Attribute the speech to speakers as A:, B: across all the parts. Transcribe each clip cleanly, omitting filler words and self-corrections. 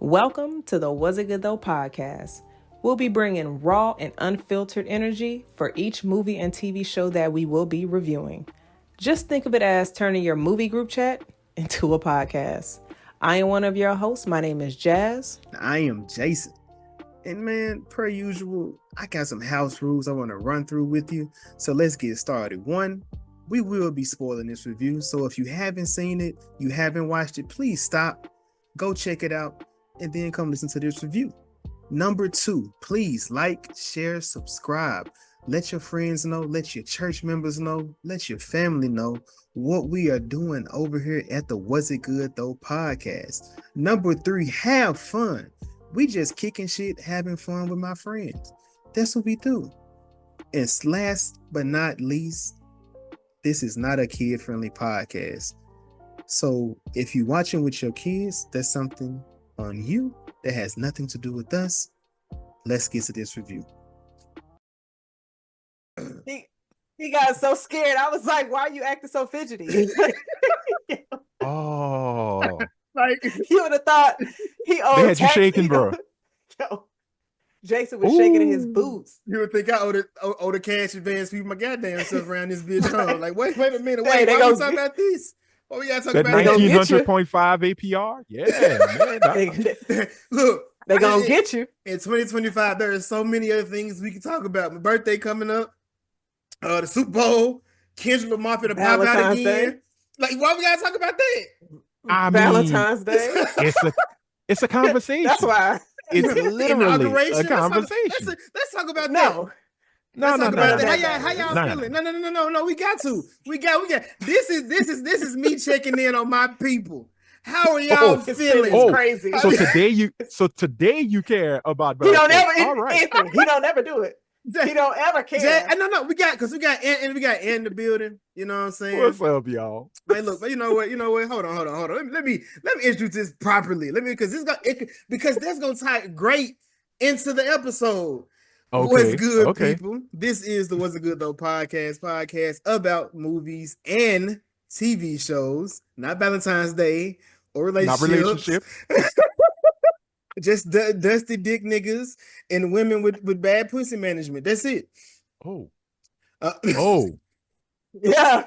A: Welcome to the Was It Good Though podcast. We'll be bringing raw and unfiltered energy for each movie and TV show that we will be reviewing. Just think of it as turning your movie group chat into a podcast. I am one of your hosts. My name is Jazz.
B: I am Jason. And man, per usual, I got some house rules I want to run through with you. So let's get started. One, we will be spoiling this review. So if you haven't seen it, you haven't watched it, please stop, go check it out, and then come listen to this review. Number two, please like, share, subscribe. Let your friends know, let your church members know, let your family know what we are doing over here at the Was It Good Though podcast. Number three, have fun. We just kicking shit, having fun with my friends. That's what we do. And last but not least, this is not a kid-friendly podcast. So if you're watching with your kids, that's something on you that has nothing to do with us. Let's get to this review.
A: He got so scared. I was like, why are you acting so fidgety?
C: Oh,
B: Like
A: You would have thought he owed
C: they had you
A: tax,
C: shaking, bro.
A: Yo, Jason was shaking in his boots.
B: you would think I owe the cash advance people my goddamn self around this bitch. Huh? Like, wait a minute,
A: Hey, they
B: why
A: gonna
B: we talking about this? What we gotta talk
C: That
B: about?
A: gonna get you.
C: 1900.5 APR. Yeah, man.
B: Look,
A: They gonna get you.
B: in 2025, there are so many other things we can talk about. My birthday coming up, the Super Bowl, Kendrick Lamar finna pop out
A: Valentine's
B: again.
A: Day.
B: Like, why we gotta talk about that?
C: I mean,
A: Valentine's Day.
C: it's a conversation.
A: That's why.
C: It's literally
B: Inauguration.
C: a conversation.
B: Let's talk about that.
A: No.
C: No.
B: How y'all
C: No.
B: feeling? No. We got to. We got. This is me checking in on my people. How are y'all feeling?
A: It's crazy.
C: So today you care about.
A: He don't
C: birthday.
A: ever.
C: All right.
A: Anthony, he don't ever do it. He don't ever care.
B: No. We got Ant in the building. You know what I'm saying?
C: What's up, y'all?
B: Hey, look, you know what? Hold on. Let me introduce this properly. Because that's gonna tie great into the episode.
C: Okay.
B: What's good,
C: Okay.
B: people? This is the What's It Good Though podcast about movies and TV shows, not Valentine's Day or relationships.
C: Not relationship.
B: Just dusty dick niggas and women with bad pussy management. That's it.
C: Oh.
B: Uh,
A: Yeah.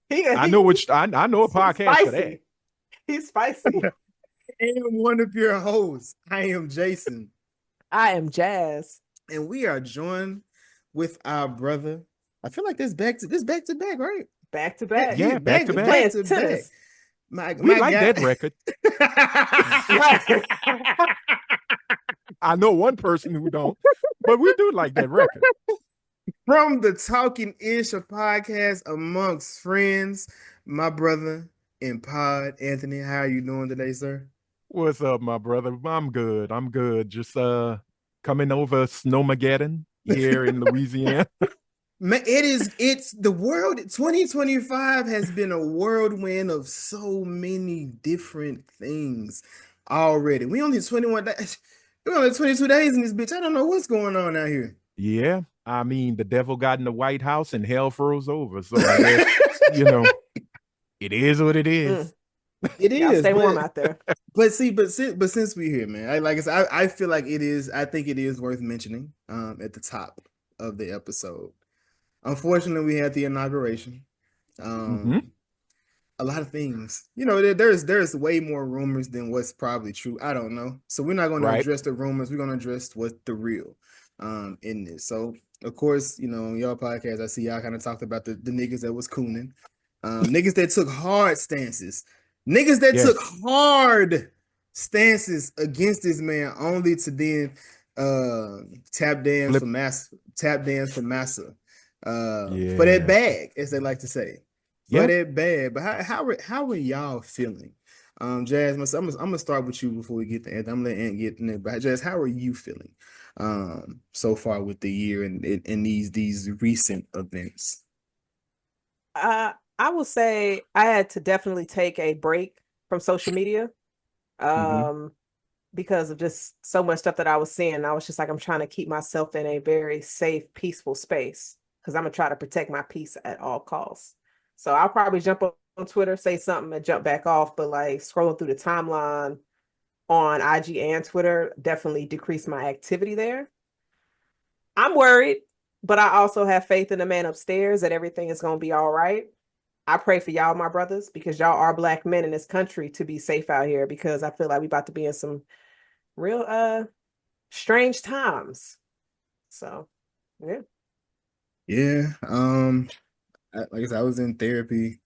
C: I know a podcast for that.
A: He's spicy.
B: I am one of your hosts. I am Jason.
A: I am Jazz.
B: And we are joined with our brother. I feel like this back to back, right?
A: Back to back.
C: Yeah, back to back.
A: Playing
B: to
A: tennis.
C: We like that record. I know one person who don't, but we do like that record.
B: From the Talking Ish, a podcast amongst friends, my brother in pod, Anthony. How are you doing today, sir?
C: What's up, my brother? I'm good. Just coming over Snowmageddon here in Louisiana.
B: Man, it's the world. 2025 has been a whirlwind of so many different things already. We only 21 days. We're only 22 days in this bitch. I don't know what's going on out here.
C: Yeah, I mean, the devil got in the White House and hell froze over. So I guess, it is what it is.
B: It is.
A: Stay warm out there.
B: But since we're here, man, I feel like it is. I think it is worth mentioning at the top of the episode. Unfortunately, we had the inauguration. A lot of things. There's way more rumors than what's probably true. I don't know. So we're not going to address the rumors. We're going to address what's the real in this. So of course, on your podcast, I see y'all kind of talked about the niggas that was cooning. Niggas that took hard stances. Niggas that took hard stances against this man only to then tap dance for massa. For that bag, as they like to say. For that bag. But how are y'all feeling? Jazz, I'm gonna start with you before we get to Ant. I'm gonna let Ant get in there. But Jazz, how are you feeling so far with the year and these recent events?
A: I will say I had to definitely take a break from social media because of just so much stuff that I was seeing. I was just like, I'm trying to keep myself in a very safe, peaceful space because I'm going to try to protect my peace at all costs. So I'll probably jump on Twitter, say something and jump back off. But like scrolling through the timeline, on IG and Twitter definitely decreased my activity there. I'm worried, but I also have faith in the man upstairs that everything is going to be all right. I pray for y'all, my brothers, because y'all are Black men in this country to be safe out here, because I feel like we about to be in some real strange times. So, yeah.
B: Yeah. Like I said, I was in therapy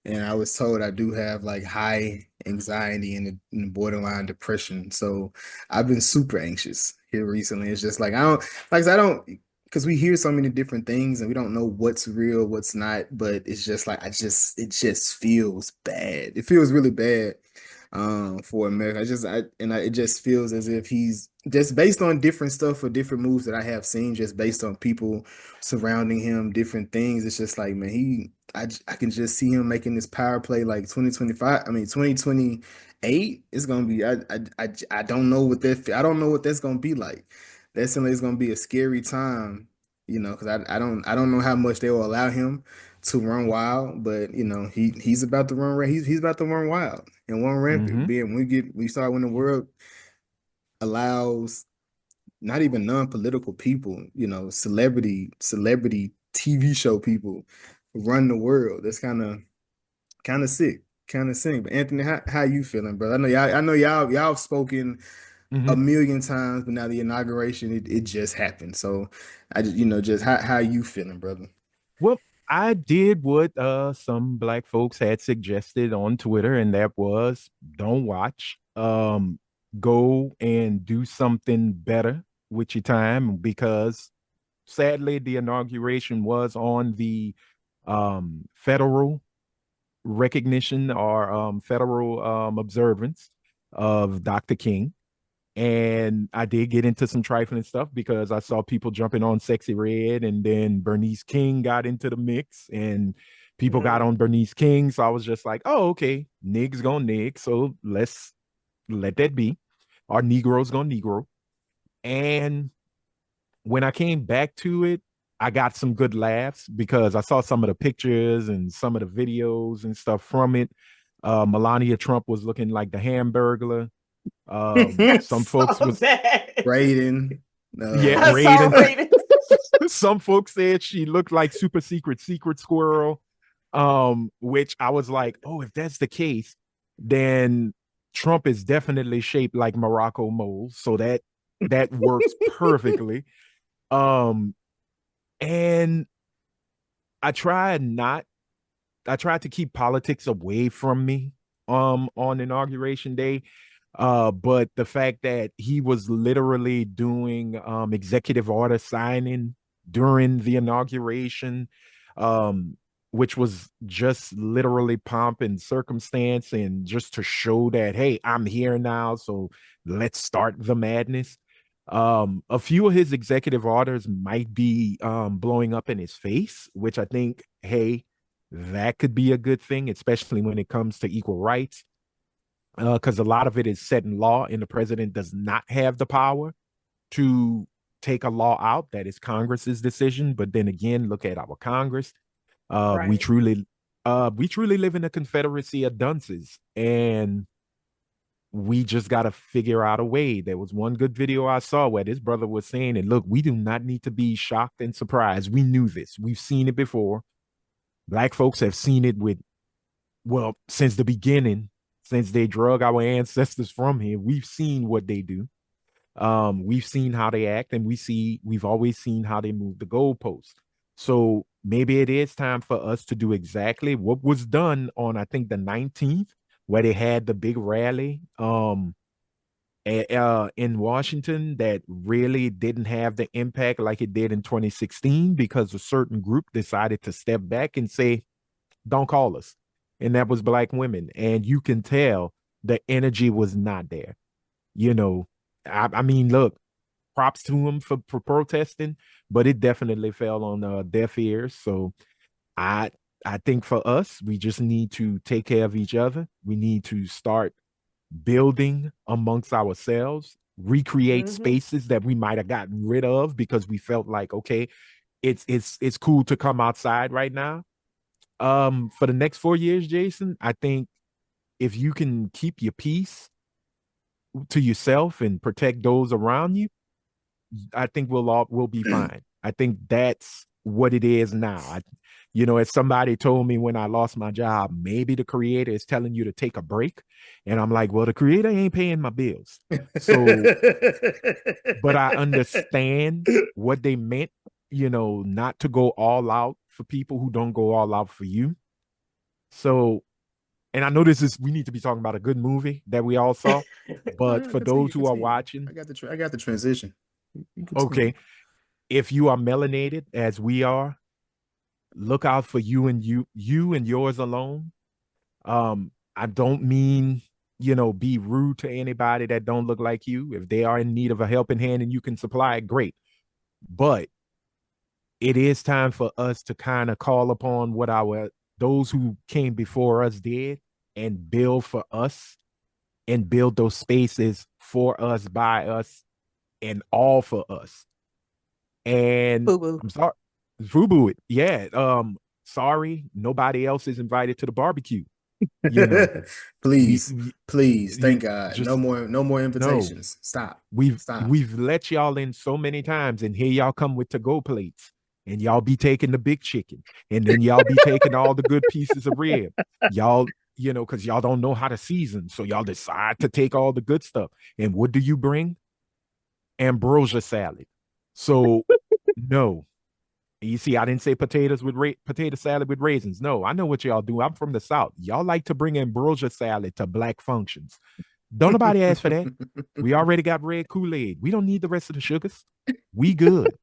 B: and I was told I do have like high anxiety and borderline depression. So I've been super anxious here recently. It's just like I don't because we hear so many different things and we don't know what's real, what's not, but it's just like it just feels bad. It feels really bad for America. It just feels as if he's just based on different stuff or different moves that I have seen, just based on people surrounding him, different things. It's just like, man, I can just see him making this power play like 2025. I mean, 2028 is gonna be. I don't know what I don't know what that's gonna be like. That seems like it's gonna be a scary time, because I don't know how much they will allow him to run wild, but he's about to run. He's about to run wild and run rampant.
C: Mm-hmm.
B: Being when the world allows not even non-political people, celebrity TV show people run the world. That's kind of sick, kind of sick. But Anthony, how you feeling, brother? I know y'all have spoken
C: Mm-hmm.
B: a million times, but now the inauguration it just happened. So I just how you feeling, brother?
C: Well, I did what some Black folks had suggested on Twitter, and that was don't watch. Go and do something better with your time, because sadly the inauguration was on the federal recognition or federal observance of Dr. King. And I did get into some trifling stuff because I saw people jumping on Sexy Red, and then Bernice King got into the mix, and people got on Bernice King. So I was just like, oh, okay, niggas gonna nig. So let's let that be. Our Negroes gonna Negro. And when I came back to it, I got some good laughs because I saw some of the pictures and some of the videos and stuff from it. Melania Trump was looking like the Hamburglar.
A: I
C: Some folks
A: saw
C: was
A: that.
B: Raiden,
C: Yeah,
A: I saw
C: Raiden.
A: Raiden.
C: Some folks said she looked like super secret squirrel. Which I was like, oh, if that's the case, then Trump is definitely shaped like Morocco moles. So that works perfectly. Um, and I tried not I tried to keep politics away from me on inauguration day. But the fact that he was literally doing executive order signing during the inauguration, um, which was just literally pomp and circumstance, and just to show that, hey, I'm here now, so let's start the madness. A few of his executive orders might be blowing up in his face, which I think, hey, that could be a good thing, especially when it comes to equal rights, because a lot of it is set in law, and the president does not have the power to take a law out. That is Congress's decision. But then again, look at our Congress. Uh, we
A: Right.
C: truly, we truly live in a confederacy of dunces, and we just got to figure out a way. There was one good video I saw where this brother was saying, and look, we do not need to be shocked and surprised. We knew this. We've seen it before. Black folks have seen it since the beginning, since they drug our ancestors from here. We've seen what they do. We've seen how they act, and we've always seen how they move the goalposts. So maybe it is time for us to do exactly what was done on, I think, the 19th, where they had the big rally in Washington that really didn't have the impact like it did in 2016, because a certain group decided to step back and say, don't call us. And that was Black women. And you can tell the energy was not there. You know, I mean, look, props to him for protesting, but it definitely fell on deaf ears. So I I think for us, we just need to take care of each other. We need to start building amongst ourselves, recreate
A: Mm-hmm.
C: spaces that we might have gotten rid of because we felt like, okay, it's cool to come outside right now. For the next 4 years, Jason, I think if you can keep your peace to yourself and protect those around you, I think we'll be fine. I think that's what it is now. As somebody told me when I lost my job, maybe the creator is telling you to take a break. And I'm like, well, the creator ain't paying my bills. So, but I understand what they meant, not to go all out for people who don't go all out for you. So, and I know we need to be talking about a good movie that we all saw, but for those who are watching,
B: I got the transition.
C: Okay. If you are melanated as we are, look out for you and yours alone. I don't mean, be rude to anybody that don't look like you. If they are in need of a helping hand and you can supply it, great. But it is time for us to kind of call upon what those who came before us did and build for us and build those spaces for us, by us, and all for us. And
A: Boo-boo.
C: I'm sorry, Fubu it. Yeah. Sorry, nobody else is invited to the barbecue.
B: Please, thank God.
C: Just,
B: no more invitations. Stop.
C: We've let y'all in so many times, and here y'all come with to-go plates, and y'all be taking the big chicken, and then y'all be taking all the good pieces of rib. Y'all, because y'all don't know how to season, so y'all decide to take all the good stuff. And what do you bring? Ambrosia salad. So no. You see, I didn't say potato salad with raisins. No, I know what y'all do. I'm from the South. Y'all like to bring ambrosia salad to black functions. Don't nobody ask for that. We already got red Kool-Aid. We don't need the rest of the sugars. We good.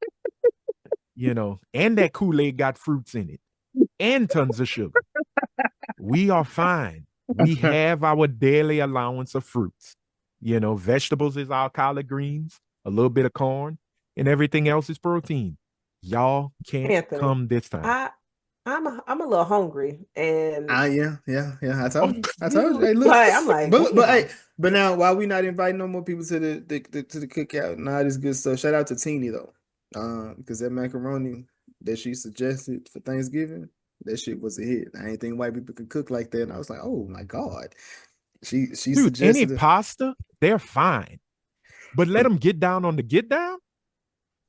C: And that Kool-Aid got fruits in it and tons of sugar. We are fine. We have our daily allowance of fruits. Vegetables is our collard greens, a little bit of corn, and everything else is protein. Y'all can't
A: Anthony,
C: come this time.
A: I'm a little hungry, and
B: yeah. I told you. Hey, look,
A: I'm like,
B: but now while we not inviting no more people to the cookout and all this good stuff, shout out to Teeny though, because that macaroni that she suggested for Thanksgiving, that shit was a hit. I ain't think white people could cook like that, and I was like, oh my God, she
C: Dude,
B: suggested
C: any pasta, they're fine, but let them get down on the get down.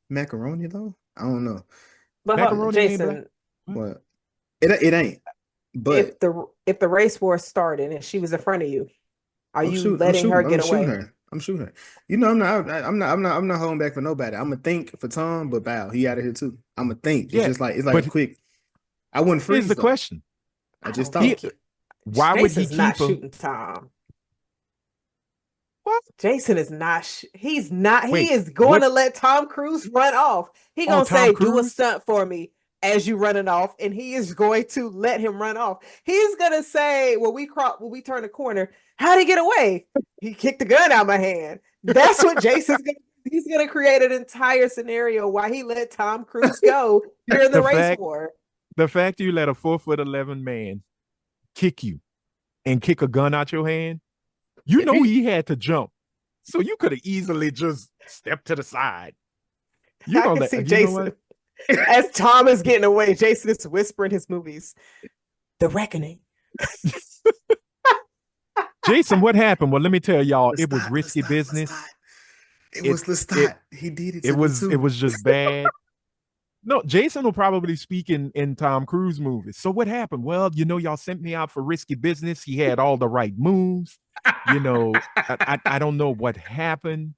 B: Macaroni though, I don't know.
A: But
C: Macaroni
A: Jason,
B: what? It ain't. But
A: if the race war started and she was in front of you, are you letting her get away?
B: I'm shooting her. I'm not holding back for nobody. I'm gonna think for Tom, but bow, he out of here too. I'm gonna think. It's like a quick. I wouldn't freeze.
C: Here's the question.
B: I just thought.
C: Why would he keep
A: not shooting Tom?
C: What?
A: Jason is not. He's not. Wait, he is going to let Tom Cruise run off. He gonna say, "Do a stunt for me." As you running off, and he is going to let him run off. He's gonna say, when we turn the corner, how'd he get away? He kicked the gun out of my hand. That's what Jason's gonna do. He's gonna create an entire scenario why he let Tom Cruise go during the race war.
C: The fact you let a 4'11" man kick you and kick a gun out your hand, he had to jump. So you could have easily just stepped to the side.
A: I can see Jason. As Tom is getting away, Jason is whispering his movies. The Reckoning.
C: Jason, what happened? Well, let me tell y'all, it was risky business.
B: It was Lestat. He did it.
C: It was just bad. No, Jason will probably speak in Tom Cruise movies. So what happened? Well, y'all sent me out for risky business. He had all the right moves. I don't know what happened.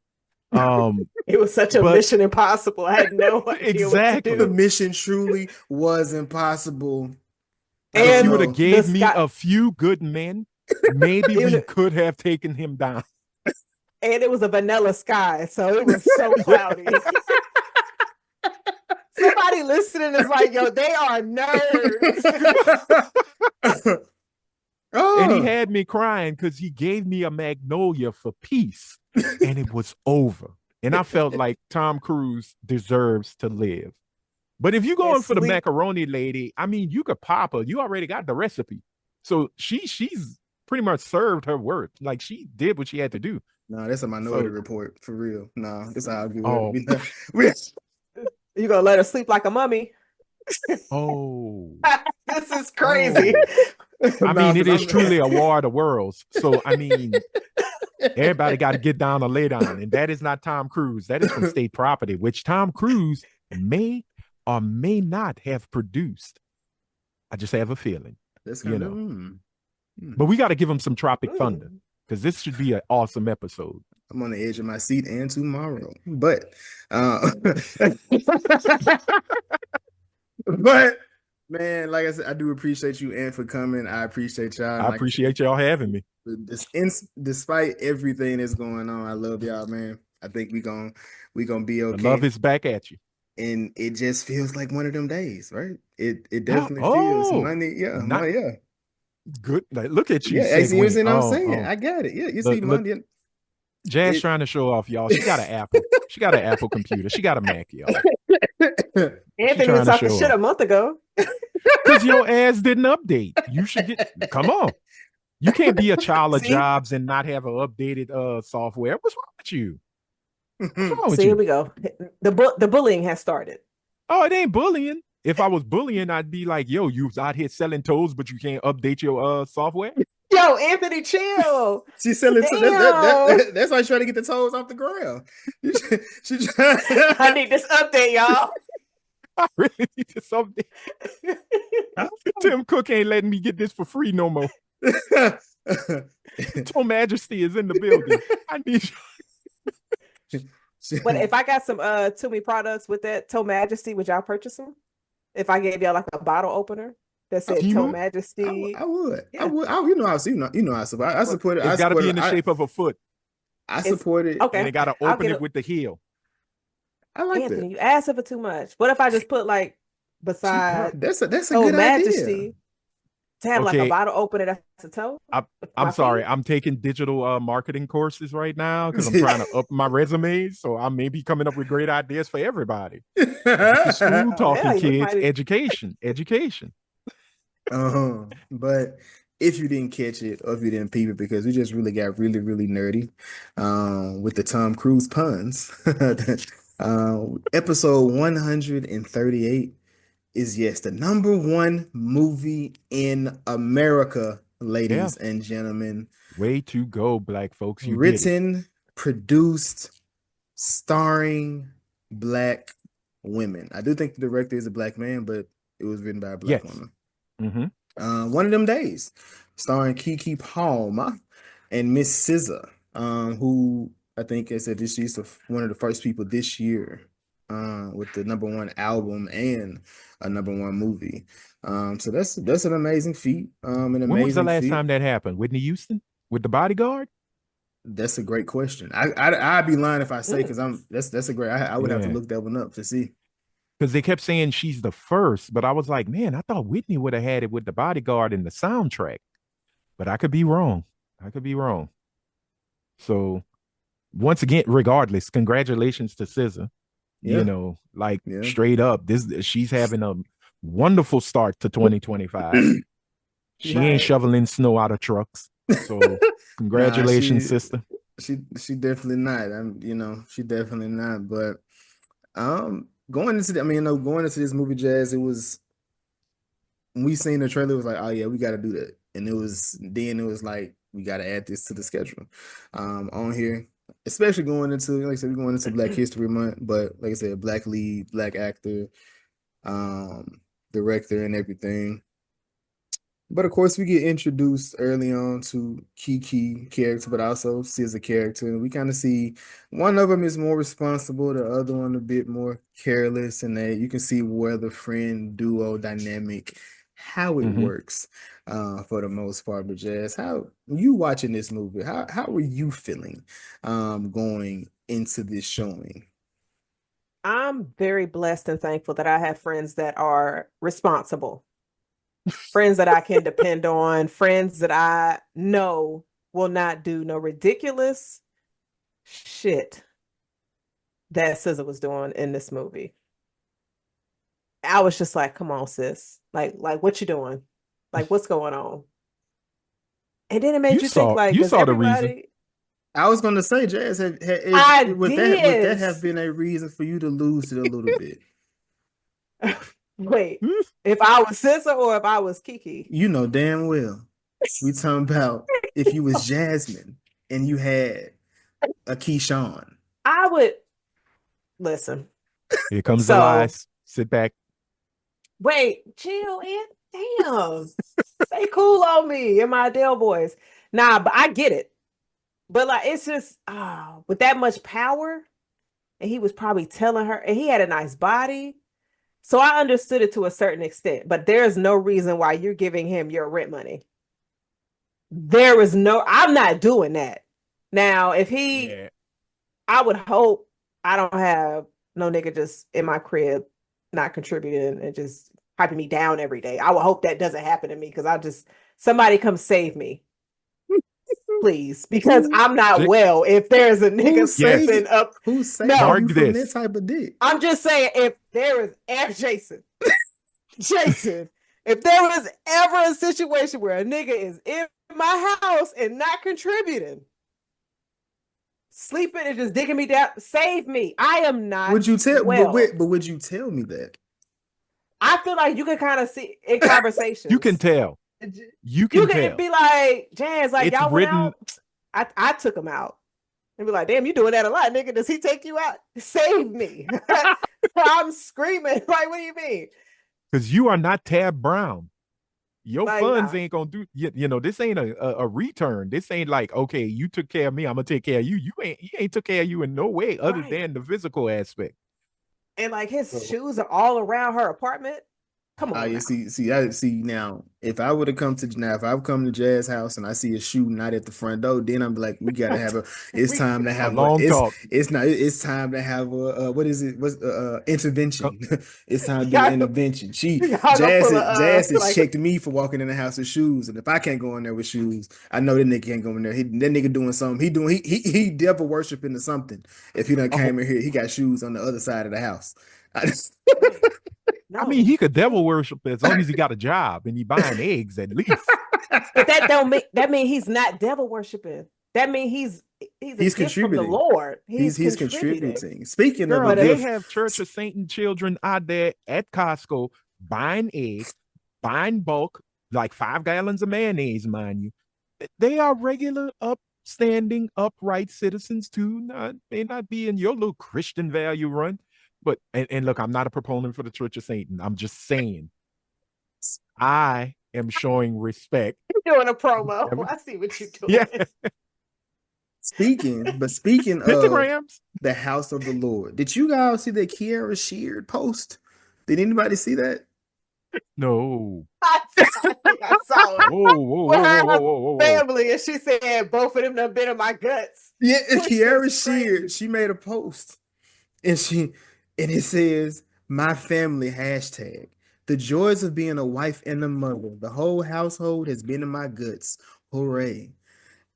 A: It was such a mission impossible. I had no idea
C: exactly.
A: what to do.
B: The mission truly was impossible.
C: And if you would have gave me a few good men, maybe we could have taken him down.
A: And it was a vanilla sky, so it was so cloudy. Somebody listening is like, yo, they are nerds.
C: And he had me crying because he gave me a magnolia for peace. And it was over. And I felt like Tom Cruise deserves to live. But if you're going for the macaroni lady, I mean, you could pop her. You already got the recipe. So she's pretty much served her worth. Like, she did what she had to do.
B: No, that's a Minority Report, for real. No, that's how I'll give
A: it. You gonna let her sleep like a mummy?
C: Oh.
A: This is crazy.
C: I mean, it is truly a war of the worlds. So, I mean, Everybody got to get down or lay down. And that is not Tom Cruise. That is from state property, which Tom Cruise may or may not have produced. I just have a feeling.
B: That's
C: you
B: kind of.
C: know. But we got to give him some Tropic Thunder because this should be an awesome episode.
B: I'm on the edge of my seat and tomorrow. But but man, like I said, I do appreciate you and for coming. I appreciate y'all.
C: I appreciate y'all having me.
B: Despite everything that's going on, I love y'all, man. I think we gonna be okay.
C: The love is back at you.
B: And it just feels like one of them days, right? It definitely feels money. Yeah, yeah.
C: Good. Like, look at you.
B: Yeah, you see what I'm saying? I got it. Yeah, you see money.
C: Jazz trying to show off, y'all. She got an Apple. She got an Apple computer. She got a Mac, y'all.
D: Anthony was talking shit a month ago.
C: Because your ass didn't update. You should get. Come on. You can't be a child of Jobs and not have an updated software. What's wrong with you? What's wrong with you?
D: Here we go. The bullying has started.
C: Oh, it ain't bullying. If I was bullying, I'd be like, yo, you was out here selling toes, but you can't update your software.
D: Yo, Anthony, chill.
B: She's selling toes. That's why she's trying to get the toes off the ground.
D: I need this update, y'all.
C: I really need this update. Tim Cook ain't letting me get this for free no more. Toe Majesty is in the building. I need you.
D: But if I got some Tumi products with that Toe Majesty, would y'all purchase them? If I gave y'all like a bottle opener that said Toe Majesty,
B: I would. Yeah. I would. I support it.
C: It's got to be in the shape of a foot.
B: I support it.
D: Okay.
C: And they got to open it with the heel.
B: I like
D: Anthony,
B: that.
D: you asking for too much. What if I just put like beside
B: that's a
D: Toe
B: good
D: Majesty
B: idea.
D: To have like a bottle opener that's a toe?
C: I'm sorry. I'm taking digital marketing courses right now because I'm trying to up my resume. So I may be coming up with great ideas for everybody. School talking, kids, education.
B: But if you didn't catch it or if you didn't peep it, because we just really got really, really nerdy with the Tom Cruise puns. Episode 138 is the number one movie in America, ladies and gentlemen.
C: Way to go, black folks. You
B: written, produced, starring black women. I do think the director is a black man, but it was written by a black woman.
C: Mm-hmm.
B: One of Them Days, starring Keke Palmer and Miss SZA, who I think I said she's one of the first people this year with the number one album and a number one movie. So that's an amazing feat. When
C: was the last time that happened? Whitney Houston with The Bodyguard?
B: That's a great question. I'd be lying if I say because that's a great. I would have to look that one up to see.
C: Because they kept saying she's the first, but I was like, man, I thought Whitney would have had it with The Bodyguard in the soundtrack. But I could be wrong. So once again, regardless, congratulations to SZA. Straight up, she's having a wonderful start to 2025. She ain't shoveling snow out of trucks. So congratulations, sister.
B: She definitely not. She definitely not. But going into this movie, Jazz, it was when we seen the trailer, it was like, oh yeah, we got to do that. And it was like, we got to add this to the schedule on here. Especially going into, like I said, we're going into Black History Month, but like I said, black lead, black actor, director, and everything. But of course, we get introduced early on to Keke character, but also SZA character. And we kind of see one of them is more responsible, the other one a bit more careless, and that you can see where the friend duo dynamic, how it works for the most part. But Jazz, how you watching this movie? How are you feeling going into this showing?
D: I'm very blessed and thankful that I have friends that are responsible, friends that I can depend on, friends that I know will not do no ridiculous shit that SZA was doing in this movie. I was just like, come on, sis. Like what you doing? Like, what's going on? And then it made you think, like,
C: you saw the reason.
B: I was going to say, Jazz, would that have been a reason for you to lose it a little bit?
D: Wait, if I was SZA or if I was Keke?
B: You know damn well. We talking about if you was Jasmine and you had a Keshawn.
D: I would listen.
C: Here comes the
D: So
C: lies. Sit back.
D: wait, chill in. Damn. Stay cool on me and my Adele voice. Nah, but I get it. But like it's just with that much power, and he was probably telling her, and he had a nice body. So I understood it to a certain extent, but there's no reason why you're giving him your rent money. There is no, I'm not doing that. Now, if he,
C: Yeah.
D: I would hope I don't have no nigga just in my crib not contributing and just piping me down every day. I would hope that doesn't happen to me because somebody come save me, please, because I'm not well. If there's a nigga slipping up,
B: Who's saving
D: No.
B: you
C: Mark
B: from
C: this.
B: that type of dick?
D: I'm just saying, if there is ever Jason, if there was ever a situation where a nigga is in my house and not contributing, sleeping and just digging me down, save me. I am not
B: Would you tell?
D: well.
B: But would you tell me that?
D: I feel like you can kind of see in conversations.
C: You can tell. You can tell.
D: be like, Jazz, like
C: It's
D: y'all went
C: written-
D: out. I took him out. And be like, damn, you doing that a lot, nigga. Does he take you out? Save me. I'm screaming. Like, what do you mean?
C: Because you are not Tab Brown. Your
D: Like,
C: funds
D: nah.
C: ain't gonna do. You know, this ain't a return. This ain't like, okay, you took care of me, I'm gonna take care of you. He ain't took care of you in no way other
D: Right.
C: than the physical aspect.
D: And like his shoes are all around her apartment. Come on.
B: You
D: now.
B: I see now. If I would have come to Jazz house and I see a shoe not at the front door, then I'm like, we gotta have it's time to have
C: long talk.
B: It's time to have a what is it? What's intervention? It's time to do
D: Y'all-
B: an intervention.
D: y'all gonna pull
B: Jazz has
D: like-
B: checked me for walking in the house with shoes, and if I can't go in there with shoes, I know that nigga can't go in there. That nigga doing something. He devil worshiping or something. If he done came in here, he got shoes on the other side of the house.
D: No.
C: I mean, he could devil worship as long as he got a job and he buying eggs at least.
D: But that mean he's not devil worshiping. That mean he's a gift
B: contributing.
D: from the Lord.
B: He's contributing. Speaking
D: Girl,
B: of a
C: They
B: gift,
C: have Church of Satan children out there at Costco buying eggs, buying bulk, like 5 gallons of mayonnaise, mind you. They are regular, upstanding, upright citizens too. May not be in your little Christian value run. But and look, I'm not a proponent for the Church of Satan. I'm just saying I am showing respect.
D: You're doing a promo. I see what you're doing.
C: Yeah.
B: speaking of
C: Pentagrams.
B: the house of the Lord, did you guys see that Kierra Sheard post? Did anybody see that?
C: No.
D: I saw it.
C: Whoa.
D: Family, and she said both of them done been in my guts.
B: Yeah,
D: Which
B: Kierra
D: is crazy.
B: Sheard, she made a post and it says, my family hashtag, the joys of being a wife and a mother. The whole household has been in my guts. Hooray.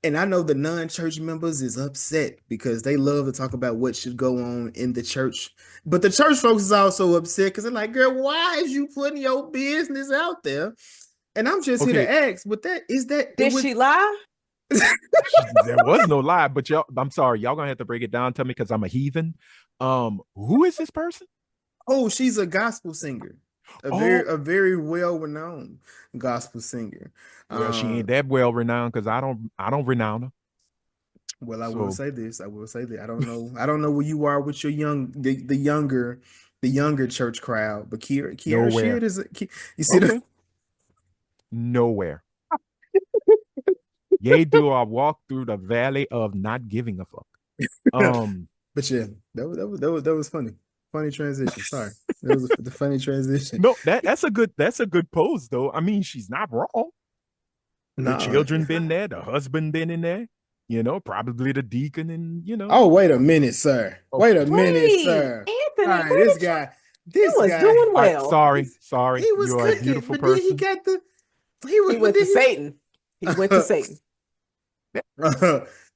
B: And I know the non-church members is upset because they love to talk about what should go on in the church. But the church folks is also upset because they're like, girl, why is you putting your business out there? And I'm just here to ask,
D: Did she lie?
C: There was no lie, but I'm sorry, y'all gonna have to break it down to me because I'm a heathen. Who is this person?
B: Oh, she's a gospel singer. A very well-renowned gospel singer.
C: Well, she ain't that well renowned because I don't renown her.
B: Well, I will say this. I don't know where you are with your the younger church crowd, but Kierra Sheard is you see the
C: nowhere. Yea, do I walk through the valley of not giving a fuck.
B: But yeah, that was funny. Funny transition. Sorry. That was the funny transition.
C: No, that's a good pose though. I mean, she's not wrong. The children been there, the husband been in there, probably the deacon and
B: Oh, wait a minute, sir. Wait a minute, sir.
D: Anthony,
B: all right, this guy
D: was doing well.
C: Sorry.
B: He was
C: You're
B: cooking,
C: a beautiful
B: but
C: person.
B: then
D: he went to Satan. He went to Satan.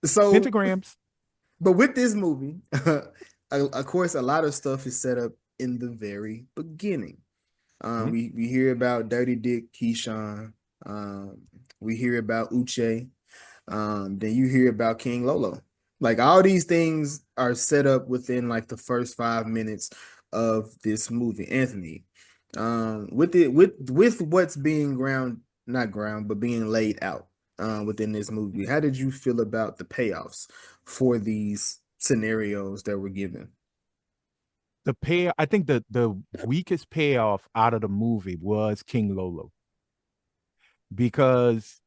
B: So
C: Pentagrams.
B: But with this movie, of course, a lot of stuff is set up in the very beginning. We hear about Dirty Dick Keshawn. We hear about Uche. Then you hear about King Lolo. Like all these things are set up within like the first 5 minutes of this movie. Anthony, with what's being being laid out. within this movie. How did you feel about the payoffs for these scenarios that were given?
C: I think the weakest payoff out of the movie was King Lolo, because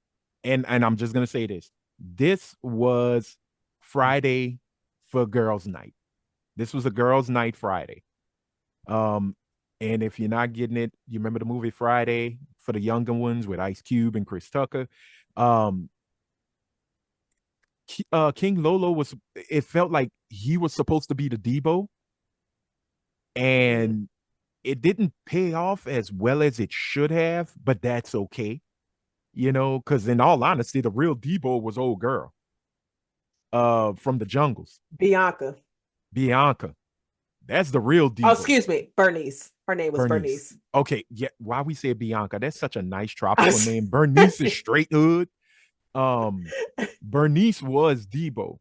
C: and I'm just gonna say this. This was Friday for girls' night. This was a girls' night Friday. And if you're not getting it, you remember the movie Friday for the younger ones with Ice Cube and Chris Tucker. King Lolo was, it felt like he was supposed to be the Debo, and it didn't pay off as well as it should have, but that's okay. Because in all honesty, the real Debo was old girl from the jungles.
D: Bianca.
C: That's the real Debo.
D: Oh, excuse me, Bernice. Her name was Bernice.
C: Okay, yeah. Why we say Bianca? That's such a nice tropical name. Bernice is straight hood. Bernice was Debo,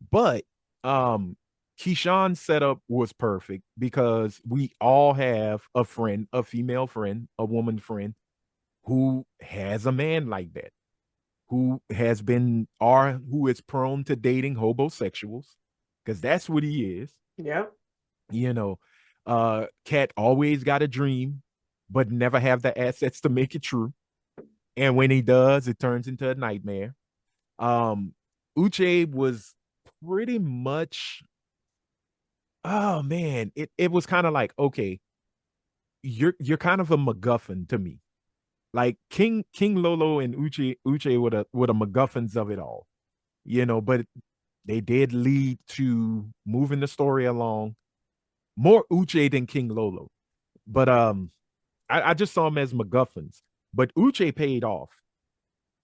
C: but Keshawn's setup was perfect because we all have a friend, a female friend, a woman friend who has a man like that, who has been or who is prone to dating homosexuals, because that's what he is.
D: Yeah.
C: Cat always got a dream, but never have the assets to make it true. And when he does, it turns into a nightmare. Uche was pretty much, oh man, it was kind of like, okay, you're kind of a MacGuffin to me. Like King Lolo and Uche were the MacGuffins of it all, but they did lead to moving the story along. More Uche than King Lolo. But I just saw him as MacGuffins. But Uche paid off.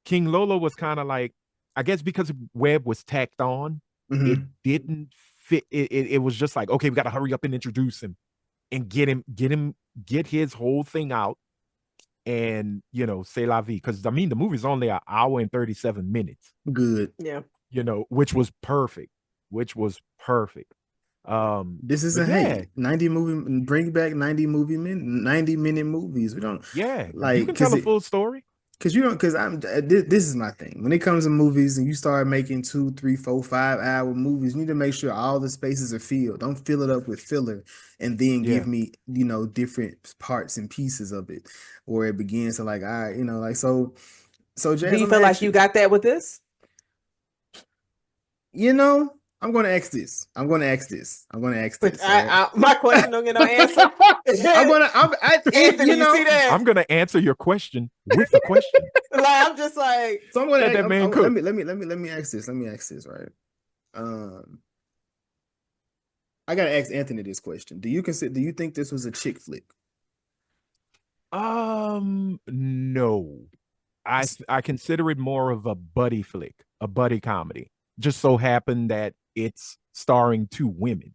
C: King Lolo was kind of like, I guess because Webb was tacked on, it didn't fit. It was just like, okay, we got to hurry up and introduce him and get his whole thing out and, c'est la vie. Because, I mean, the movie's only an hour and 37 minutes.
B: Good.
D: Yeah.
C: Which was perfect.
B: This isn't hate. 90 movie, bring back 90-minute movies. We don't like,
C: you can tell a full story.
B: Because this is my thing. When it comes to movies and you start making 2, 3, 4, 5 hour movies, you need to make sure all the spaces are filled. Don't fill it up with filler and then give me, different parts and pieces of it, or it begins to like, so Jazz,
D: do you feel like you got that with this?
B: I'm going to ask this.
D: Right? My question don't get no answer.
B: Anthony,
D: you see that?
C: I'm going to answer your question with the question.
D: Like, I'm just like,
B: so I'm going to
C: that man cook.
B: Let me ask this. Right. I got to ask Anthony this question. Do you think this was a chick flick?
C: No. I consider it more of a buddy flick, a buddy comedy. Just so happened that it's starring 2 women.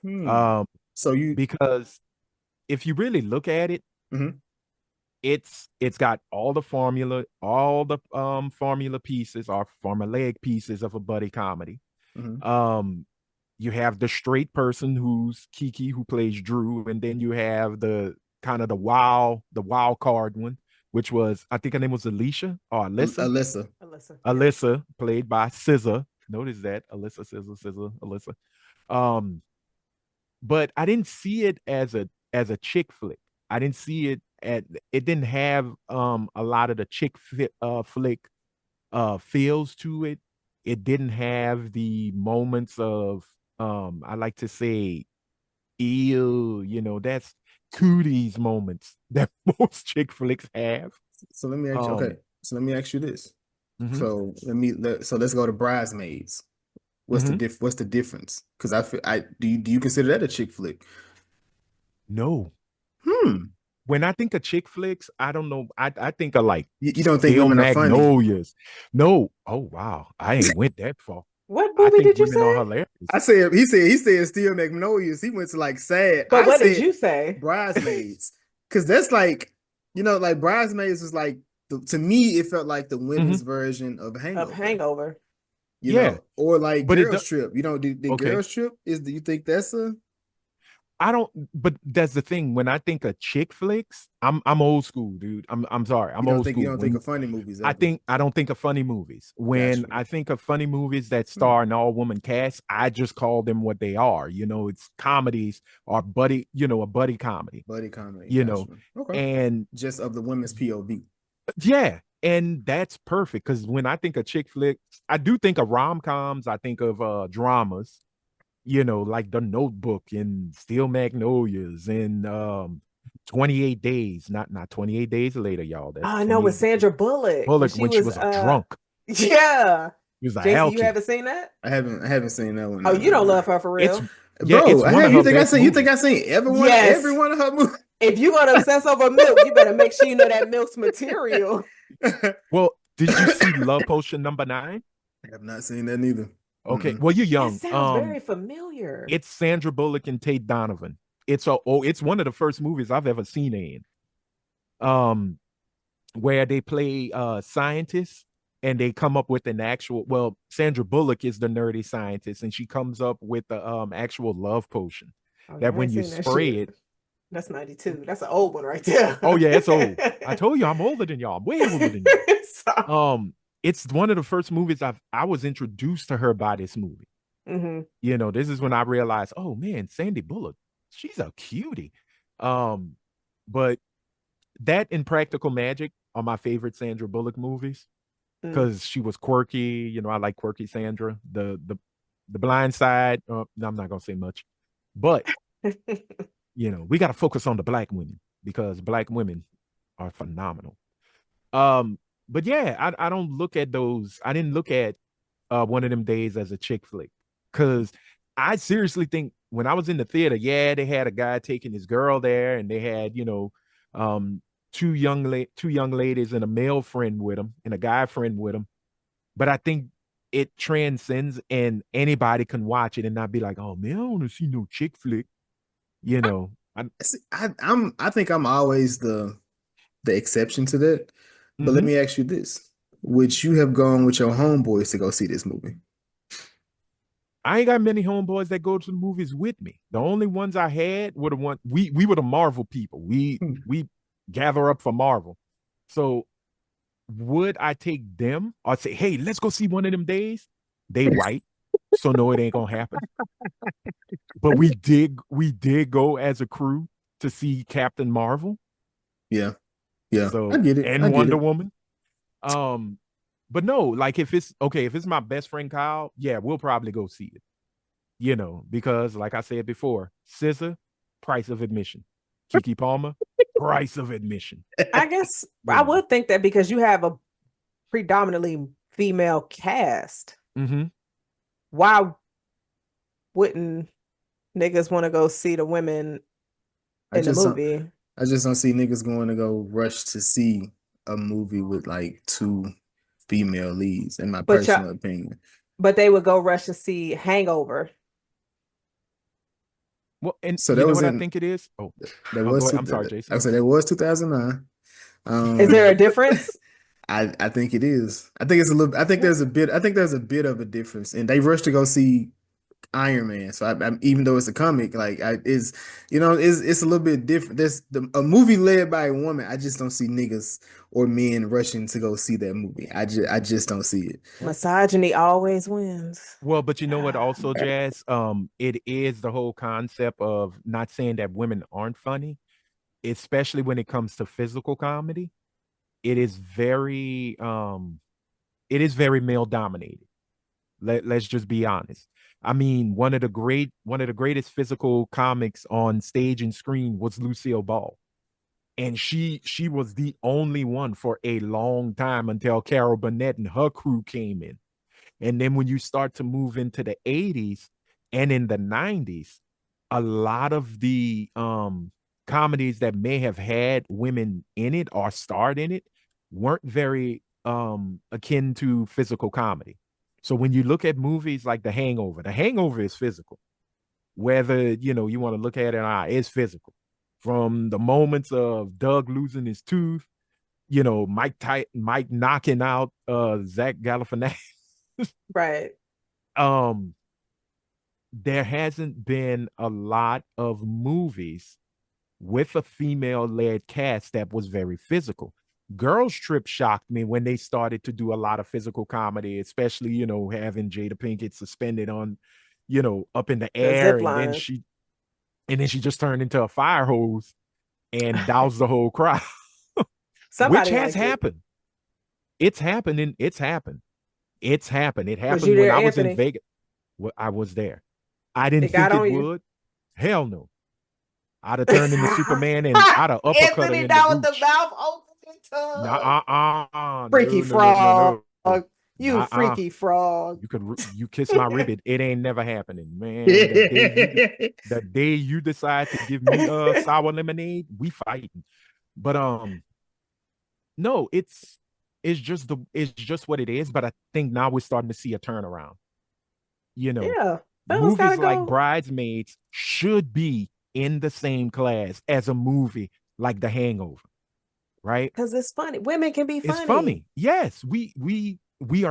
C: Because if you really look at it, it's got all the formula pieces or formulaic pieces of a buddy comedy. You have the straight person who's Keke, who plays Drew, and then you have the kind of the wild card one, which was, I think her name was Alicia or Alyssa. Alyssa, played by SZA. Notice that Alyssa, SZA, Alyssa. But I didn't see it as a chick flick. I didn't see it it didn't have a lot of the chick flick feels to it. It didn't have the moments of I like to say, ew, that's cooties moments that most chick flicks have.
B: So let me ask you, let me ask you this. So let's go to Bridesmaids. What's the difference? Because do you consider that a chick flick?
C: No. When I think of chick flicks, I don't know. I think of like
B: you don't think women are funny?
C: Magnolias. No. Oh wow, I ain't went that far.
D: What movie did you say?
C: Are hilarious.
B: He said Steel Magnolias. He went to like sad.
D: But what did you say?
B: Bridesmaids. Because that's like, like Bridesmaids was like, to me, it felt like the women's version of Hangover. You know? Or like Girls Trip. Do Girls Trip do you think that's a?
C: I don't, but that's the thing. When I think of chick flicks, I'm old school, dude. I'm sorry, I'm old school.
B: You don't think of funny movies ever.
C: I don't think of funny movies. When
B: Gotcha.
C: I think of funny movies that star an all woman cast, I just call them what they are. It's comedies or buddy, a buddy comedy.
B: Buddy comedy.
C: You
B: Gotcha.
C: know,
B: Okay.
C: and
B: Just of the women's POV.
C: yeah, and that's perfect because when I think of chick flicks, I do think of rom-coms. I think of dramas, like The Notebook and Steel Magnolias and 28 Days, not 28 Days Later, y'all. That's
D: I know, with
C: 28
D: Sandra Bullock.
C: Bullock when she was a drunk.
D: Yeah.
C: She was a
D: Jason,
C: hell
D: you
C: kid.
D: haven't seen that?
B: I haven't seen that one.
D: Oh, you don't love her for real?
C: It's one of her best
B: You think I
C: movies.
B: seen every one of her movies?
D: If you're gonna obsess over milk, you better make sure you know that milk's material.
C: Well, did you see Love Potion #9?
B: I have not seen that neither.
C: Okay, well, you're young.
D: That sounds very familiar.
C: It's Sandra Bullock and Tate Donovan. It's one of the first movies I've ever seen her in. Where they play scientists and they come up with an actual, Sandra Bullock is the nerdy scientist and she comes up with the actual love potion that when you spray it.
D: That's 92. That's an old one right there.
C: Oh yeah, it's old. I told you I'm older than y'all. I'm way older than you. It's one of the first movies I was introduced to her by this movie.
D: Mm-hmm.
C: This is when I realized, oh man, Sandy Bullock, she's a cutie. But that and Practical Magic are my favorite Sandra Bullock movies because she was quirky. I like quirky Sandra. The Blind Side. No, I'm not gonna say much, but we got to focus on the black women because black women are phenomenal. But yeah, I don't look at those. I didn't look at One of Them Days as a chick flick because I seriously think when I was in the theater, yeah, they had a guy taking his girl there, and they had two young ladies and a male friend with them and a guy friend with them. But I think it transcends, and anybody can watch it and not be like, oh man, I don't want to see no chick flick.
B: I think I'm always the exception to that. But let me ask you this: would you have gone with your homeboys to go see this movie?
C: I ain't got many homeboys that go to the movies with me. The only ones I had were the ones we were the Marvel people. We gather up for Marvel. So would I take them or say, hey, let's go see One of Them Days? They white, so no, it ain't gonna happen. But we did go as a crew to see Captain Marvel.
B: Yeah.
C: So
B: I get it.
C: And Wonder Woman. But no, like if it's my best friend Kyle, yeah, we'll probably go see it. Because like I said before, SZA, price of admission. Keke Palmer, price of admission.
D: I guess I would think that because you have a predominantly female cast.
C: Mm-hmm.
D: Why wouldn't niggas want to go see the women in the movie?
B: I just don't see niggas going to go rush to see a movie with like two female leads, in my personal opinion.
D: But they would go rush to see Hangover.
C: Well, and
B: so
C: you know what I think it is? Oh, I'm sorry, Jason.
B: I said that was 2009.
D: Is there a difference?
B: I think it is. I think there's a bit of a difference, and they rushed to go see Iron Man. So even though it's a comic, it's a little bit different. There's a movie led by a woman. I just don't see niggas or men rushing to go see that movie. I just don't see it.
D: Misogyny always wins.
C: Well, but you know what also, Jazz? It is the whole concept of not saying that women aren't funny, especially when it comes to physical comedy. It is very male dominated. Let's just be honest. I mean, one of the greatest physical comics on stage and screen was Lucille Ball. And she was the only one for a long time until Carol Burnett and her crew came in. And then when you start to move into the 80s and in the 90s, a lot of the comedies that may have had women in it or starred in it weren't very akin to physical comedy. So when you look at movies like The Hangover is physical. Whether, you want to look at it or not, it's physical. From the moments of Doug losing his tooth, Mike knocking out Zach Galifianakis.
D: Right.
C: there hasn't been a lot of movies with a female-led cast that was very physical. Girls Trip shocked me when they started to do a lot of physical comedy, especially, having Jada Pinkett suspended on, up in the
D: The zip
C: air,
D: line.
C: and then she just turned into a fire hose and doused the whole crowd, which
D: Somebody
C: has
D: liked it.
C: happened. It's happening. It's happened. It's happened. It
D: Was
C: happened
D: you
C: when
D: there,
C: I was in
D: Anthony?
C: Vegas. Well, I was there. I didn't
D: It got
C: think it
D: on you.
C: would. Hell no. I'd have turned into Superman and I'd have uppercut her
D: Anthony
C: in the
D: down with the
C: gooch.
D: mouth open.
C: No,
D: Freaky
C: no, no,
D: frog.
C: no, no.
D: You
C: Nuh-uh.
D: freaky frog.
C: You kiss my ribbit. It ain't never happening, man. The day you decide to give me sour lemonade, we fighting. But no, it's just what it is. But I think now we're starting to see a turnaround.
D: Yeah. Fellas
C: Movies
D: gotta
C: like
D: go.
C: Bridesmaids should be in the same class as a movie like The Hangover, right?
D: Because it's funny. Women can be
C: It's
D: funny.
C: funny. Yes, we're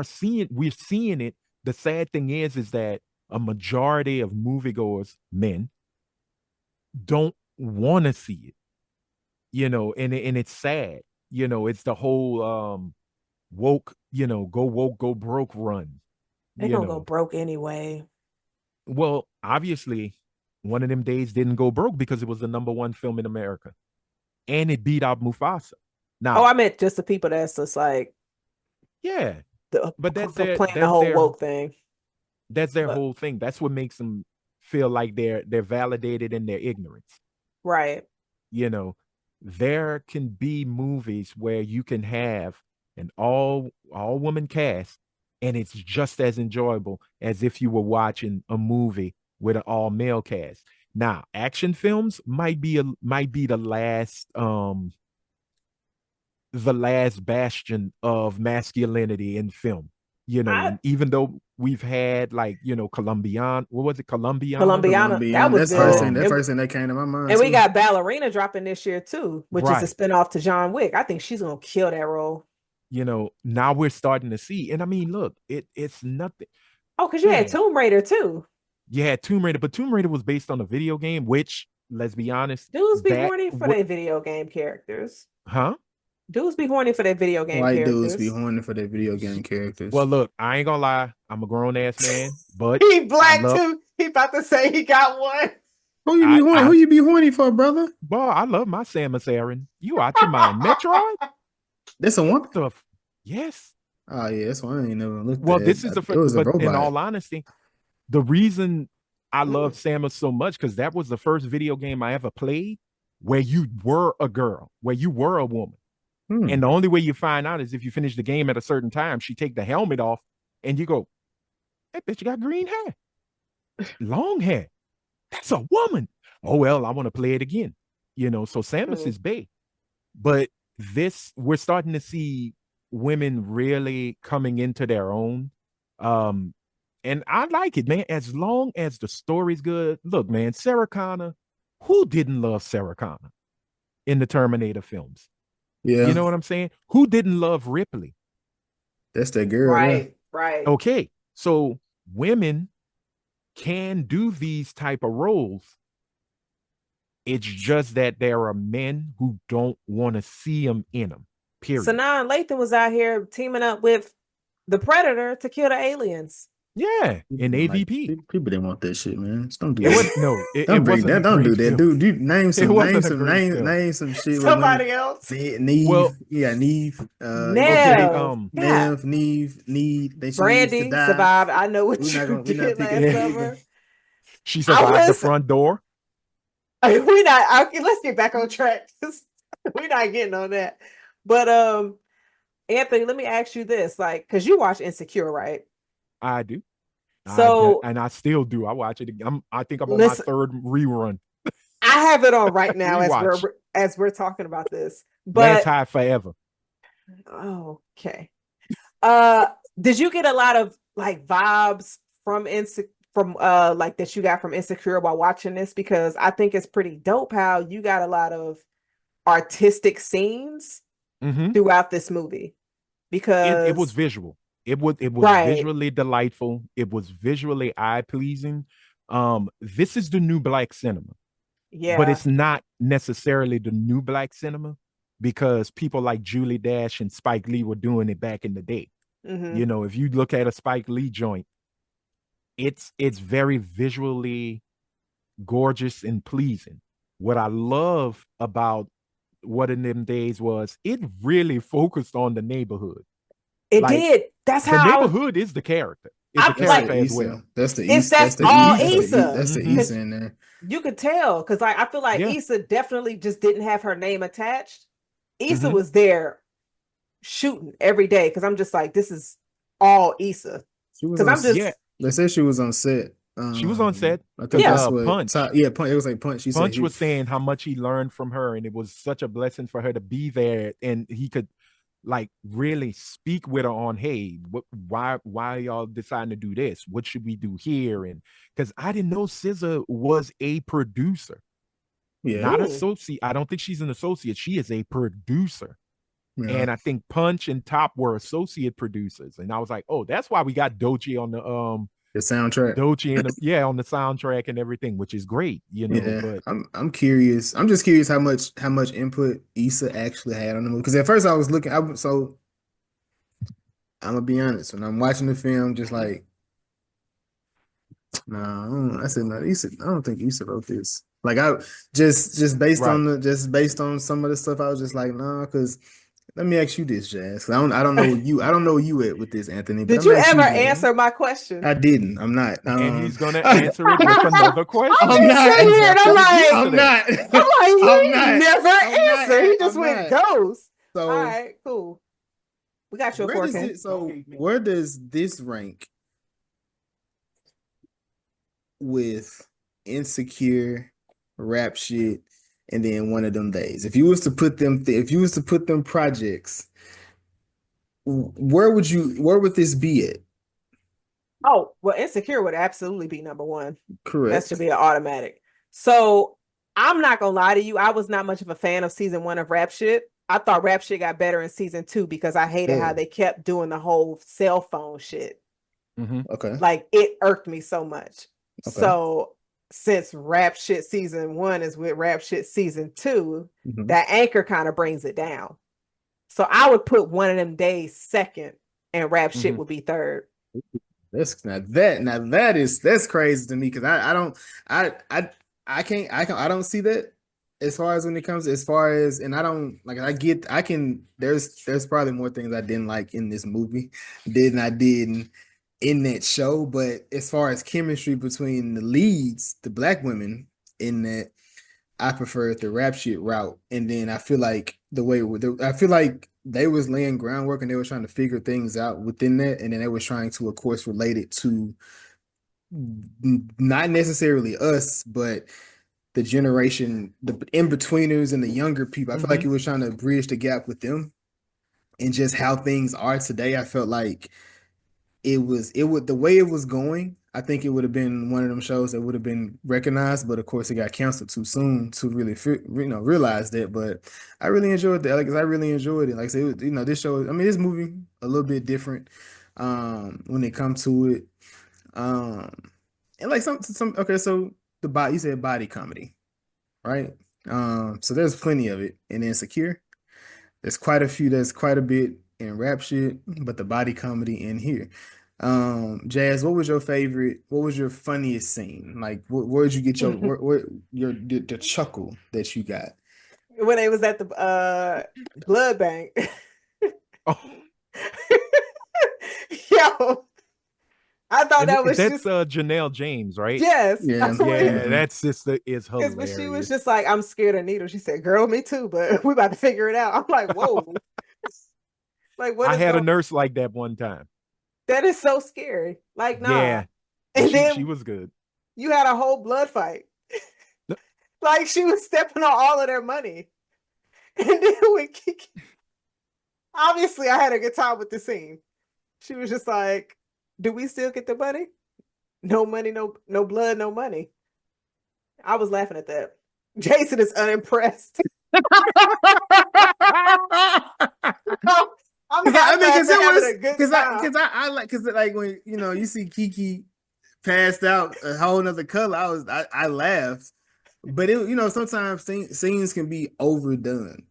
C: seeing it. The sad thing is that a majority of moviegoers, men, don't want to see it. And it's sad. It's the whole woke, go woke, go broke run.
D: They're gonna go broke anyway.
C: Well, obviously, one of them days didn't go broke because it was the number one film in America, and it beat out Mufasa. Now,
D: Oh, I meant just the people that's just like
C: yeah, but
D: playing the whole woke thing.
C: That's their
D: But,
C: whole thing. That's what makes them feel like they're validated in their ignorance.
D: right.
C: There can be movies where you can have an all woman cast, and it's just as enjoyable as if you were watching a movie with an all male cast. Now, action films might be the last bastion of masculinity in film. Even though we've had Colombian, what was it, Colombiana?
D: That was
B: That's
D: good.
B: the first thing that came to my mind.
D: And we got Ballerina dropping this year too, which is a
C: Right.
D: spinoff to John Wick. I think she's gonna kill that role.
C: Now we're starting to see, and I mean, look, it's nothing.
D: Oh, because you had Tomb Raider too.
C: You had Tomb Raider, but Tomb Raider was based on a video game, which, let's be honest,
D: Dudes be horny for their video game characters.
C: Huh?
D: Dudes be horny for their video game
B: White
D: characters.
B: dudes be horny for their video game characters.
C: Well, look, I ain't gonna lie, I'm a grown ass man, but
D: he black too. He about to say he got one.
B: Who you be horny? Who you be horny for, brother?
C: Boy, I love my Samus Aran. You out your mind, Metroid?
B: That's a one.
C: Yes.
B: Oh yeah, that's one I ain't never looked at.
C: Well, this is the first. But
B: robot.
C: In all honesty, the reason I love Samus so much because that was the first video game I ever played where you were a girl, where you were a woman. And the only way you find out is if you finish the game at a certain time. She take the helmet off, and you go, "That bitch got green hair, long hair. That's a woman." Oh well, I want to play it again. So Samus is bae. But we're starting to see women really coming into their own. And I like it, man. As long as the story's good. Look, man, Sarah Connor. Who didn't love Sarah Connor in the Terminator films?
B: Yeah.
C: You know what I'm saying? Who didn't love Ripley?
B: That's that girl.
D: Right.
C: Okay. So women can do these type of roles. It's just that there are men who don't want to see them in them. Period.
D: Sanaa Lathan was out here teaming up with the Predator to kill the aliens.
C: Yeah, in AVP.
B: People didn't want that shit, man. Just don't do that.
C: Don't bring that.
B: Don't do that, dude. Name some shit.
D: Somebody else.
B: Neve.
D: Neve.
B: Neve.
D: Brandy survived. I know what you did last summer.
C: She survived the front door.
D: We're not. Okay, let's get back on track. We're not getting on that. But Anthony, let me ask you this: because you watch Insecure, right?
C: I do.
D: So
C: I still do. I watch it. I think I'm on my third rerun.
D: I have it on right now as we're talking about this. But
C: Lance High forever.
D: Okay. Did you get a lot of vibes from that you got from Insecure while watching this? Because I think it's pretty dope how you got a lot of artistic scenes throughout this movie. Because
C: it was visual. It was visually delightful. It was visually eye-pleasing. This is the new black cinema, but
D: Yeah.
C: it's not necessarily the new black cinema because people like Julie Dash and Spike Lee were doing it back in the day.
D: Hmm.
C: You know, if you look at a Spike Lee joint, it's very visually gorgeous and pleasing. What I love about what in them days was it really focused on the neighborhood.
D: It
C: Like,
D: did. That's
C: the
D: how
C: neighborhood is the character. Is the
D: I'm like,
C: character as well.
B: That's the
D: it's
B: East.
D: that's
B: That's the
D: all
B: East. That's the East.
D: Issa.
B: That's the
C: Mhm.
B: East in there.
D: You could tell because I feel like
C: Yeah.
D: Issa definitely just didn't have her name attached. Issa
C: Mhm.
D: was there shooting every day because I'm just like, this is all Issa.
B: She was
D: Because
B: on.
D: I'm just
C: Yeah.
B: They said she was on set.
C: She was on set
B: I think
C: because
D: Yeah.
B: that's what.
C: Punch.
B: Yeah, Punch. It was like Punch. She said
C: Punch
B: he,
C: was saying how much he learned from her, and it was such a blessing for her to be there, and he could like really speak with her on, hey, why y'all deciding to do this? What should we do here? And because I didn't know SZA was a producer,
B: yeah,
C: not
D: Mm.
C: associate. I don't think she's an associate. She is a producer.
B: yeah.
C: And I think Punch and Top were associate producers. And I was like, oh, that's why we got Doechii on the
B: soundtrack.
C: Doechii and on the soundtrack and everything, which is great, you know.
B: Yeah,
C: But
B: I'm curious. I'm just curious how much input Issa actually had on the movie. Because at first I was looking. So I'm gonna be honest. When I'm watching the film, just like, nah, I said no. Issa, I don't think Issa wrote this. Like I just based
C: Right.
B: on some of the stuff, I was just like, nah. Because let me ask you this, Jazz. 'Cause I don't know you. I don't know you at with this, Anthony. But
D: did
B: I'm
D: you
B: asking
D: ever
B: you,
D: answer my question?
B: I didn't. I'm not.
C: And he's gonna answer it with another question.
B: I'm
D: just
B: not.
D: sitting here and I'm like,
B: I'm not.
D: I'm like,
B: I'm
D: he
B: not.
D: never
B: I'm not.
D: answered. He just
B: I'm
D: went
B: not.
D: ghost.
B: So
D: All right, cool. We got you a
B: where does
D: 4K.
B: it? So
C: Okay.
B: where does this rank with Insecure, Rap Shit, and then One of Them Days? If you was to put them, projects, where would this be at?
D: Oh, well, Insecure would absolutely be number one. That
B: Correct.
D: should be an automatic. So I'm not gonna lie to you. I was not much of a fan of season 1 of Rap Shit. I thought Rap Shit got better in season 2 because I hated how
B: Yeah.
D: they kept doing the whole cell phone shit.
C: Mhm.
B: Okay.
D: Like it irked me so much.
B: Okay.
D: So since Rap Shit season 1 is with Rap Shit season 2,
B: Mhm.
D: that anchor kind of brings it down. So I would put One of Them Days second and Rap Shit
C: Mhm.
D: would be third.
B: That's crazy to me because I don't see that as far as when it comes and I don't like there's probably more things I didn't like in this movie than I did in that show, but as far as chemistry between the leads, the black women in that, I prefer the Rap Shit route. And then I feel like I feel like they was laying groundwork and they were trying to figure things out within that. And then they were trying to, of course, relate it to not necessarily us, but the generation, the in-betweeners and the younger people. I feel like it was trying to bridge the gap with them and just how things are today. I felt like the way it was going, I think it would have been one of them shows that would have been recognized, but of course it got canceled too soon to really realize that. But I really enjoyed that. I really enjoyed it. Like I said, this show. I mean, this movie a little bit different when it comes to it. And like some okay, so you said body comedy, right? So there's plenty of it in Insecure. There's quite a bit in Rap Shit, but the body comedy in here. Jazz, what was your funniest scene? Like where did you get the chuckle that you got?
D: When they was at the blood bank.
C: Oh,
D: Yo, I thought that was
C: that's
D: just
C: Janelle James, right?
D: yes.
B: Yeah.
D: That's what
C: Yeah, that sister is
D: because
C: hilarious.
D: she was just like, I'm scared of needles. She said, "Girl, me too, but we about to figure it out." I'm like, whoa. Like what
C: I
D: is
C: had a
D: going-
C: nurse like that one time.
D: That is so scary. Like, nah.
C: Yeah,
D: And then
C: she was good.
D: you had a whole blood fight. Like she was stepping on all of their money. And then when Keke, obviously I had a good time with the scene. She was just like, do we still get the money? No money, no blood, no money. I was laughing at that. Jason is unimpressed. I'm having a good time.
B: Because like when you see Keke passed out a whole nother color. I laughed, but it sometimes scenes can be overdone.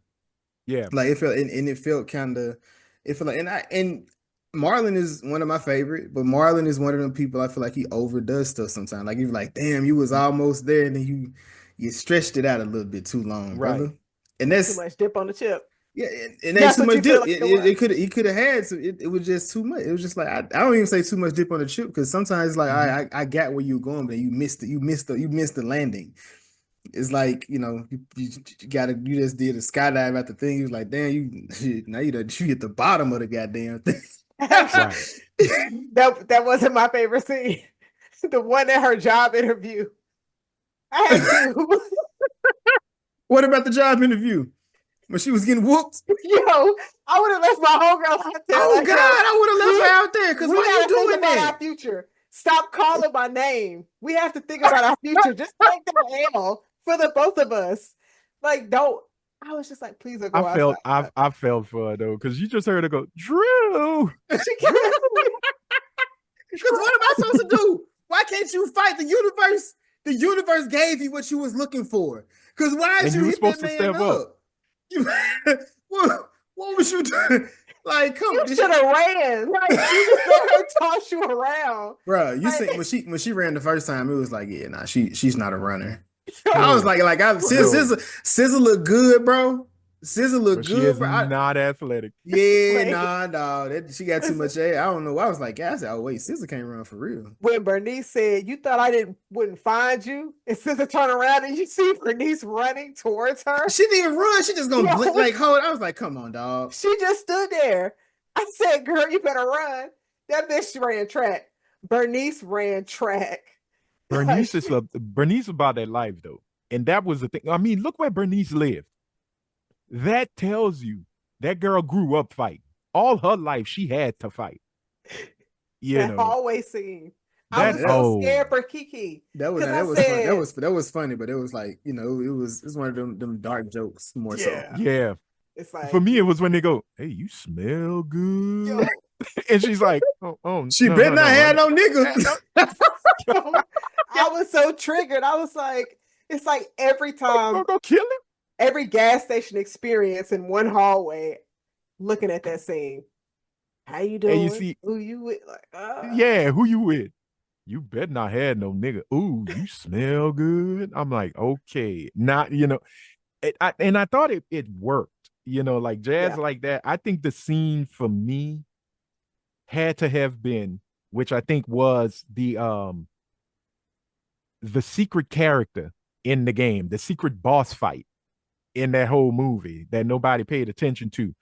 C: Yeah.
B: Like it felt and it felt kind of it felt like and Marlon is one of my favorite, but Marlon is one of them people I feel like he overdoes stuff sometimes. Like you're like, damn, you was almost there, and then you stretched it out a little bit too long,
C: Right.
B: brother. And
D: Too
B: that's
D: much dip on the chip.
B: yeah, and that's
D: That's
B: too
D: what
B: much
D: you feel
B: dip.
D: like it was.
B: He could have had so it was just too much. It was just like I don't even say too much dip on the chip because sometimes like I got where you were going, but you missed it. You missed the landing. It's like you just did a skydive at the thing. You was like, damn, now you hit the bottom of the goddamn thing.
C: Right.
D: That wasn't my favorite scene. The one at her job interview. I had to.
B: What about the job interview when she was getting whooped?
D: Yo, I would have left my homegirl out there.
B: Oh
D: like,
B: God,
D: yo,
B: I would have left her out there because
D: we
B: why
D: gotta
B: you
D: think
B: doing
D: about
B: that?
D: our future. Stop calling my name. We have to think about our future. Just take the L for the both of us. Like, don't. I was just like, please don't go outside.
C: I felt for her though, because you just heard her go, Drew.
B: Because what am I supposed to do? Why can't you fight the universe? The universe gave you what you was looking for. Because why did you hit that man up? What was you doing? Like, come on.
D: You should have ran. Like, you just let her toss you around.
B: Bro, you see when she ran the first time, it was like, yeah, nah, she's not a runner. I was like SZA look good, bro. SZA look
C: But
B: good,
C: she is
B: bro.
C: not athletic.
B: Yeah, nah, she got too much air. I don't know. I was like, I said, oh wait, SZA can't run for real.
D: When Bernice said, "You thought I wouldn't find you," and SZA turned around and you see Bernice running towards her.
B: She didn't even run. She just gonna blink like hold. I was like, come on, dog.
D: She just stood there. I said, "Girl, you better run." That bitch ran track. Bernice ran track.
C: Bernice is about that life though, and that was the thing. I mean, look where Bernice lived. That tells you that girl grew up fighting. All her life, she had to fight.
D: That hallway scene. I was so scared for Keke.
B: That was funny, but it was like, it's one of them dark jokes more so.
C: Yeah.
D: It's like,
C: for me, it was when they go, "Hey, you smell good," and she's like, "Oh,
B: she better not have no nigga."
D: I was so triggered. I was like, it's like every time,
C: go kill him.
D: Every gas station experience in one hallway, looking at that scene. How you doing?
C: And you see
D: who you with? Like,
C: yeah, who you with? You better not have no nigga. Ooh, you smell good. I'm like, okay, not and I thought it worked. Like jazz like that. I think the scene for me had to have been, which I think was the secret character in the game, the secret boss fight in that whole movie that nobody paid attention to,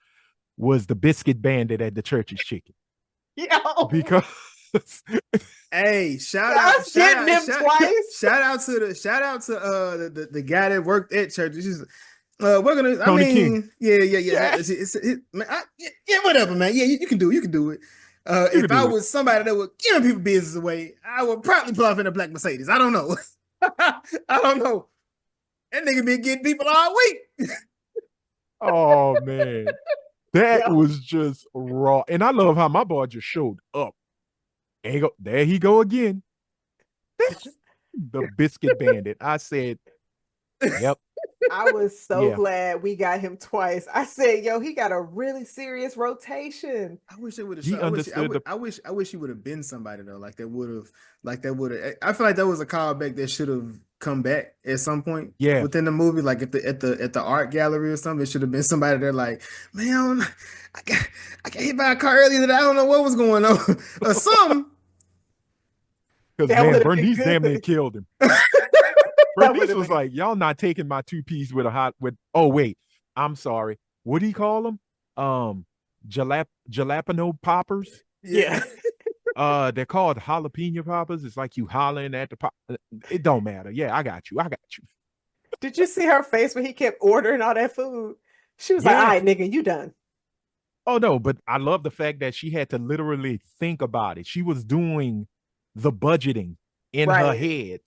C: was the biscuit bandit at the Church's Chicken. Because
B: hey, shout out to the guy that worked at church. We're gonna.
C: Tony King.
B: Yeah. Whatever, man. Yeah, you can do it. If I was somebody that would give people business away, I would probably pull off in a black Mercedes. I don't know. I don't know. That nigga been getting people all week.
C: Oh man, that was just raw. And I love how my boy just showed up. There he go again. The biscuit bandit. I said, yep.
D: I was so glad we got him twice. I said, yo, he got a really serious rotation.
B: I wish it would have. I wish he would have been somebody though. Like that would have. I feel like that was a callback that should have come back at some point.
C: Yeah.
B: Within the movie, like at the art gallery or something, it should have been somebody there. Like, man, I got hit by a car earlier that I don't know what was going on or something.
C: Because man, Bernice damn near killed him. Bernice was like, y'all not taking my two-piece with oh wait, I'm sorry. What do you call them? Jalapeno poppers?
B: Yeah.
C: They're called jalapeno poppers. It's like you hollering at the pop. It don't matter. Yeah, I got you.
D: Did you see her face when he kept ordering all that food? She was like, all right, nigga, you done.
C: Oh no, but I love the fact that she had to literally think about it. She was doing the budgeting in her head.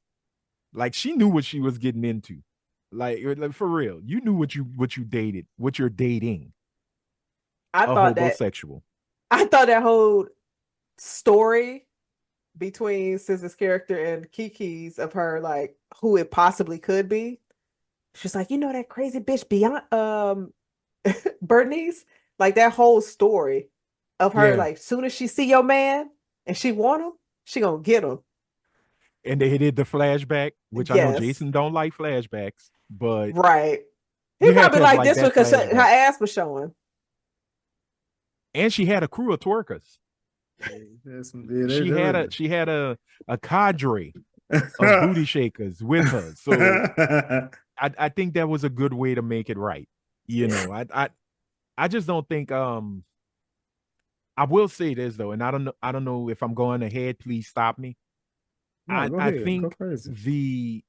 C: Like she knew what she was getting into. Like for real. You knew what you dated, what you're dating.
D: I thought that whole story between SZA's character and Kiki's of her, like who it possibly could be. She's like, you know that crazy bitch beyond Bernice, like that whole story of her,
C: Yeah.
D: like soon as she see your man and she want him, she gonna get him.
C: And they did the flashback, which I know
D: Yes,
C: Jason don't like flashbacks, but
D: right. He
C: you had
D: probably
C: to have
D: like
C: like
D: this one
C: that
D: because her
C: flashback.
D: ass was showing.
C: And she had a crew of twerkers. She had a cadre of booty shakers with her. So I think that was a good way to make it right. You know, I just don't think I will say this though, and I don't know if I'm going ahead, please stop me.
B: No, go
C: I
B: ahead. Go
C: think
B: crazy.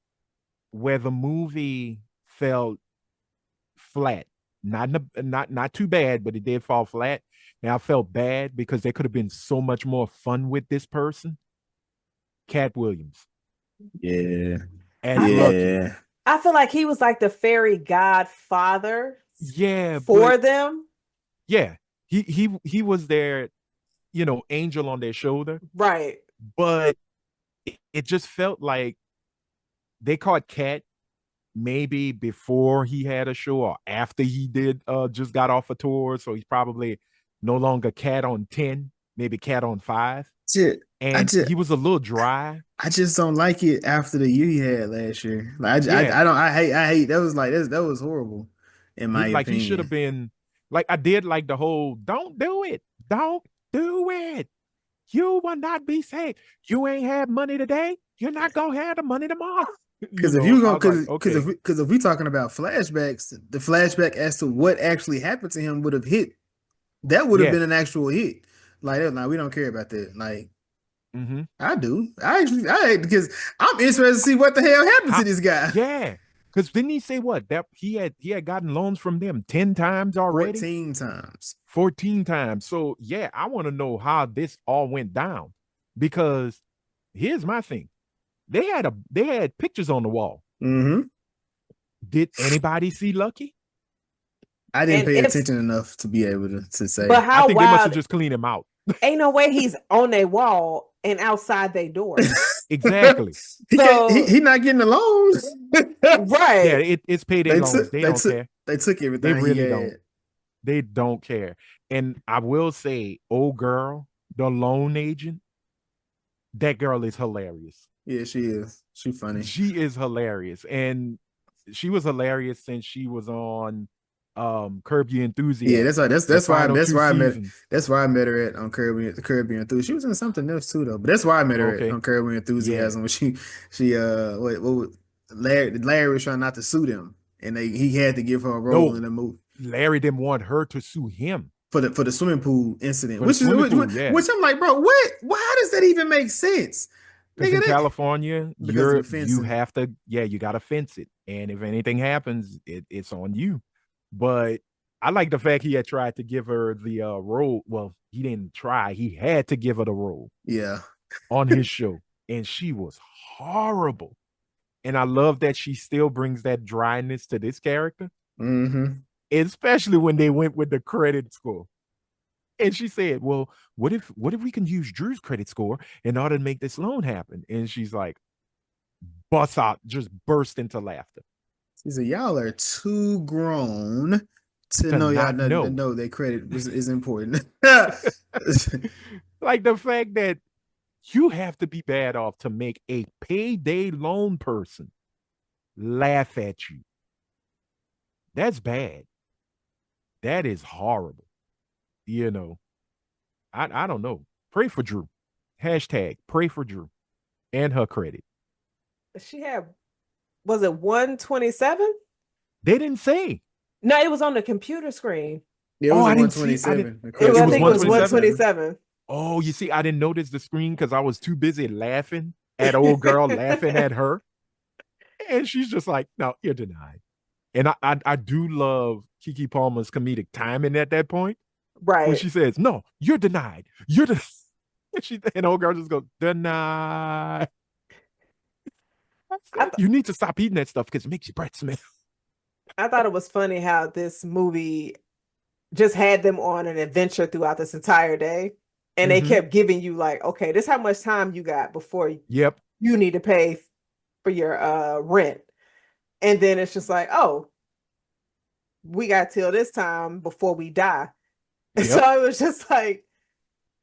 C: where the movie felt flat, not too bad, but it did fall flat. And I felt bad because there could have been so much more fun with this person. Cat Williams
B: Yeah.
C: as Lucky.
D: I feel like he was like the fairy godfather
C: Yeah,
D: for them.
C: Yeah. He was their, you know, angel on their shoulder.
D: Right.
C: But it just felt like they caught Cat maybe before he had a show or after he did just got off a tour. So he's probably no longer Cat on 10, maybe Cat on 5. And he was a little dry.
B: I just don't like it after the year he had last year. Like I hate that was like that was horrible in my
C: Like
B: opinion.
C: he should have been like I did like the whole don't do it. Don't do it. You will not be safe. You ain't had money today. You're not gonna have the money tomorrow.
B: Because if you go, because if we talking about flashbacks, the flashback as to what actually happened to him would have hit. That would have been an actual hit. Like we don't care about that. Like I do. I because I'm interested to see what the hell happened to this guy.
C: Yeah. Because didn't he say what? That he had gotten loans from them 10 times already?
B: 14 times.
C: 14 times. So yeah, I want to know how this all went down. Because here's my thing. They had pictures on the wall. Did anybody see Lucky?
B: I didn't pay attention enough to be able to say.
D: But how
C: I think
D: wild,
C: they must have just cleaned him out.
D: Ain't no way he's on their wall and outside their door.
C: Exactly.
B: He not getting the loans.
D: Right.
C: Yeah, it's payday loans. They don't care.
B: They took everything.
C: They really don't. They don't care. And I will say, old girl, the loan agent, that girl is hilarious.
B: Yeah, she is. She's funny.
C: She is hilarious. And she was hilarious since she was on Curb Your Enthusiasm.
B: Yeah, that's why I met her at on Curb Your Enthusiasm. She was in something else too though, but that's why I met her at on Curb Your Enthusiasm when she Larry was trying not to sue them and he had to give her a role in the movie.
C: Larry didn't want her to sue him
B: for the swimming pool incident, which I'm like, bro, why does that even make sense?
C: Because in California, you have to, you got to fence it. And if anything happens, it's on you. But I like the fact he had tried to give her the role. Well, he didn't try. He had to give her the role.
B: Yeah.
C: On his show. And she was horrible. And I love that she still brings that dryness to this character. Especially when they went with the credit score. And she said, well, what if we can use Drew's credit score in order to make this loan happen? And she's like, just burst into laughter.
B: She said, y'all are too grown to know y'all know that credit is important.
C: Like the fact that you have to be bad off to make a payday loan person laugh at you. That's bad. That is horrible. You know, I don't know. Pray for Drew. Hashtag pray for Drew and her credit.
D: She had, was it 127?
C: They didn't say.
D: No, it was on the computer screen.
B: Yeah, it was 127.
D: I think it was 127.
C: Oh, you see, I didn't notice the screen because I was too busy laughing at old girl laughing at her. And she's just like, no, you're denied. And I do love Keke Palmer's comedic timing at that point.
D: Right.
C: When she says, no, you're denied. You're denied. And old girl just goes, denied. You need to stop eating that stuff because it makes your breath smell.
D: I thought it was funny how this movie just had them on an adventure throughout this entire day. And they
C: Mhm.
D: kept giving you like, okay, this is how much time you got before
C: Yep.
D: you need to pay for your rent. And then it's just like, oh, we got till this time before we die. And
C: Yep.
D: so it was just like,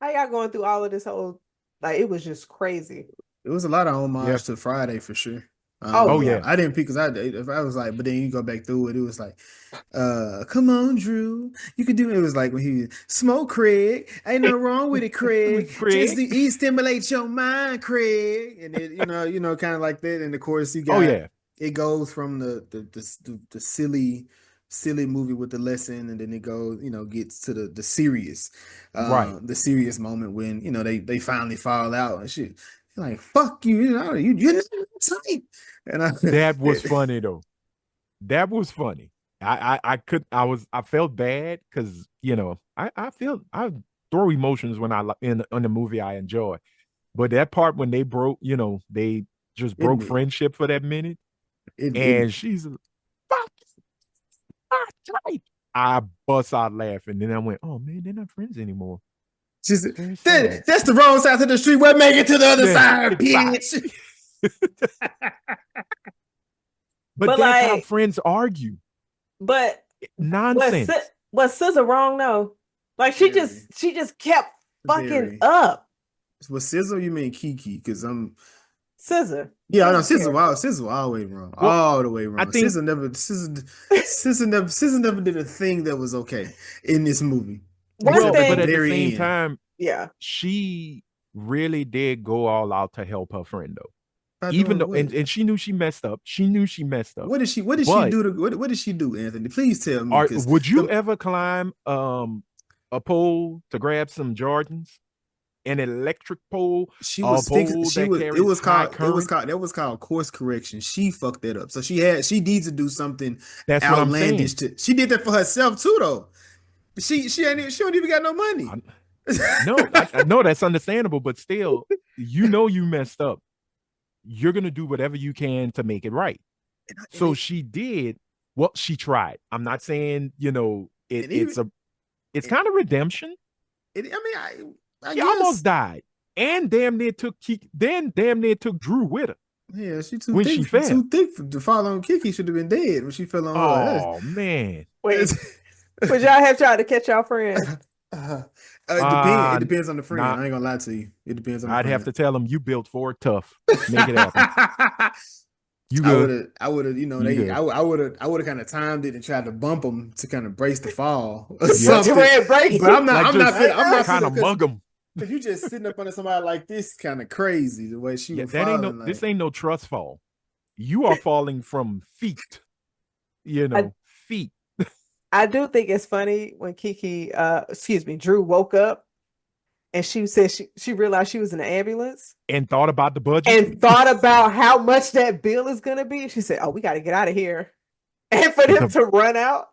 D: how y'all going through all of this whole, like, it was just crazy.
B: It was a lot of homage
C: Yep.
B: to Friday for sure.
D: Oh,
C: Oh yeah.
B: I didn't pick because if I was like, but then you go back through it, it was like, come on, Drew, you could do it. It was like when he smoke, Craig. Ain't no wrong with it, Craig. Just
C: Craig.
B: stimulate your mind, Craig. And it, kind of like that. And of course, you got
C: Oh yeah.
B: it goes from the silly movie with the lesson, and then it goes, gets to the serious,
C: Right.
B: the serious moment when they finally fall out and shit. You're like, fuck you, you're not tight. And
C: That was funny though. That was funny. I felt bad because I throw emotions when on the movie I enjoy, but that part when they broke, they just broke
B: it,
C: friendship for that minute,
B: it,
C: and she's fuck tight. I bust out laughing, then I went, oh man, they're not friends anymore.
B: just
C: Very sad.
B: that's the wrong side of the street. We'll make it to the other side, bitch.
C: But that's how friends argue.
D: But
C: Nonsense.
D: was SZA wrong though? Like she just kept fucking up.
B: Was SZA, you mean Keke? Because I'm
D: SZA.
B: Yeah, I know SZA. Wow, SZA always wrong, all the way wrong.
C: I think
B: SZA never did a thing that was okay in this movie.
C: Well, but at the same time,
D: yeah,
C: she really did go all out to help her friend though. Even though, and she knew she messed up. She knew she messed up.
B: What did she do? What did she do, Anthony? Please tell me.
C: Would you ever climb a pole to grab some Jordans? An electric pole.
B: She was fixing. It was called course correction. She fucked that up. So she needs to do something
C: that's
B: outlandish. She did that for herself too, though. She don't even got no money.
C: No, that's understandable, but still, you messed up. You're gonna do whatever you can to make it right. So she did. Well, she tried. I'm not saying it's kind of redemption.
B: She
C: almost died, and damn near took Drew with her.
B: Yeah, she too thick to fall on Keke. Should have been dead when she fell on her.
C: Oh man!
D: Wait, would y'all have tried to catch y'all friend?
B: It depends on the friend. I ain't gonna lie to you. It depends on.
C: I'd have to tell them you built for it tough. Make it happen. You good?
B: I would have. I would have kind of timed it and tried to bump them to kind of brace the fall. But I'm not
C: kind of mug them.
B: If you just sitting up under somebody like this, kind of crazy the way she was falling.
C: This ain't no trust fall. You are falling from feet. Feet.
D: I do think it's funny when Drew woke up and she said she realized she was in the ambulance
C: and thought about the budget
D: and thought about how much that bill is going to be. She said, "Oh, we got to get out of here," and for them to run out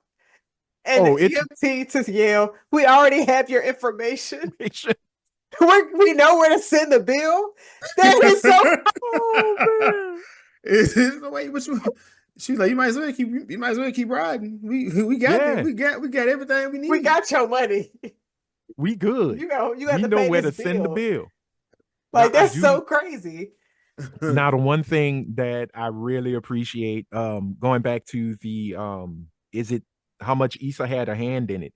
D: and the EMT to yell, "We already have your information. We know where to send the bill." That is so. Oh man!
B: Wait, she was like, you might as well keep riding. We got everything we need.
D: We got your money.
C: We good.
D: You have to pay
C: where
D: this
C: to send the bill.
D: Like now, that's so crazy.
C: Now, the one thing that I really appreciate, going back to the how much Issa had a hand in it,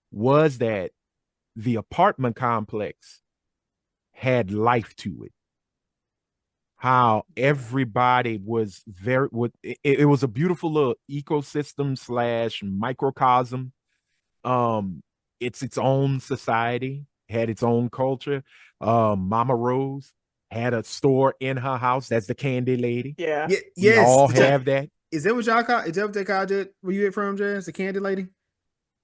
C: was that the apartment complex had life to it. How everybody was it was a beautiful little ecosystem / microcosm. It's its own society, had its own culture. Mama Rose had a store in her house. That's the candy lady.
D: Yeah.
B: Yes.
C: We all have that.
B: Is that what y'all call? Is that what they called it? Where you from, Jazz? The candy lady?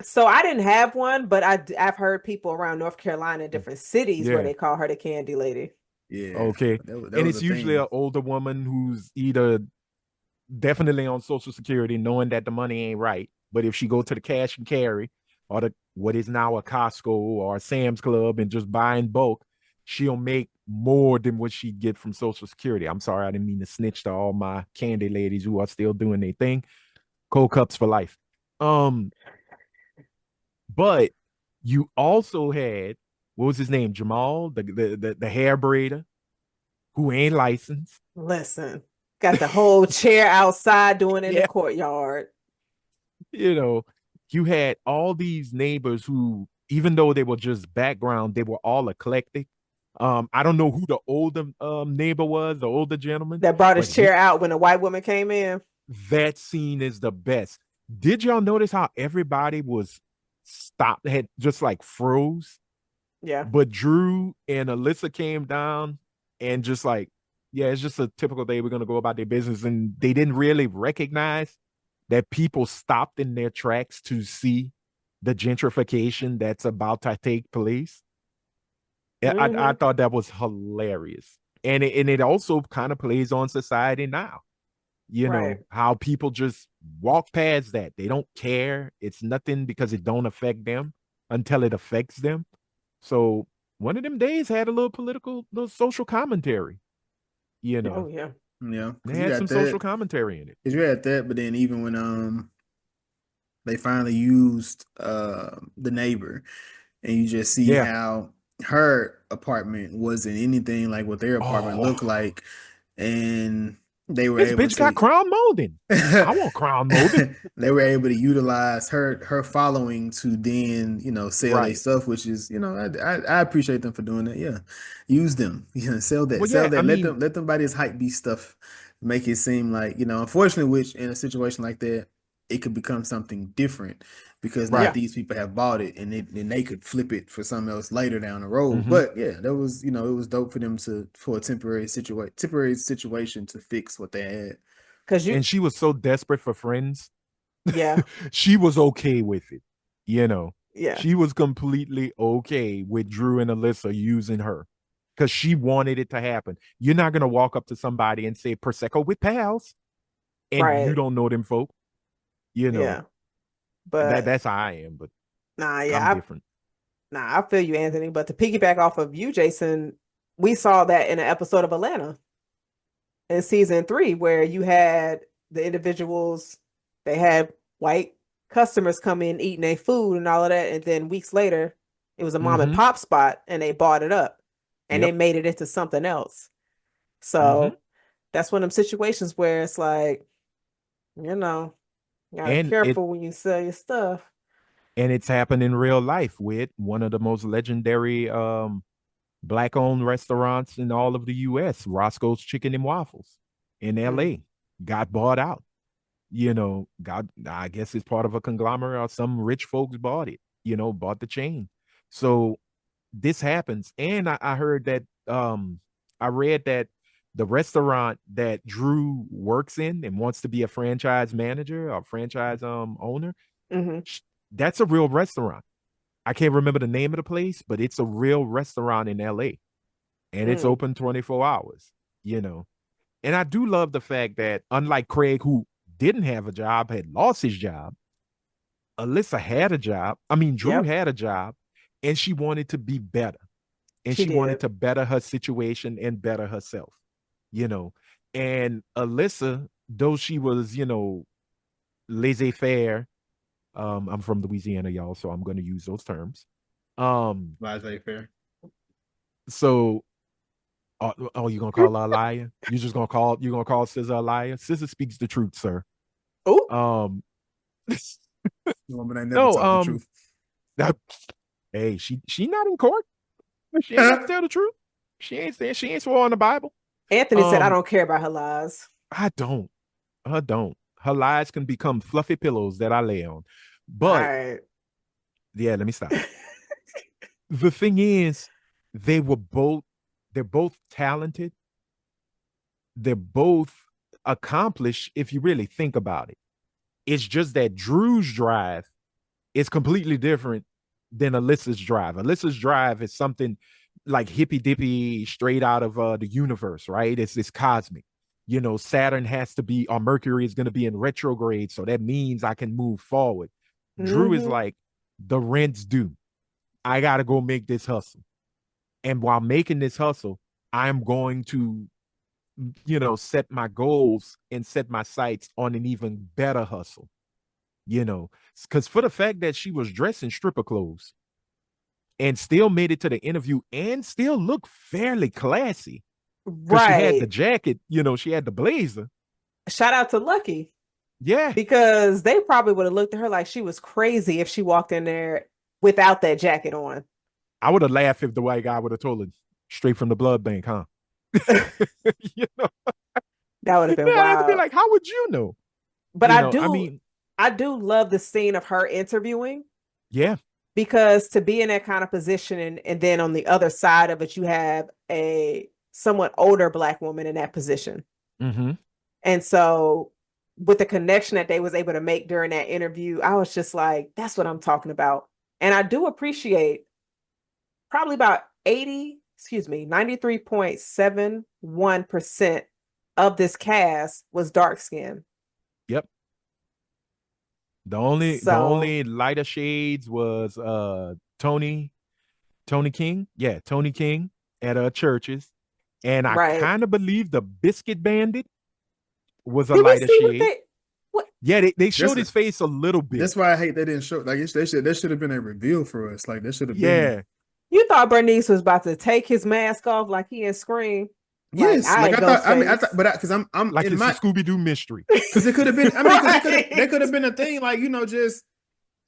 D: So I didn't have one, but I've heard people around North Carolina, different cities, where they call her the candy lady.
B: Yeah.
C: Okay. And it's usually an older woman who's either definitely on Social Security, knowing that the money ain't right. But if she go to the cash and carry or what is now a Costco or a Sam's Club and just buy in bulk, she'll make more than what she'd get from Social Security. I'm sorry, I didn't mean to snitch to all my candy ladies who are still doing their thing. Cold cups for life. But you also had what was his name? Jamal, the hair braider, who ain't licensed.
D: Listen, got the whole chair outside doing in the
C: Yeah.
D: courtyard.
C: You know, you had all these neighbors who, even though they were just background, they were all eclectic. I don't know who the older neighbor was, the older gentleman,
D: That brought
C: but
D: his chair out when a white woman came in.
C: that scene is the best. Did y'all notice how everybody was stopped, had just like froze?
D: Yeah.
C: But Drew and Alyssa came down and just like, yeah, it's just a typical day. We're going to go about their business. And they didn't really recognize that people stopped in their tracks to see the gentrification that's about to take place. I thought that was hilarious. And it also kind of plays on society now. You know,
D: Right.
C: how people just walk past that. They don't care. It's nothing because it don't affect them until it affects them. So one of them days had a little political, little social commentary. You know,
D: Oh yeah.
B: Yeah,
C: they
B: because you
C: had
B: got
C: some
B: that.
C: social commentary in it.
B: Because you had that, but then even when they finally used the neighbor, and you just see
C: Yeah.
B: how her apartment wasn't anything like what their apartment
C: Oh,
B: looked like, and they were
C: this
B: able
C: bitch got
B: to
C: crown molding. I want crown molding.
B: they were able to utilize her following to then sell their
C: Right.
B: stuff, which is I appreciate them for doing that. Yeah, use them. Sell that,
C: Well, yeah, I
B: let
C: mean,
B: them buy this hype beast stuff, make it seem like unfortunately, which in a situation like that it could become something different because now
C: right.
B: these people have bought it and they could flip it for something else later down the road.
C: Mm-hmm.
B: But yeah, that was it was dope for them for a temporary situation to fix what they had.
D: Because you,
C: And she was so desperate for friends.
D: yeah,
C: She was okay with it. You know,
D: yeah.
C: she was completely okay with Drew and Alyssa using her because she wanted it to happen. You're not going to walk up to somebody and say Prosecco with pals and you
D: Right.
C: don't know them folk. You know,
D: Yeah. But
C: that's how I am, but
D: nah,
C: I'm
D: yeah,
C: different.
D: I feel you, Anthony. But to piggyback off of you, Jason, we saw that in an episode of Atlanta in season 3, where you had the individuals, they had white customers come in eating their food and all of that, and then weeks later, it was a mom and
C: Mm-hmm.
D: pop spot, and they bought it up, and they
C: Yep.
D: made it into something else.
C: Mm-hmm.
D: So that's one of them situations where it's like, you know, you gotta be
C: And
D: careful when you sell your stuff.
C: it's happened in real life with one of the most legendary black owned restaurants in all of the US, Roscoe's Chicken and Waffles in LA, got bought out. You know, I guess it's part of a conglomerate or some rich folks bought it, bought the chain. So this happens. And I heard that I read that the restaurant that Drew works in and wants to be a franchise manager or franchise owner,
D: Mm-hmm.
C: that's a real restaurant. I can't remember the name of the place, but it's a real restaurant in LA and it's
D: Mm.
C: open 24 hours, you know. And I do love the fact that unlike Craig, who didn't have a job, had lost his job, Alyssa had a job. I mean, Drew
D: Yep,
C: had a job and she wanted to be better. And
D: she
C: she wanted
D: did.
C: to better her situation and better herself, you know. And Alyssa, though she was, laissez-faire, I'm from Louisiana, y'all, so I'm going to use those terms.
B: Laissez-faire.
C: So oh, you gonna call her a liar? You gonna call SZA a liar? SZA speaks the truth, sir.
D: Oh,
C: Um,
B: The woman ain't never
C: no,
B: talk the truth.
C: that, hey, she not in court. She ain't got to tell the truth. She ain't swore on the Bible.
D: Anthony said, "I don't care about her lies."
C: I don't. I don't. Her lies can become fluffy pillows that I lay on.
D: All
C: But
D: right.
C: yeah, let me stop. The thing is, they were both. They're both talented. They're both accomplished. If you really think about it, it's just that Drew's drive is completely different than Alyssa's drive. Alyssa's drive is something like hippy dippy, straight out of the universe, right? It's cosmic. Saturn has to be, or Mercury is going to be in retrograde, so that means I can move forward. Drew is
D: Mm-hmm.
C: like, the rent's due. I got to go make this hustle. And while making this hustle, I'm going to, set my goals and set my sights on an even better hustle, because for the fact that she was dressed in stripper clothes and still made it to the interview and still looked fairly classy. Because she had the
D: Right.
C: jacket, she had the blazer.
D: Shout out to Lucky
C: Yeah.
D: because they probably would have looked at her like she was crazy if she walked in there without that jacket on.
C: I would have laughed if the white guy would have told her straight from the blood bank, huh? you know,
D: That would have been
C: yeah, I'd be
D: wild.
C: like, how would you know?
D: But
C: I mean,
D: I do love the scene of her interviewing
C: yeah,
D: because to be in that kind of position and then on the other side of it, you have a somewhat older Black woman in that position.
C: mm-hmm.
D: And so with the connection that they was able to make during that interview, I was just like, that's what I'm talking about. And I do appreciate probably about 93.71% of this cast was dark skinned.
C: Yep. The
D: So
C: only lighter shades was Tony King. Yeah, Tony King at churches. And I
D: right.
C: kind of believe the Biscuit Bandit was a
D: Did we
C: lighter
D: see
C: shade.
D: what?
C: Yeah, they showed his face a little bit.
B: That's why I hate they didn't show. Like that should have been a reveal for us. Like that should have
C: Yeah.
B: been.
D: You thought Bernice was about to take his mask off like he in Scream?
B: Yes, like I thought. I mean, I thought,
D: Ghostface.
B: but because I'm
C: Like
B: in
C: it's
B: my
C: a Scooby-Doo mystery.
B: because it could have been. I mean, because
D: Right.
B: that could have been a thing. Like just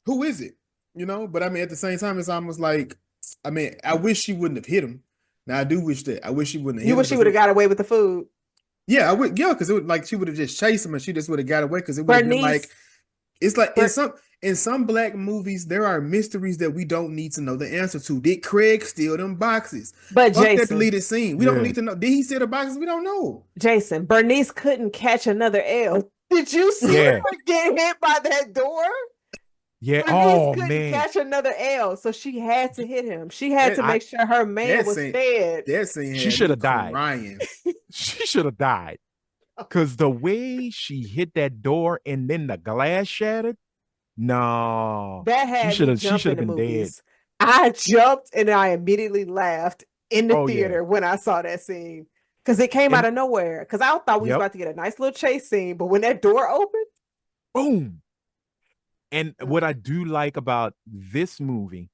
B: who is it? But I mean, at the same time, it's almost like I mean, I wish she wouldn't have hit him. Now I do wish that. I wish she wouldn't have.
D: You wish she would have got away with the food.
B: Yeah, I would. Yeah, because it would like she would have just chased him and she just would have got away because it would have been like it's like in some Black movies there are mysteries that we don't need to know the answer to. Did Craig steal them boxes?
D: But
B: Fuck
D: Jason,
B: that deleted scene. We don't need to know. Did he steal the boxes? We don't know.
D: Jason, Bernice couldn't catch another L. Did you see her get hit by that door?
C: Yeah.
D: Bernice couldn't catch another L, so she had to hit him. She had to make sure her man was fed.
B: That scene
C: she should have died.
B: Crying.
C: She should have died. Because the way she hit that door and then the glass shattered, no.
D: That had
C: she should have been dead.
D: I jumped and I immediately laughed in the theater when I saw that scene. Because it came out of nowhere. Because I thought we was about to get a nice little chase scene, but when that door opened,
C: boom. And what I do like about this movie,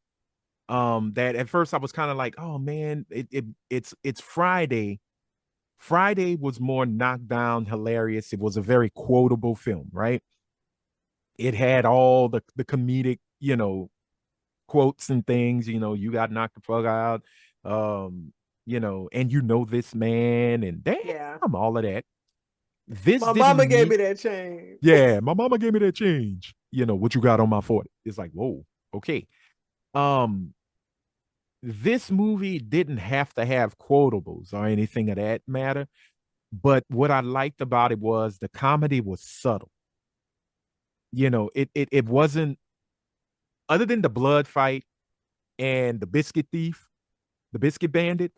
C: that at first I was kind of like, oh man, it's Friday. Friday was more knocked down, hilarious. It was a very quotable film, right? It had all the comedic, quotes and things, you got knocked the fuck out, and this man, and damn, all of that.
D: My mama gave me that change.
C: Yeah, my mama gave me that change. What you got on my 40? It's like, whoa, okay. This movie didn't have to have quotables or anything of that matter. But what I liked about it was the comedy was subtle. It wasn't, other than the blood fight and the biscuit thief, the biscuit bandit,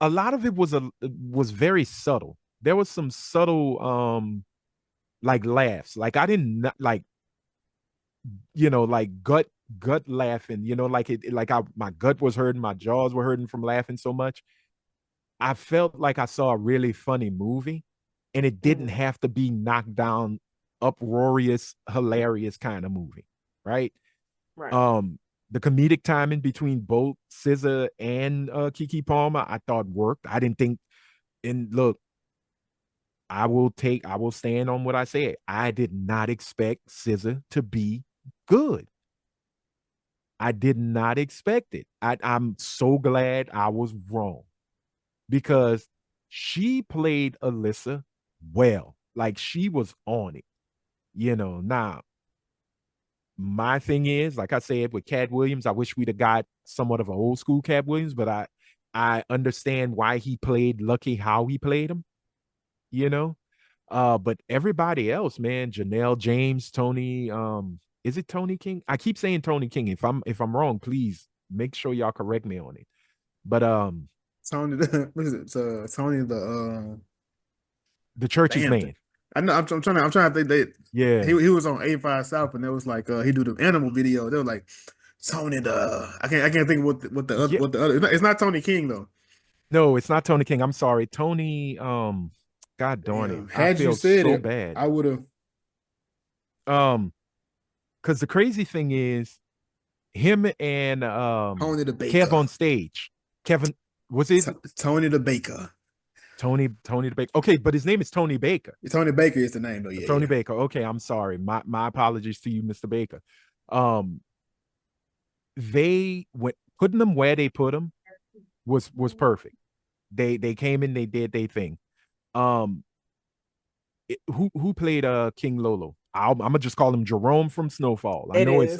C: a lot of it was very subtle. There was some subtle like laughs. Like I didn't like gut laughing, my gut was hurting, my jaws were hurting from laughing so much. I felt like I saw a really funny movie, and it didn't have to be knocked down, uproarious, hilarious kind of movie, right? The comedic timing between both SZA and Keke Palmer, I thought worked. I didn't think, and look, I will stand on what I said. I did not expect SZA to be good. I did not expect it. I'm so glad I was wrong, because she played Alyssa well. Like she was on it. Now my thing is, like I said, with Cat Williams, I wish we'd have got somewhat of an old school Cat Williams, but I understand why he played Lucky how he played him, but everybody else, man, Janelle James, Tony, is it Tony King? I keep saying Tony King. If I'm wrong, please make sure y'all correct me on it. But
B: Tony, what is it? Tony
C: the church's man.
B: I know. I'm trying to think that.
C: Yeah,
B: he was on 85 South, and it was like he do the animal video. They were like Tony I can't think what the other. It's not Tony King though.
C: No, it's not Tony King. I'm sorry, Tony. God darn it!
B: Had you said
C: so
B: it,
C: bad,
B: I would have.
C: Because the crazy thing is, him and
B: Tony the
C: Kev
B: Baker.
C: on stage. Kevin, was it
B: Tony the Baker?
C: Tony the Baker. Okay, but his name is Tony Baker.
B: Tony Baker is the name though. Yeah,
C: Tony Baker. Okay, I'm sorry. My apologies to you, Mr. Baker. They went putting them where they put them was perfect. They came in, they did their thing. Who played King Lolo? I'm gonna just call him Jerome from Snowfall. I know it's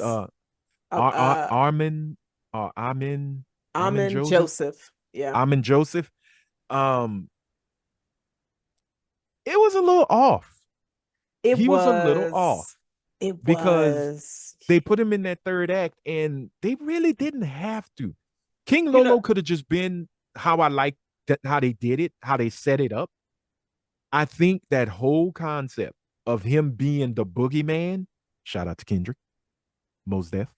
C: Armin
D: Joseph. Yeah.
C: Armin Joseph. It was a little off. He was a little off. Because they put him in that third act and they really didn't have to. King Lolo could have just been how I liked how they did it, how they set it up. I think that whole concept of him being the boogeyman, shout out to Kendrick, Mos Def,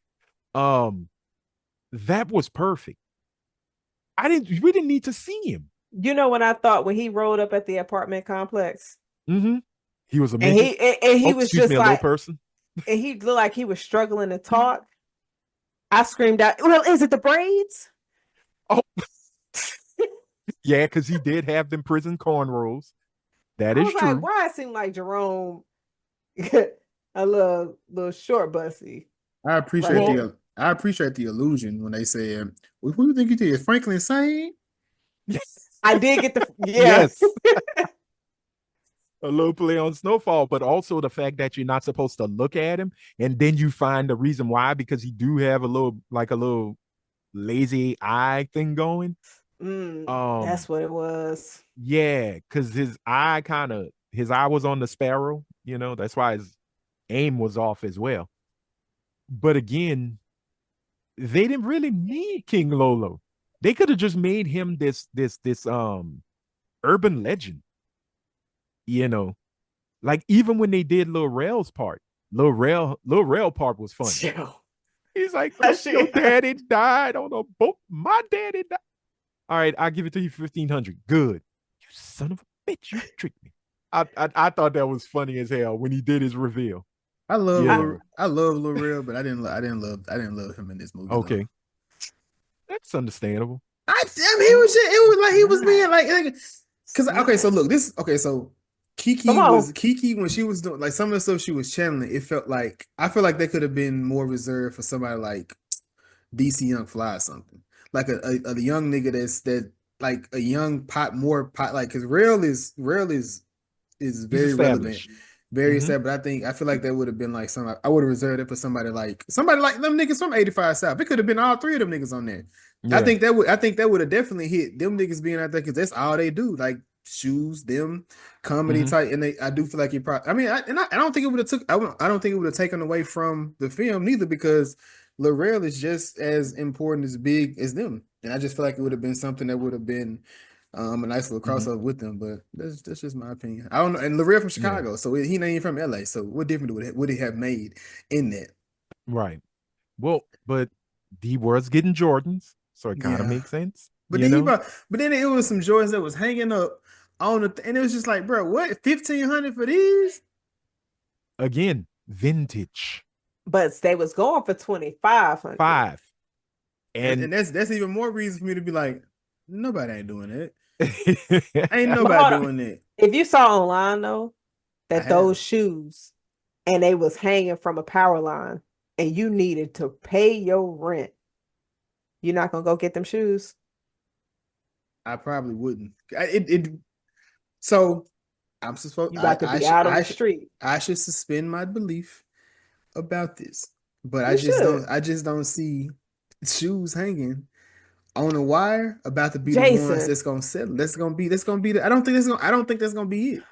C: that was perfect. We didn't need to see him.
D: You know what I thought when he rolled up at the apartment complex?
C: Mm-hmm. He was a
D: midget. And he was just
C: a
D: like
C: little person.
D: And he looked like he was struggling to talk. I screamed out, "Well, is it the braids?"
C: Oh, yeah, because he did have them prison cornrows. That is true.
D: Like, why it seemed like Jerome a little short bussy.
B: I appreciate the illusion when they say, "Who do you think you did? Is Franklin sane?"
D: I did get the yes.
C: A little play on Snowfall, but also the fact that you're not supposed to look at him, and then you find the reason why, because he do have a little lazy eye thing going.
D: That's what it was.
C: Yeah, because his eye was on the sparrow, that's why his aim was off as well. But again, they didn't really need King Lolo. They could have just made him this urban legend. Like even when they did Lil Rel's part, Lil Rel part was funny. He's like, your daddy died on a boat. My daddy died. All right, I'll give it to you 1,500. Good. You son of a bitch, you tricked me. I thought that was funny as hell when he did his reveal.
B: I love Lil Rel, but I didn't love him in this movie.
C: Okay. Though. That's understandable.
B: I mean, it was like he was being like because so Keke when she was doing like some of the stuff she was channeling, I feel like they could have been more reserved for somebody like DC Young Fly or something. Like a young nigga that like a young pot like because Rel is very relevant. Very sad, but I feel like that would have been like I would have reserved it for somebody like them niggas from 85 South. It could have been all three of them niggas on there. Yeah. I think that would have definitely hit them niggas being out there because that's all they do, like shoes, them comedy type. And I do feel like he probably. I mean, I don't think it would have I don't think it would have taken away from the film neither because Lil Rel is just as important as big as them, and I just feel like it would have been something that would have been. A nice little crossover with them, but that's just my opinion. I don't know. And Lil Rel from Chicago, so he ain't even from LA. So what difference would he have made in that?
C: Right. Well, but D was getting Jordans, so it kind of makes sense.
B: But then it was some Jordans that was hanging up on and it was just like, bro, what 1,500 for these?
C: Again, vintage.
D: But they was going for 2,500.
C: $5.
B: And that's even more reason for me to be like, nobody ain't doing it. Ain't nobody doing it.
D: If you saw online though that those shoes and they was hanging from a power line and you needed to pay your rent, you're not gonna go get them shoes?
B: I probably wouldn't. So I'm supposed
D: you got to be out on the street.
B: I should suspend my belief about this, but I just don't see shoes hanging on a wire about to be the ones that's gonna settle. That's gonna be the, I don't think that's gonna be it.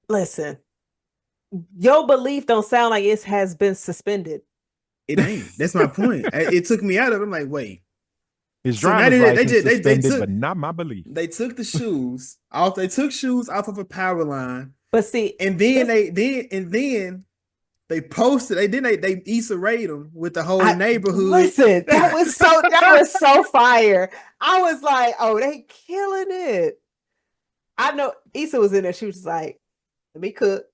D: Listen, your belief don't sound like it has been suspended.
B: It ain't. That's my point. It took me out of it. I'm like, wait.
C: His driver's license suspended, but not my belief.
B: They took the shoes off. They took shoes off of a power line.
D: But see,
B: and then they posted. They Issa Raid them with the whole neighborhood.
D: Listen, that was so fire. I was like, oh, they killing it. I know Issa was in there. She was like, let me cook.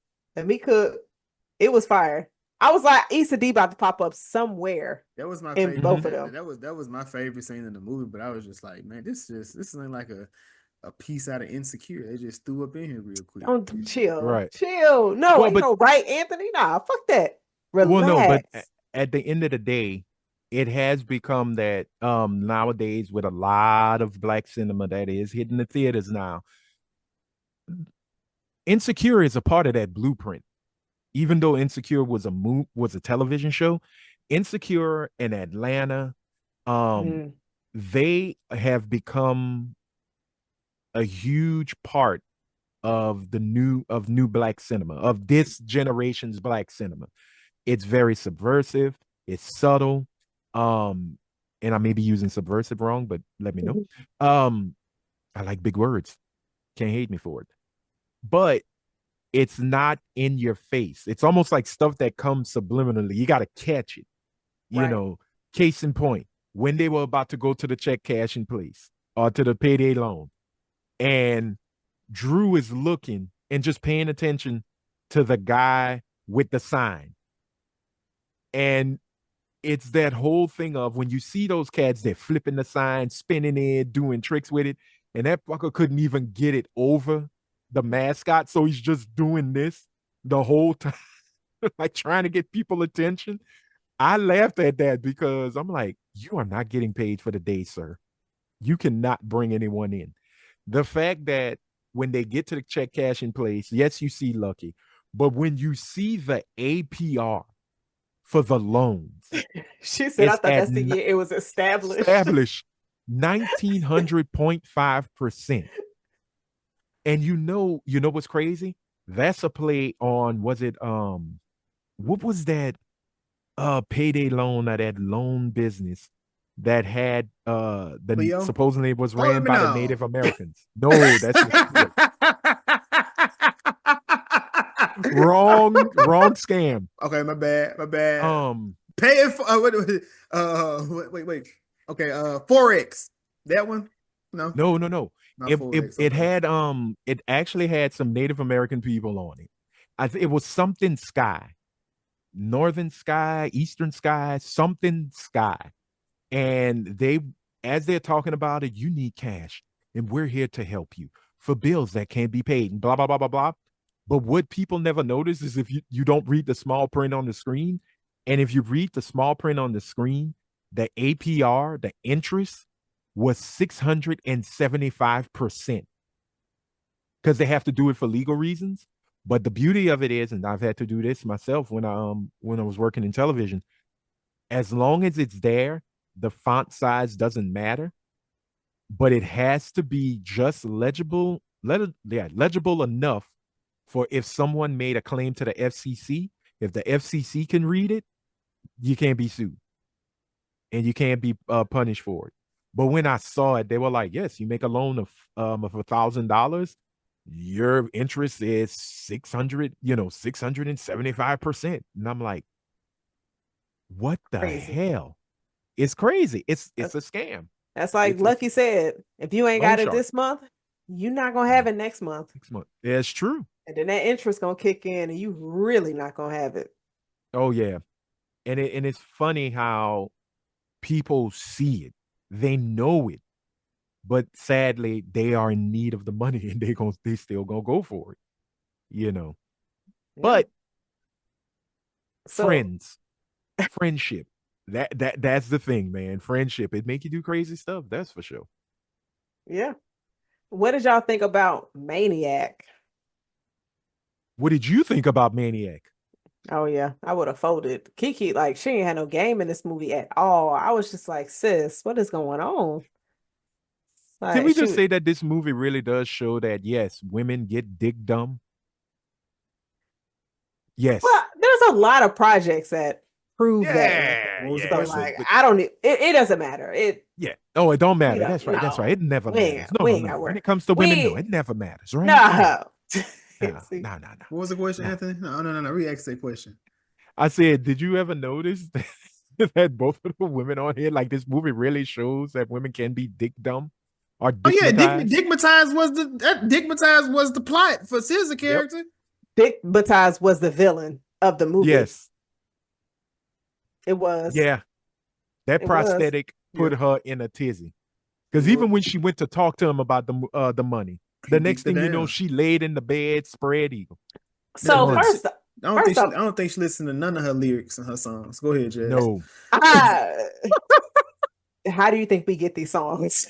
D: It was fire. I was like, Issa D about to pop up somewhere.
B: That was my
D: in
B: favorite.
D: both of them.
B: That was my favorite scene in the movie. But I was just like, man, this isn't like a piece out of Insecure. They just threw up in here real quick.
D: Don't chill,
C: Right.
D: chill. No,
C: Well,
D: ain't
C: but-
D: no right, Anthony. Nah, fuck that. Relax.
C: Well, no, but at the end of the day, it has become that nowadays with a lot of black cinema that is hitting the theaters now. Insecure is a part of that blueprint. Even though Insecure was a television show, Insecure and Atlanta, they have become a huge part of new black cinema, of this generation's black cinema. It's very subversive, it's subtle, and I may be using subversive wrong, but let me know. I like big words. Can't hate me for it. But it's not in your face. It's almost like stuff that comes subliminally. You got to catch it. You know, case in point, when they were about to go to the check cashing place or to the payday loan, and Drew is looking and just paying attention to the guy with the sign. And it's that whole thing of when you see those cats, they're flipping the sign, spinning it, doing tricks with it. And that fucker couldn't even get it over the mascot. So he's just doing this the whole time, like trying to get people attention. I laughed at that because I'm like, you are not getting paid for the day, sir. You cannot bring anyone in. The fact that when they get to the check cashing place, yes, you see Lucky, but when you see the APR for the loans,
D: she said, I thought that's the year it was established.
C: 1900.5%. And you know what's crazy? That's a play on, was it what was that payday loan or that loan business that had supposedly it was ran by the Native Americans? No, that's wrong scam.
B: Okay, my bad. Pay it for wait. Okay, Forex. That one? No.
C: It had it actually had some Native American people on it. It was something Sky, Northern Sky, Eastern Sky, something Sky. And as they're talking about it, you need cash, and we're here to help you for bills that can't be paid, and blah, blah, blah, blah, blah. But what people never notice is if you don't read the small print on the screen, and if you read the small print on the screen, the APR, the interest, was 675%, because they have to do it for legal reasons. But the beauty of it is, and I've had to do this myself when I was working in television, as long as it's there, the font size doesn't matter, but it has to be just legible enough for if someone made a claim to the FCC, if the FCC can read it, you can't be sued and you can't be punished for it. But when I saw it, they were like, yes, you make a loan of $1,000, your interest is 675%. And I'm like, what the hell? It's crazy. It's a scam.
D: That's like Lucky said, if you ain't got it this month, you're not gonna have it next month.
C: Yeah, it's true.
D: And then that interest gonna kick in and you really not gonna have it.
C: Oh yeah. And it's funny how people see it. They know it. But sadly, they are in need of the money and they still gonna go for it. Yeah. But friendship. That's the thing, man. Friendship. It make you do crazy stuff. That's for sure.
D: Yeah. What did y'all think about Maniac?
C: What did you think about Maniac?
D: Oh yeah, I would have folded. Keke, like, she ain't had no game in this movie at all. I was just like, sis, what is going on? Like,
C: can we just say that this movie really does show that, yes, women get dick dumb? Yes.
D: Well, there's a lot of projects that prove that. So, like, I don't. It doesn't matter.
C: Oh, it don't matter. That's right. That's right. It never matters. No. When it comes to women, no, it never matters. Right?
D: No.
B: No. What was the question, Anthony? No. Re-ask that question.
C: I said, did you ever notice that both of the women on here, like, this movie really shows that women can be dick dumb? Or
B: Dickmatized was the plot for SZA character.
D: Dickmatized was the villain of the movie.
C: Yes.
D: It was.
C: Yeah, that
D: It was.
C: prosthetic put her in a tizzy. Because
B: It
C: even
B: was.
C: when she went to talk to him about the money, the
B: He
C: next
B: beat her
C: thing you know,
B: down.
C: she laid in the bed, spread eagle.
D: So
C: Done.
D: first, first
B: I
D: off,
B: don't think she listened to none of her lyrics in her songs. Go ahead, Jazz.
C: No,
D: I, how do you think we get these songs?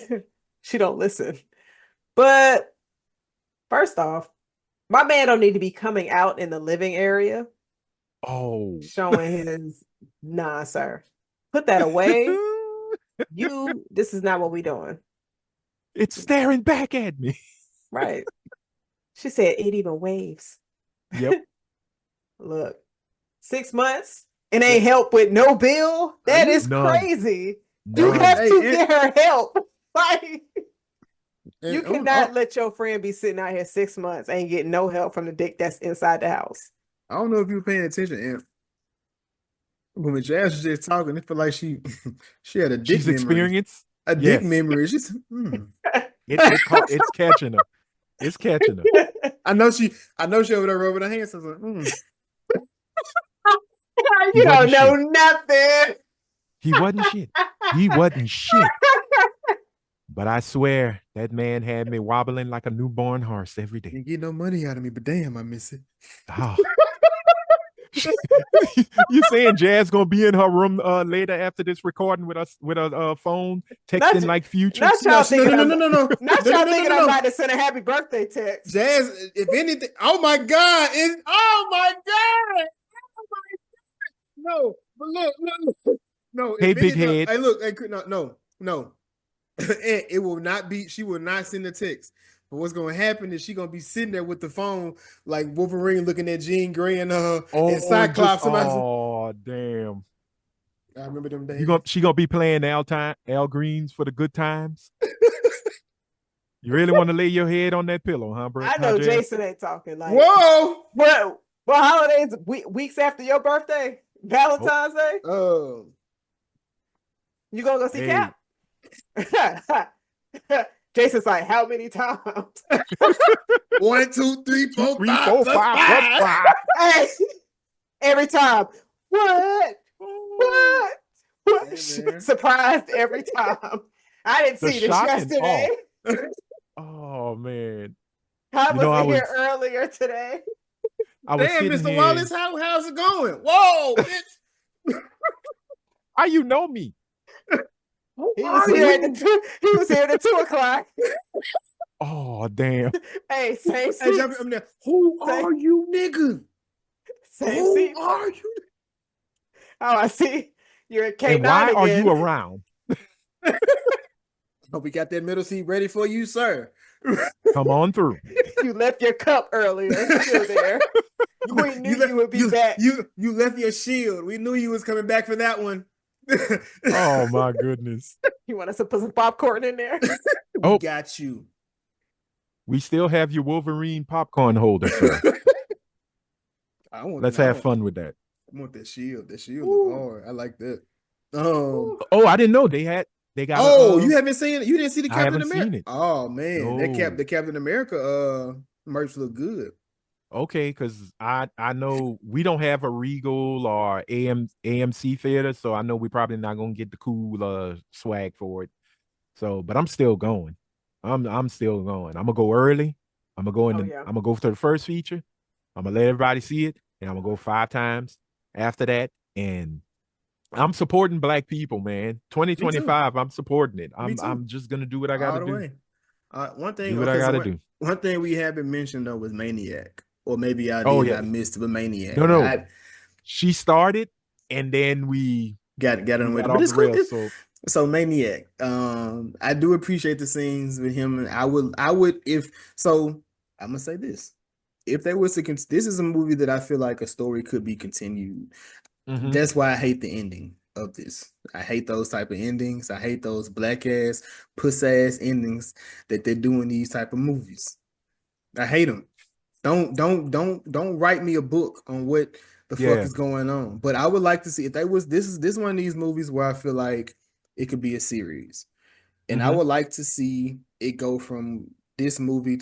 D: She don't listen. But first off, my man don't need to be coming out in the living area
C: oh,
D: showing his nah, sir. Put that away. This is not what we doing.
C: it's staring back at me.
D: Right. She said it even waves.
C: Yep.
D: Look, 6 months and ain't help with no bill. That is
C: None.
D: crazy. You
C: None.
D: have to
B: Hey,
D: get her help. Like
B: And
D: you cannot let your friend be sitting out here 6 months and get no help from the dick that's inside the house.
B: I don't know if you were paying attention, and when Jazz was just talking, it felt like she had a dick
C: She's
B: memory.
C: experienced.
B: A dick memory. She's
C: It's catching her. It's catching her.
B: I know she over there rubbing her hands. So I was like,
D: You don't
C: wasn't
D: know
C: shit.
D: nothing.
C: He wasn't shit. He wasn't shit. But I swear that man had me wobbling like a newborn horse every day.
B: Didn't get no money out of me, but damn, I miss it.
C: Oh. You saying Jazz gonna be in her room later after this recording with us with a phone texting like Future?
D: Not y'all thinking
B: no.
D: Not y'all thinking I'm about to send a happy birthday text.
B: Jazz, if anything, oh my God, oh my God. No, but look. No,
C: Hey, big head.
B: Hey, look, no. It will not be, she will not send a text. But what's gonna happen is she gonna be sitting there with the phone like Wolverine looking at Jean Grey and Cyclops.
C: Oh, damn.
B: I remember them days.
C: She gonna be playing Al Greens for the good times. You really want to lay your head on that pillow, huh, bro?
D: I know Jason ain't talking like
B: whoa.
D: What holidays weeks after your birthday? Valentine's Day?
B: Oh.
D: You gonna go see Cap? Jason's like, how many times?
B: 1, 2, 3, 4,
C: 3,
B: 5,
C: 4,
B: plus
C: 5,
B: five.
C: plus 5.
D: Hey, every time. What?
B: Hey,
D: Surprised every time. I didn't see this yesterday.
C: Oh man.
D: I was here earlier today.
C: I was
B: Damn, Mr.
C: here.
B: Wallace, how's it going? Whoa, bitch.
C: How you know me?
D: He was here at 2 o'clock.
C: Oh, damn.
D: Hey, same seats.
B: Hey, jump, who are you, nigga?
D: Same seats.
B: Who are you?
D: Oh, I see. You're at K9
C: And why
D: again.
C: are you around?
B: Oh, we got that middle seat ready for you, sir.
C: Come on through.
D: You left your cup earlier. It's still there. We knew you would be back.
B: You left your shield. We knew you was coming back for that one.
C: Oh my goodness.
D: You want us to put some popcorn in there?
B: We got you.
C: We still have your Wolverine popcorn holder, sir. Let's have fun with that.
B: I want that shield. That shield look hard. I like that.
C: Oh, I didn't know they got.
B: Oh, you haven't seen it? You didn't see the Captain America?
C: Seen it.
B: Oh man,
C: No.
B: the Captain America merch look good.
C: Okay, because I know we don't have a Regal or AMC theater, so I know we're probably not gonna get the cool swag for it. So, but I'm still going. I'm still going. I'm gonna go early. I'm gonna go I'm gonna go to the first feature. I'm gonna let everybody see it, and I'm gonna go 5 times after that. And I'm supporting Black people, man. 2025, I'm supporting it. I'm just gonna do what I gotta do.
B: One thing,
C: do what I gotta do.
B: One thing we haven't mentioned though was Maniac, or maybe I did. I missed it, but Maniac.
C: No. She started, and then we
B: got on with it. But it's cool. So Maniac, I do appreciate the scenes with him, and I would if so. I'm gonna say this: if there was this is a movie that I feel like a story could be continued. Mm-hmm. That's why I hate the ending of this. I hate those type of endings. I hate those black ass, puss ass endings that they do in these type of movies. I hate them. Don't write me a book on what the fuck is going on. But I would like to see if they was this one of these movies where I feel like it could be a series, and I would like to see it go from this movie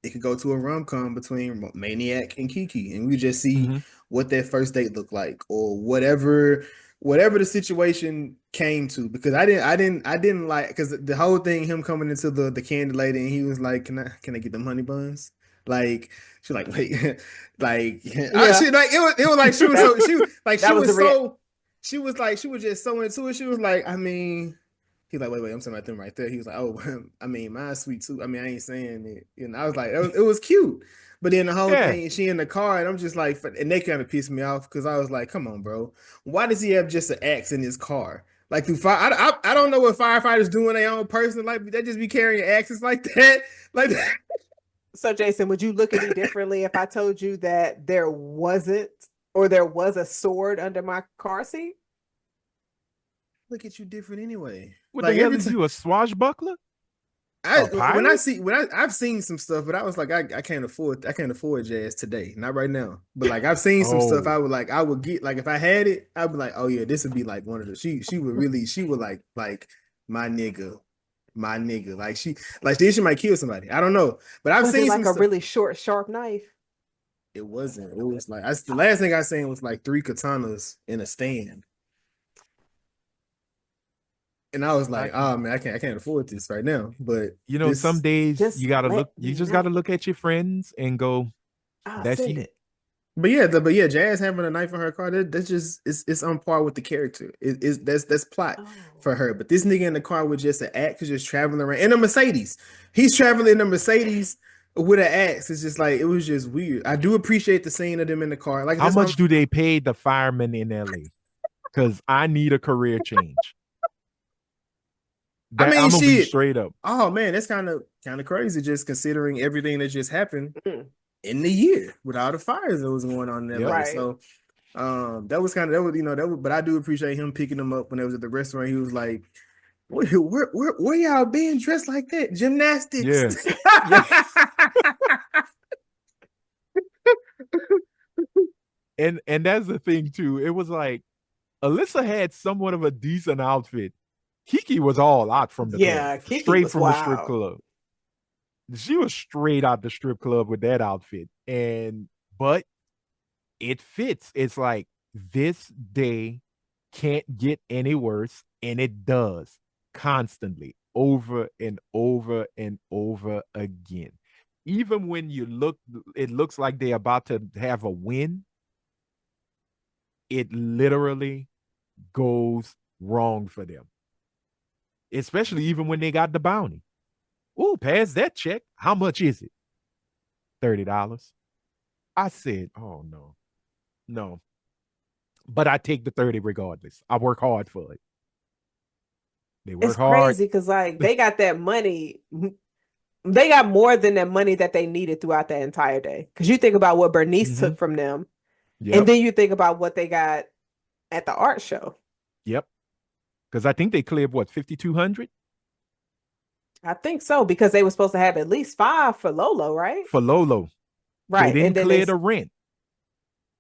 B: it could go to a rom-com between Maniac and Keke, and we just see what that first date looked like, or whatever the situation came to. Because I didn't like, because the whole thing, him coming into the candy lady and he was like, can I get the honey buns? Like, she's like, wait, like,
D: Yeah.
B: she like, it was like she was so she was just so into it. She was like, I mean, he's like, wait, I'm saying right there, right there. He was like, oh, I mean, mine's sweet too. I mean, I ain't saying it. And I was like, it was cute. But then the whole
C: Yeah.
B: thing, she in the car, and I'm just like, and they kind of pissed me off because I was like, come on, bro. Why does he have just an axe in his car? Like, through fire, I don't know what firefighters do in their own person. Like, they just be carrying axes like that. Like that.
D: So, Jason, would you look at me differently if I told you that there wasn't, or there was a sword under my car seat?
B: Look at you different anyway.
C: What
B: Like,
C: the hell
B: every
C: is
B: time
C: you, a swashbuckler?
B: I've seen some stuff, but I was like, I can't afford jazz today, not right now. But like, I've seen some stuff. I would get, like, if I had it, I'd be like, oh yeah, this would be like one of the, she would like my nigga, like she might kill somebody. I don't know, but I've
D: Was
B: seen
D: it like
B: some
D: a
B: stuff.
D: really short, sharp knife?
B: It wasn't. It was like, the last thing I seen was like 3 katanas in a stand. And I was like, oh man, I can't afford this right now. But
C: you know, some days
D: just
C: you gotta
D: let
C: look.
D: me
C: You just
D: know.
C: gotta look at your friends and go,
D: I'll
C: "That's
D: send
C: you."
D: it.
B: But yeah, Jazz having a knife in her car, that's just, it's on par with the character. That's plot for her. But this nigga in the car with just an axe, is just traveling around in a Mercedes. He's traveling in a Mercedes with an axe. It's just like, it was just weird. I do appreciate the scene of them in the car. Like,
C: How much do they pay the firemen in LA? Because I need a career change.
B: I mean,
C: I'm gonna be straight up.
B: Oh man, that's kind of crazy, just considering everything that just happened in the year with all the fires that was going on in LA.
D: Right.
B: So that was but I do appreciate him picking them up when they was at the restaurant. He was like, where y'all being dressed like that? Gymnastics.
C: Yeah. And that's the thing too. It was like Alyssa had somewhat of a decent outfit. Keke was all out from the club.
D: Keke
C: Straight
D: was
C: from the strip
D: wild.
C: club. She was straight out the strip club with that outfit. But it fits. It's like, this day can't get any worse, and it does constantly, over and over and over again. Even when it looks like they're about to have a win, it literally goes wrong for them. Especially even when they got the bounty. Oh, pass that check. How much is it? $30. I said, oh no. No. But I take the 30 regardless. I work hard for it. They work hard.
D: It's crazy because, like, they got that money. They got more than that money that they needed throughout that entire day. Because you think about what Bernice took from them.
C: Yep.
D: And then you think about what they got at the art show.
C: Yep. Because I think they cleared, what, 5,200?
D: I think so, because they were supposed to have at least 5 for Lolo, right?
C: For Lolo.
D: Right.
C: They didn't clear the rent.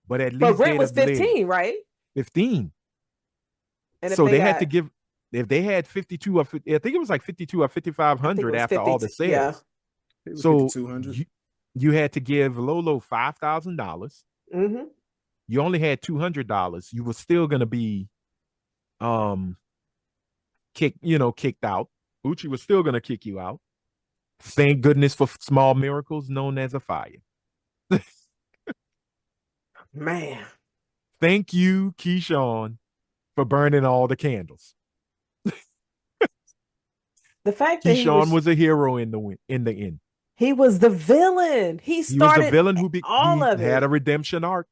C: But at least
D: but rent was 15, right?
C: 15.
D: And
C: so they had to give, if they had 52 or 50, I think it was like 52 or 5,500 after all the sales.
B: Yeah.
C: So you had to give Lolo $5,000.
D: Mm-hmm.
C: You only had $200. You were still gonna be kicked out. Uchi was still gonna kick you out. Thank goodness for small miracles known as a fire.
D: Man.
C: Thank you, Keshawn, for burning all the candles.
D: The fact
C: that Keshawn was a hero in the end.
D: He was the villain. He was the
C: villain who
D: had
C: a redemption arc,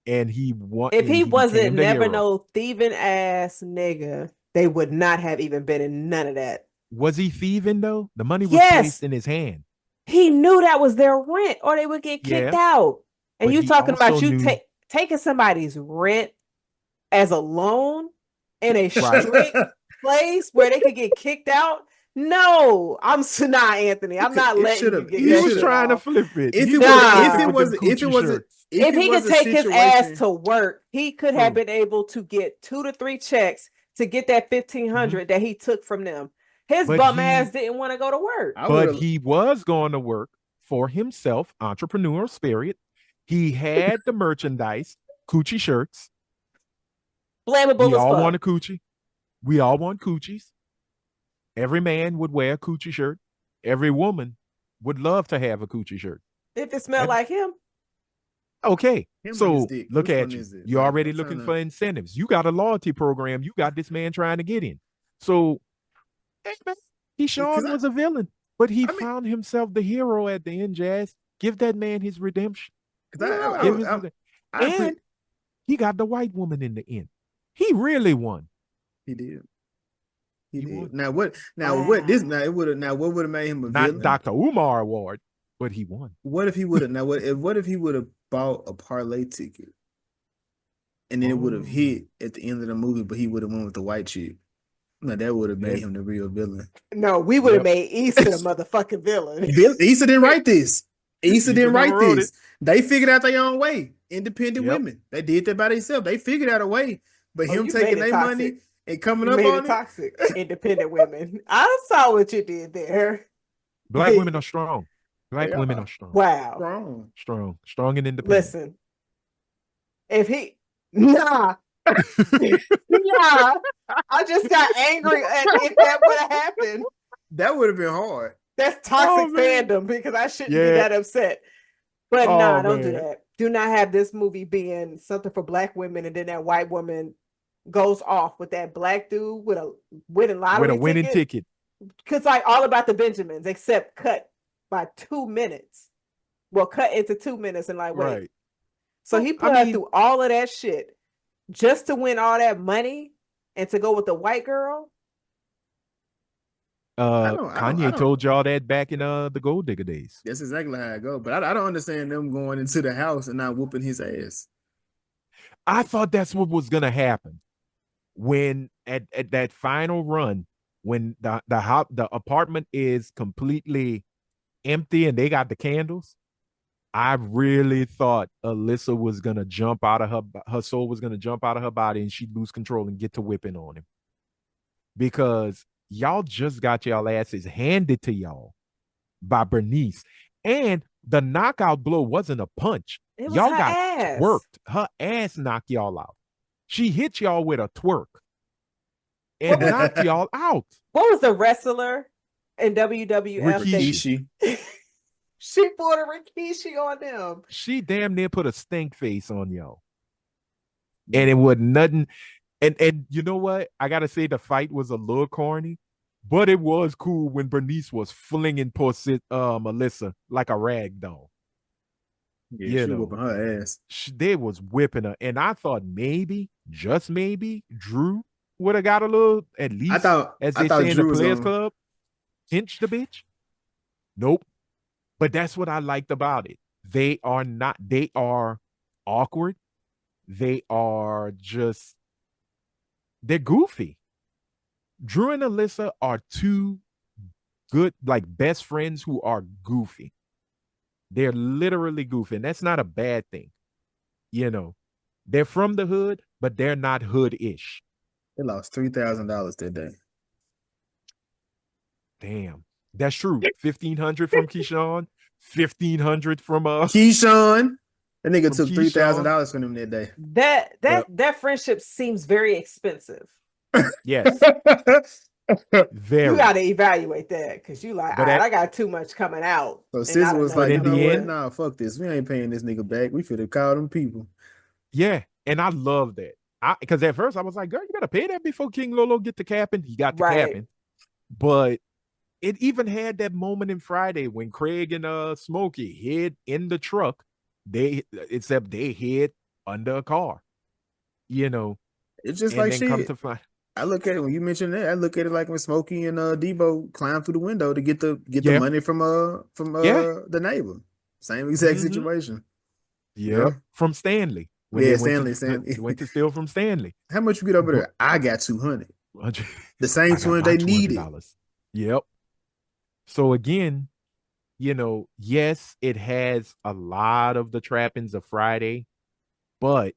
C: and he won.
D: If he wasn't never
C: hero.
D: No thieving ass nigga, they would not have even been in none of that.
C: Was he thieving though? The money was placed in his hand.
D: He knew that was their rent, or they would get kicked out. And you talking about you taking somebody's rent as a loan in a strict place where they could get kicked out? No, I'm not Anthony. I'm not letting you get.
C: He was trying to flip it.
B: If
D: he could take his ass to work, he could have been able to get 2 to 3 checks to get that 1,500 that he took from them. His bum ass didn't want to go to work.
C: But he was going to work for himself, entrepreneurial spirit. He had the merchandise. coochie shirts.
D: Flammable
C: We
D: as
C: all
D: fuck.
C: want a coochie. We all want coochies. Every man would wear a coochie shirt. Every woman would love to have a coochie shirt.
D: If it smelled like him.
C: Okay.
B: Him or his
C: So
B: dick?
C: look
B: Which
C: at
B: one
C: you.
B: is it?
C: You're
B: Like,
C: already
B: I'm
C: looking
B: trying
C: for incentives. You got a loyalty program. You got this man trying to get in. So, hey, man, Keshawn was a villain, but he found himself the hero at the end, Jazz. Give that man his redemption. And he got the white woman in the end. He really won.
B: He did. He did.
C: Won.
B: Now what? Now what? This now it would have. Now what would have made him a villain?
C: Not Dr. Umar Award, but he won.
B: What if he would have? Now what if he would have bought a parlay ticket, and then it would have hit at the end of the movie, but he would have won with the white chick. Now that would have made him the real villain.
D: No, we would have made Issa the motherfucking villain.
B: Issa didn't write this. Issa didn't write this. They figured out their own way. Independent women. They did that by themselves. They figured out a way. But him taking their money and coming up on it.
D: Toxic independent women. I saw what you did there.
C: Black women are strong. Black women are strong.
D: Wow.
C: Strong and independent.
D: Listen. If he nah. Nah. I just got angry if that would have happened.
B: That would have been hard.
D: That's toxic fandom because I shouldn't be that upset. But don't do that. Do not have this movie being something for black women and then that white woman goes off with that black dude with a winning ticket. Because like all about the Benjamins, except cut by 2 minutes. Well, cut into 2 minutes and like, wait. Right. So he put her through all of that shit just to win all that money and to go with the white girl.
C: Kanye told y'all that back in the Gold Digger days.
B: That's exactly how I go. But I don't understand them going into the house and not whooping his ass.
C: I thought that's what was gonna happen when at that final run, when the apartment is completely empty and they got the candles. I really thought Alyssa was gonna jump out of her soul was gonna jump out of her body and she'd lose control and get to whipping on him. Because y'all just got y'all asses handed to y'all by Bernice. And the knockout blow wasn't a punch. Y'all got twerked. Her ass knocked y'all out. She hit y'all with a twerk and knocked y'all out.
D: What was the wrestler in WWF?
B: Rikishi.
D: She pulled a Rikishi on them.
C: She damn near put a stink face on y'all. And it was nothing. And you know what? I gotta say the fight was a little corny, but it was cool when Bernice was flinging poor Alyssa like a rag doll.
B: Yeah, she whooping her ass.
C: They was whipping her, and I thought maybe, just maybe, Drew would have got a little, at least, as they say in the Players Club, pinch the bitch. Nope. But that's what I liked about it. They are awkward. They are just. They're goofy. Drew and Alyssa are two good, like best friends who are goofy. They're literally goofy. And that's not a bad thing. You know, they're from the hood, but they're not hood-ish.
B: They lost $3,000 that day.
C: Damn. That's true. $1,500 from Keshawn. $1,500 from
B: Keshawn. That nigga took $3,000 from him that day.
D: That friendship seems very expensive.
C: Yes. Very.
D: You got to evaluate that because you like, I got too much coming out.
B: So SZA was like, you know what? Nah, fuck this. We ain't paying this nigga back. We finna call them people.
C: Yeah, and I love that. Because at first I was like, girl, you better pay that before King Lolo get the capping. He got the capping. But it even had that moment in Friday when Craig and Smokey hid in the truck. Except they hid under a car. You know.
B: It's just like shit. Come to find. I look at it when you mentioned that. I look at it like when Smokey and Debo climbed through the window to get the money from the neighbor. Same exact situation.
C: Yeah, from Stanley.
B: Stanley.
C: Went to steal from Stanley.
B: How much you get over there? I got $200. The same $200 they needed.
C: Yep. So again, you know, yes, it has a lot of the trappings of Friday, but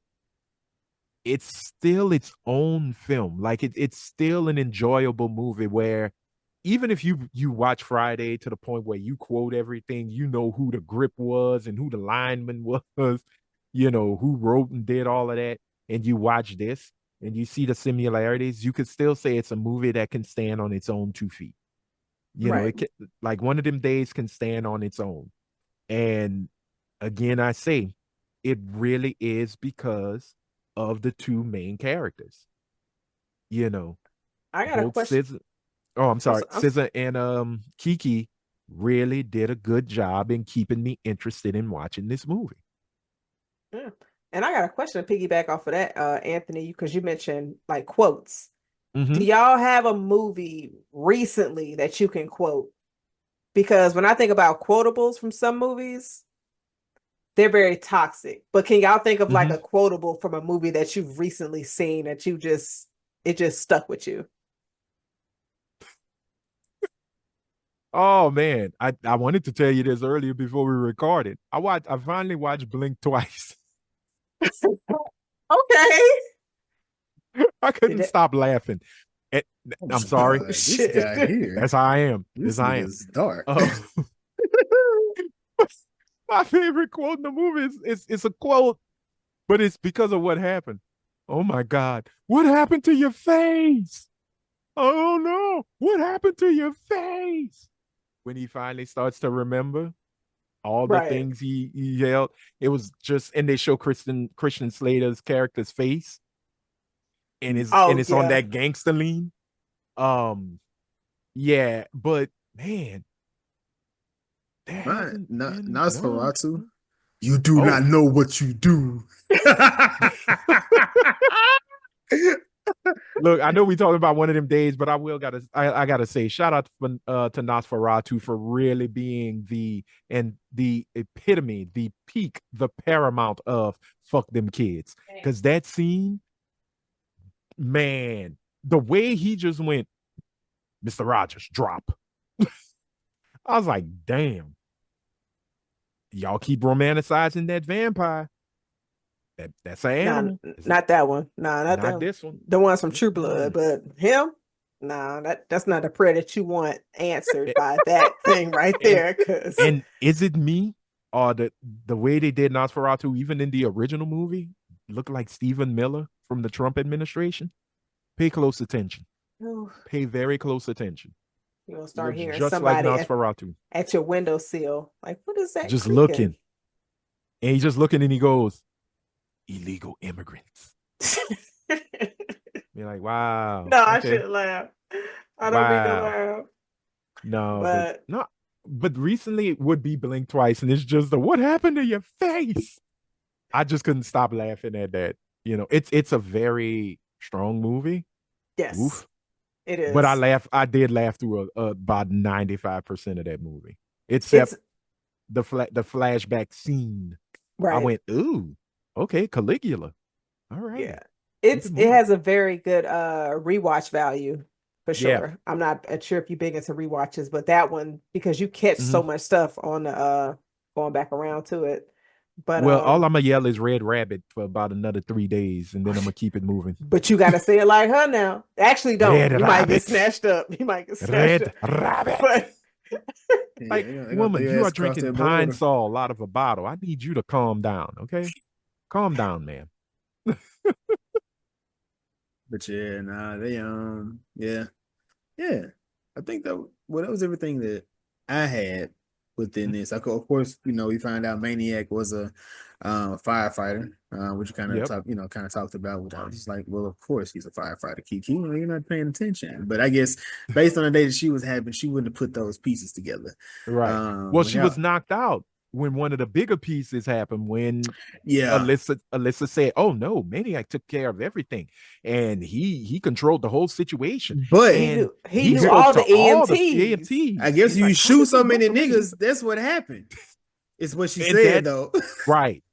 C: it's still its own film. Like it's still an enjoyable movie where even if you watch Friday to the point where you quote everything, you know who the grip was and who the lineman was, who wrote and did all of that, and you watch this and you see the similarities, you could still say it's a movie that can stand on its own 2 feet.
D: Right.
C: It can, like One of Them Days can stand on its own. And again, I say it really is because of the two main characters.
D: I got a
C: Both
D: question.
C: SZA. Oh, I'm sorry.
D: I'm
C: SZA and Keke really did a good job in keeping me interested in watching this movie.
D: Yeah. And I got a question to piggyback off of that, Anthony, because you mentioned like quotes. Do y'all have a movie recently that you can quote? Because when I think about quotables from some movies, they're very toxic. But can y'all think of like a quotable from a movie that you've recently seen that it just stuck with you?
C: Oh man, I wanted to tell you this earlier before we recorded. I finally watched Blink twice.
D: Okay.
C: I couldn't stop laughing. I'm sorry.
B: This guy here.
C: That's how I am.
B: This
C: That's how I am.
B: is dark.
C: My favorite quote in the movie is a quote, but it's because of what happened. Oh my God. What happened to your face? Oh no. What happened to your face? When he finally starts to remember all the things he held. It was just, and they show Christian Slater's character's face. And it's on that gangster lean. Yeah, but man,
B: Nosferatu, you do not know what you do.
C: Look, I know we talking about One of Them Days, but I gotta say, shout out to Nosferatu for really being the epitome, the peak, the paramount of fuck them kids. Because that scene, man, the way he just went, Mr. Rogers, drop. I was like, damn. Y'all keep romanticizing that vampire. That's an animal.
D: Not that one. No, not that one.
C: This one.
D: The ones from True Blood, but him? No, that's not a prayer that you want answered by that thing right there.
C: And is it me or the way they did Nosferatu, even in the original movie, looked like Stephen Miller from the Trump administration? Pay close attention.
D: Ooh.
C: Pay very close attention.
D: You're gonna start hearing
C: just
D: somebody
C: like Nosferatu
D: at your windowsill. Like, what is that?
C: Just
D: creaking?
C: Looking. And he's just looking and he goes, illegal immigrants. You're like, wow.
D: No, okay. I shouldn't laugh. I don't mean to laugh.
C: No, but recently it would be Blink twice, and it's just what happened to your face? I just couldn't stop laughing at that. It's a very strong movie.
D: Yes. Oof. It is.
C: But I did laugh through about 95% of that movie. Except the flashback scene.
D: Right.
C: I went, ooh, okay, Caligula. All right.
D: Yeah. It has a very good rewatch value for sure. Yeah. I'm not sure if you're big into rewatches, but that one, because you catch so much stuff on going back around to it. But
C: all I'm gonna yell is Red Rabbit for about another 3 days, and then I'm gonna keep it moving.
D: But you gotta say it like her now. Actually, don't. You might get snatched up. You might get snatched up.
C: Red Rabbit. But, like, woman, you are drinking Pine Sol out of a bottle. I need you to calm down, okay? Calm down, man.
B: But yeah, they yeah. I think that was everything that I had within this. Of course, we find out Maniac was a firefighter, which kind of talked about. Which I was just like, well, of course he's a firefighter, Kiki. You're not paying attention. But I guess based on the day that she was having, she wouldn't have put those pieces together.
C: Right. Well, she was knocked out when one of the bigger pieces happened. When Alyssa said, "Oh no, Maniac took care of everything, and he controlled the whole situation."
D: But he knew all the EMTs.
B: I guess you shoot so many niggas, that's what happened. It's what she said, though.
C: Right.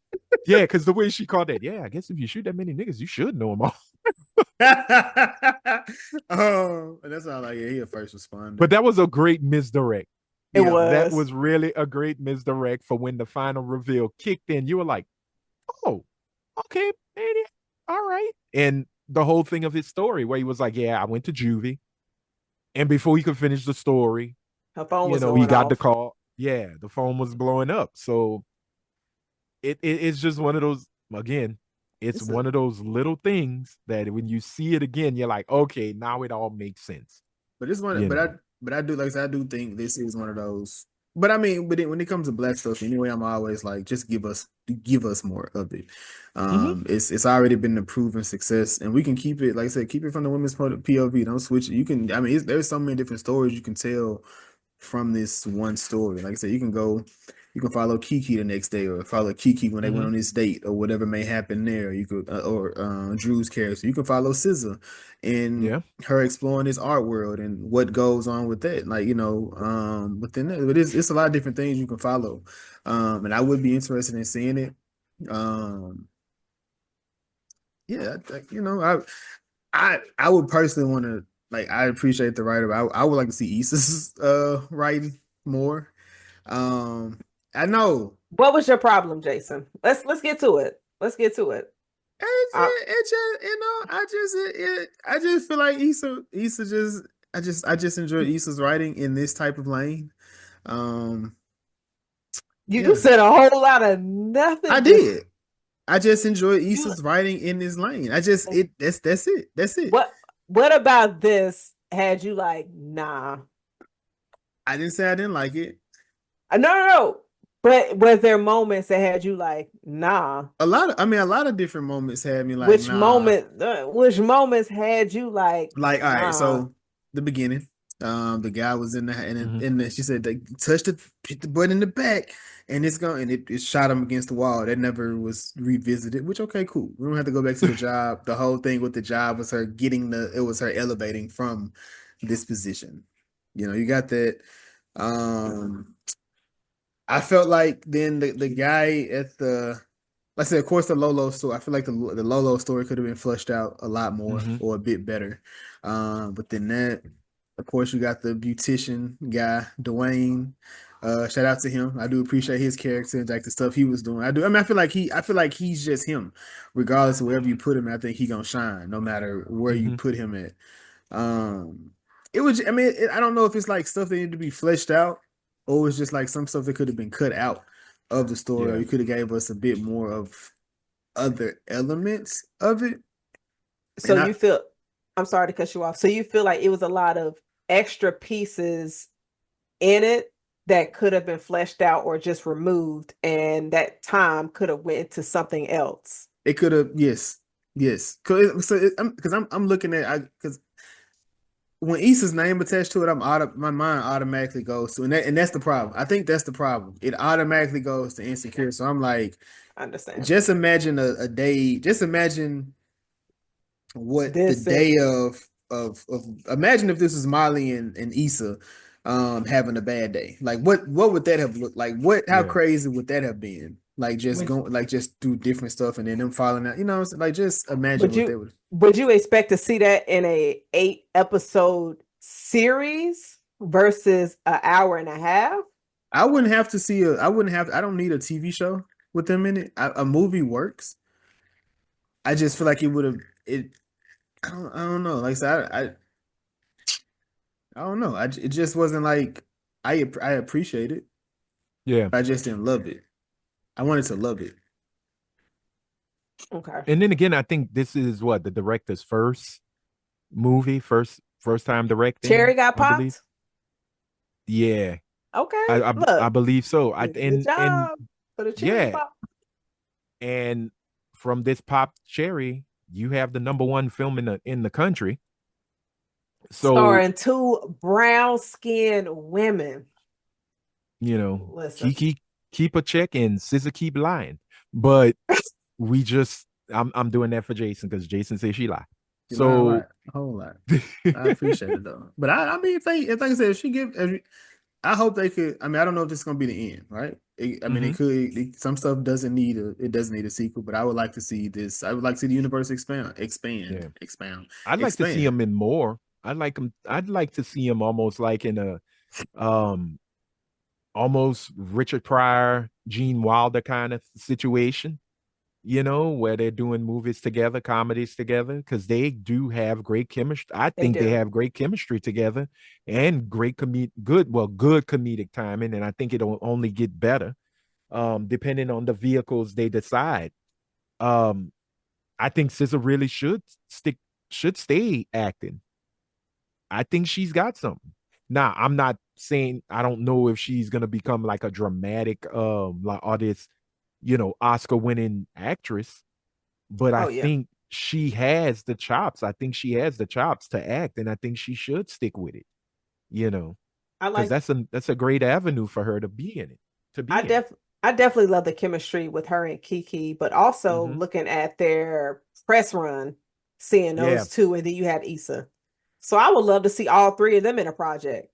C: Yeah, because the way she called it, I guess if you shoot that many niggas, you should know them all.
B: And that's all he a first responder.
C: But that was a great misdirect.
D: It was.
C: That was really a great misdirect for when the final reveal kicked in. You were like, oh, okay, maybe, all right. And the whole thing of his story where he was like, I went to juvie. And before he could finish the story,
D: her phone was
C: he got the call. Yeah, the phone was blowing up. So it's just one of those, again, it's
B: It's
C: one of those little things that when you see it again, you're like, okay, now it all makes sense.
B: But it's one,
C: You know.
B: but I do like I said, I do think this is one of those. But I mean, when it comes to black stuff, anyway, I'm always like, just give us more of it. It's already been a proven success, and we can keep it, like I said, keep it from the women's POV. Don't switch it. You can, I mean, there's so many different stories you can tell from this one story. Like I said, you can follow Keke the next day, or follow Keke when they went on this date, or whatever may happen there. You could, or Drew's character. You can follow SZA and her exploring this art world and what goes on with that. Like, within that, but it's a lot of different things you can follow. And I would be interested in seeing it. Yeah, I would personally want to, like, I appreciate the writer. I would like to see Issa's writing more. I know.
D: What was your problem, Jason? Let's get to it. Let's get to it.
B: It just, I just feel like Issa I just enjoy Issa's writing in this type of lane.
D: You said a whole lot of nothing.
B: I did. I just enjoy Issa's writing in this lane. That's it. That's it.
D: What about this had you like, nah?
B: I didn't say I didn't like it.
D: No. But were there moments that had you like, nah?
B: A lot of different moments had me like,
D: which
B: nah.
D: Which moments had you like,
B: all right, so the beginning, the guy was in the she said they hit the button in the back, and it shot him against the wall. That never was revisited, which, okay, cool. We don't have to go back to the job. The whole thing with the job was her was her elevating from this position. You got that. I felt like then the guy at like I said, of course, the Lolo story. I feel like the Lolo story could have been fleshed out a lot more or a bit better. But then that, of course, you got the beautician guy, Dwayne. Shout out to him. I do appreciate his character and like the stuff he was doing. I feel like he's just him, regardless of wherever you put him. I think he gonna shine no matter where you put him at. It was. I mean, I don't know if it's like stuff that needed to be fleshed out, or it's just like some stuff that could have been cut out of the story, or you could have gave us a bit more of other elements of it.
D: So I'm sorry to cut you off. So you feel like it was a lot of extra pieces in it that could have been fleshed out or just removed, and that time could have went to something else.
B: It could have, yes. Because I'm looking at because when Issa's name attached to it, my mind automatically goes to, and that's the problem. I think that's the problem. It automatically goes to Insecure. So I'm like,
D: I understand.
B: Just imagine a day. Just imagine what the day of imagine if this was Molly and Issa having a bad day. Like what would that have looked like? How crazy would that have been? Like just just do different stuff and then them falling out. Like just imagine what they would.
D: Would you expect to see that in a 8-episode series versus an hour and a half?
B: I wouldn't have to see I don't need a TV show with them in it. A movie works. I just feel like it would have I don't know. Like I said, I don't know. It just wasn't like I appreciate it.
C: Yeah.
B: I just didn't love it. I wanted to love it.
D: Okay.
C: And then again, I think this is the director's first movie, first time directing.
D: Cherry got popped?
C: Yeah.
D: Okay.
C: I believe so.
D: Good job for the cherry pop.
C: And from this pop cherry, you have the number 1 film in the country. So
D: starring 2 brown-skinned women.
C: Listen. Keke keep a check and SZA keep lying. But we just I'm doing that for Jason because Jason says she lie. So
B: a whole lot. I appreciate it though. But I mean, if like I said, if she give, I hope they could. I mean, I don't know if this is gonna be the end, right? I mean, it could. Some stuff doesn't need a sequel, but I would like to see this. I would like to see the universe expand.
C: I'd like to see him in more. I'd like to see him almost like in a almost Richard Pryor, Gene Wilder kind of situation. Where they're doing movies together, comedies together, because they do have great chemistry. I think they have great chemistry together and great good comedic timing, and I think it'll only get better. depending on the vehicles they decide. Um, I think SZA really should stay acting. I think she's got something. Now, I'm not saying I don't know if she's gonna become like a dramatic like or this, Oscar winning actress, but I
D: Oh yeah.
C: think she has the chops. I think she has the chops to act, and I think she should stick with it, you know,
D: I
C: because
D: like
C: that's a great avenue for her to be in it, to
D: I
C: be in.
D: def I definitely love the chemistry with her and Keke, but also
C: Hmm.
D: looking at their press run, seeing
C: Yeah,
D: those two, and then you had Issa. So I would love to see all three of them in a project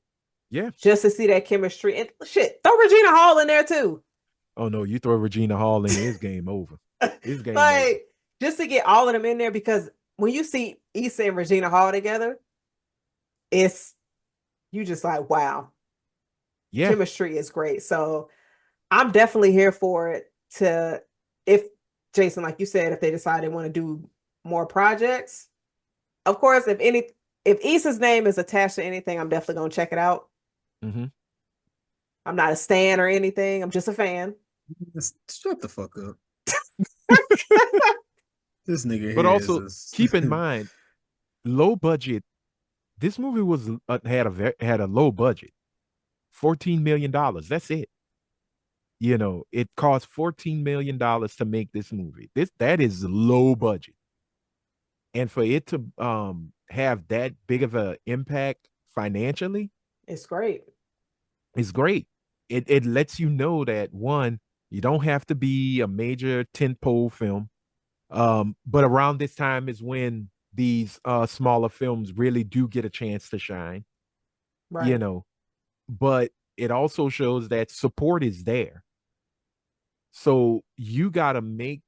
C: yeah.
D: just to see that chemistry. And shit, throw Regina Hall in there too.
C: Oh no, you throw Regina Hall in, it's game over. It's game over.
D: Like just to get all of them in there because when you see Issa and Regina Hall together, it's you just like, wow,
C: Yeah.
D: chemistry is great. So I'm definitely here for it to if Jason, like you said, if they decide they want to do more projects. Of course, if Issa's name is attached to anything, I'm definitely gonna check it out.
C: Hmm.
D: I'm not a stan or anything. I'm just a fan.
B: Shut the fuck up. This nigga
C: But
B: here is
C: also
B: just
C: keep in mind, low budget. This movie was had a low budget, $14 million. That's it. It cost $14 million to make this movie. That is low budget, and for it to have that big of an impact financially
D: It's great.
C: is great. It lets you know that one, you don't have to be a major tentpole film. But around this time is when these smaller films really do get a chance to shine, you
D: Right.
C: know. But it also shows that support is there. So you gotta make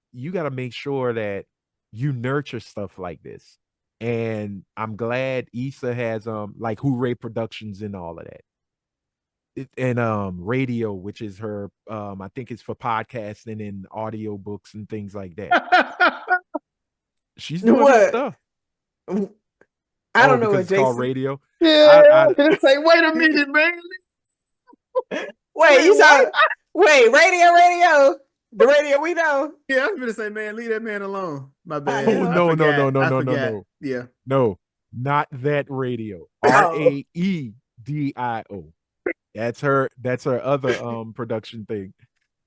C: sure that you nurture stuff like this. And I'm glad Issa has like Hooray Productions and all of that. And radio, which is her I think it's for podcasting and audio books and things like that. She's doing her
D: What?
C: stuff.
D: I
C: Oh,
D: don't know
C: because
D: what
C: it's called
D: Jason.
C: radio.
B: yeah.
C: I
B: I'm gonna say, wait a minute, man.
D: Wait,
B: Wait,
D: you
B: what?
D: saw wait, radio. The radio we know.
B: Yeah, I'm gonna say, man, leave that man alone. My
D: I
B: bad.
C: oh
D: know.
B: I
C: no, no,
B: forgot.
C: no, no,
B: I
C: no, no,
B: forgot.
C: no.
B: Yeah.
C: No, not that radio.
D: Oh.
C: RAEDIO. That's her other production thing.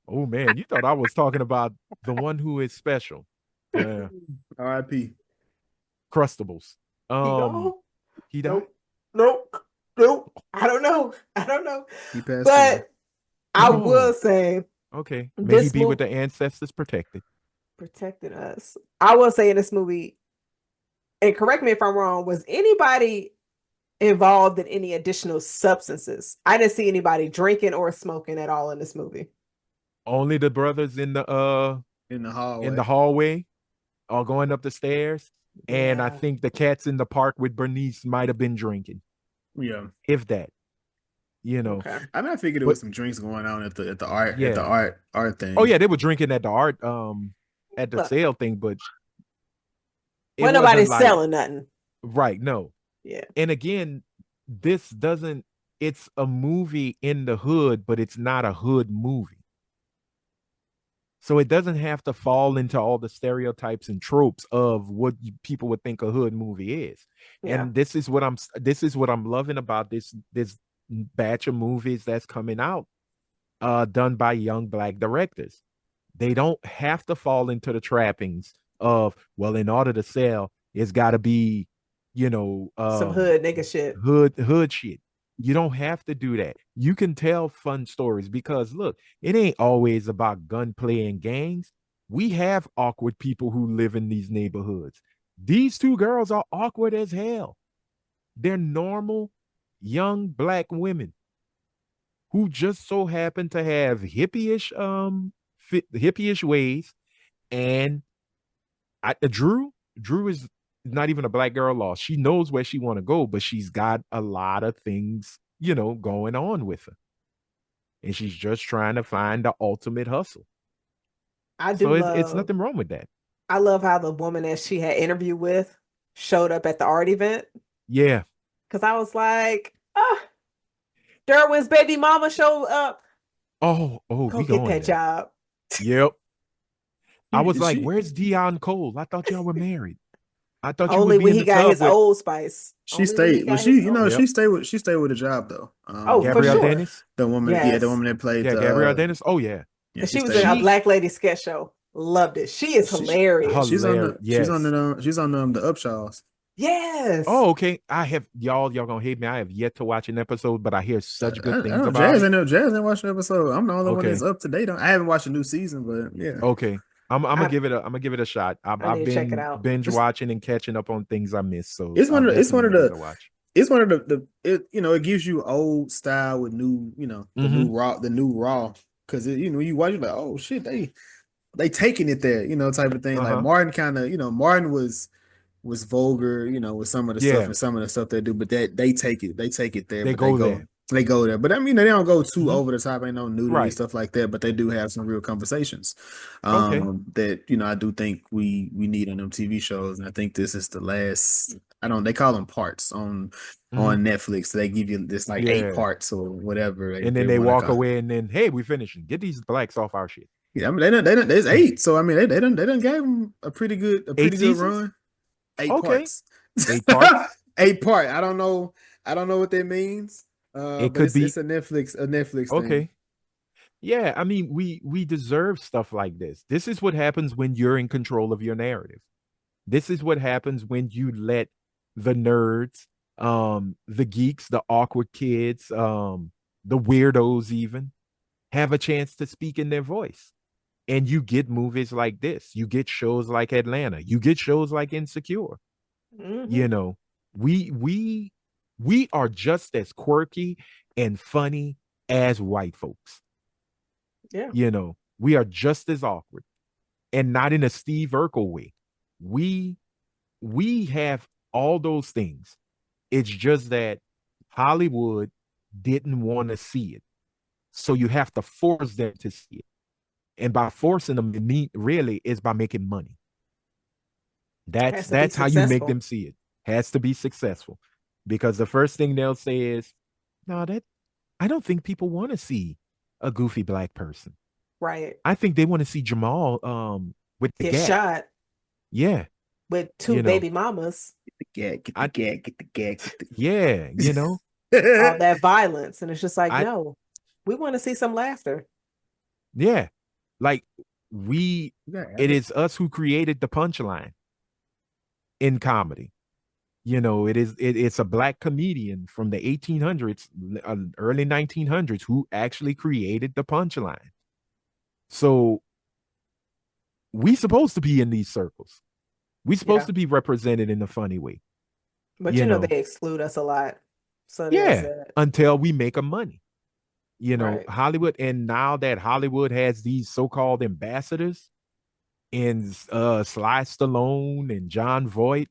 C: Oh man, you thought I was talking about the one who is special. Yeah.
B: R.I.P.
C: Crustables.
D: He
C: Um
D: gone?
C: he died?
D: Nope. Nope. Nope. I don't know. I don't know.
B: He passed away.
D: But I will
C: Oh,
D: say
C: okay. May he
D: this
C: be with
D: movie
C: the ancestors protected.
D: protected us. I will say in this movie, and correct me if I'm wrong, was anybody involved in any additional substances? I didn't see anybody drinking or smoking at all in this movie.
C: Only the brothers in the
B: In the
C: hallway or going up the stairs. And I
D: Yeah.
C: think the cats in the park with Bernice might have been drinking,
B: Yeah.
C: if that, you know.
D: Okay.
B: I mean, I figured there
C: But
B: was some drinks going on at the
C: yeah.
B: art thing.
C: Oh yeah, they were drinking at the art at the
D: Look,
C: sale thing, but it
D: when
C: wasn't
D: nobody's
C: like
D: selling nothing.
C: right, no.
D: Yeah.
C: And again, this doesn't it's a movie in the hood, but it's not a hood movie. So it doesn't have to fall into all the stereotypes and tropes of what people would think a hood movie is.
D: Yeah.
C: And this is what I'm loving about this batch of movies that's coming out done by young black directors. They don't have to fall into the trappings of, well, in order to sell, it's got to be,
D: Some hood nigga shit.
C: hood shit. You don't have to do that. You can tell fun stories because look, it ain't always about gunplay and gangs. We have awkward people who live in these neighborhoods. These two girls are awkward as hell. They're normal young black women who just so happen to have hippie-ish ways. And Drew is not even a black girl lost. She knows where she want to go, but she's got a lot of things, going on with her. And she's just trying to find the ultimate hustle.
D: I do
C: So it's
D: love
C: nothing wrong with that.
D: I love how the woman that she had interviewed with showed up at the art event.
C: Yeah.
D: Cause I was like, Derwin's baby mama showed up
C: Oh,
D: Go
C: we
D: get
C: going
D: that
C: there.
D: job.
C: Yep. I was like,
B: She
C: where's Dion Cole? I thought y'all were married. I thought you would
D: Only
C: be
D: when
C: in
D: he
C: the
D: got
C: tub
D: his
C: with
D: Old Spice.
B: she
D: Only when he
B: stayed, but
D: got his old.
C: Yep.
B: she stayed with a job though.
D: Oh, for
C: Gabrielle
D: sure.
C: Dennis.
B: The woman, yeah, the
D: Yes.
B: woman that played
C: Yeah,
B: the
C: Gabrielle Dennis. Oh yeah.
B: yeah,
D: Because
B: she
D: she was
B: stayed
D: in a
B: with.
C: She
D: Black Lady sketch show. Loved it. She is
B: She,
D: hilarious.
B: she's on
C: hilarious.
B: the
C: Yes.
B: she's on the Upshaws.
D: Yes.
C: Oh, okay. I have y'all gonna hate me. I have yet to watch an episode, but I hear such good
B: I
C: things
B: don't
C: about it.
B: Jazz ain't watched the episode. I'm the only one that's
C: Okay.
B: up to date on. I haven't watched a new season, but yeah.
C: Okay. I'm gonna
D: I,
C: give it a shot.
D: I
C: I've
D: need to check it
C: been
D: out.
C: binge
B: It's
C: watching and catching up on things I missed, so
B: it's
C: I'll
B: it's one
C: definitely
B: of
C: give it
B: the
C: a watch.
B: it's one of the it it gives you old style with new,
C: Mm-hmm.
B: the new raw, because you watch it like, oh shit, they taking it there, type of thing. Like
C: Uh-huh.
B: Martin kind of, Martin was vulgar, with some of the stuff
C: Yeah,
B: and some of the stuff they do, but that they take it there,
C: they
B: but
C: go there.
B: they go there. But I mean, they don't go too
C: Mm-hmm.
B: over the top, ain't no nudity,
C: Right.
B: stuff like that, but they do have some real conversations.
C: Okay.
B: That, I do think we need on them TV shows. And I think this is the last, I don't they call them parts
C: Mm-hmm.
B: on Netflix. So they give you this like eight
C: Yeah.
B: parts or whatever
C: And
B: they
C: then they
B: want to
C: walk
B: call.
C: away and then, hey, we finishing. Get these blacks off our shit.
B: Yeah, I mean they done there's eight. So I mean they done gave them a
C: Eight
B: pretty good
C: seasons?
B: run. Eight
C: Okay.
B: parts.
C: 8 parts.
B: Eight part. I don't know what that means.
C: It
B: But
C: could be
B: it's a Netflix thing.
C: okay. Yeah, I mean, we deserve stuff like this. This is what happens when you're in control of your narrative. This is what happens when you let the nerds, the geeks, the awkward kids, the weirdos even have a chance to speak in their voice. And you get movies like this. You get shows like Atlanta. You get shows like Insecure.
D: Mhm.
C: You know, we are just as quirky and funny as white folks.
D: Yeah.
C: You know, we are just as awkward and not in a Steve Urkel way. We we have all those things. It's just that Hollywood didn't want to see it. So you have to force them to see it. And by forcing them, it really is by making money.
D: Has to be
C: That's how you make
D: successful.
C: them see it. Has to be successful. Because the first thing they'll say is, no, that I don't think people want to see a goofy black person.
D: Right.
C: I think they want to see Jamal with the
D: Get
C: gap.
D: shot
C: Yeah.
D: with two
C: You know,
D: baby mamas.
B: Get the
C: I
B: gag, get the gag,
C: yeah, you know,
D: All that violence. And it's just like,
C: I
D: no, we want to see some laughter.
C: yeah. Like we
B: Yeah,
C: it is us who created the punchline in comedy. You know, it's a black comedian from the 1800s, early 1900s who actually created the punchline. So we supposed to be in these circles. We supposed
D: Yeah.
C: to be represented in a funny way.
D: But
C: You know,
D: they exclude us a lot. So there's
C: yeah,
D: that.
C: until we make a money. You know,
D: Right.
C: Hollywood, and now that Hollywood has these so-called ambassadors in Sly Stallone and John Voight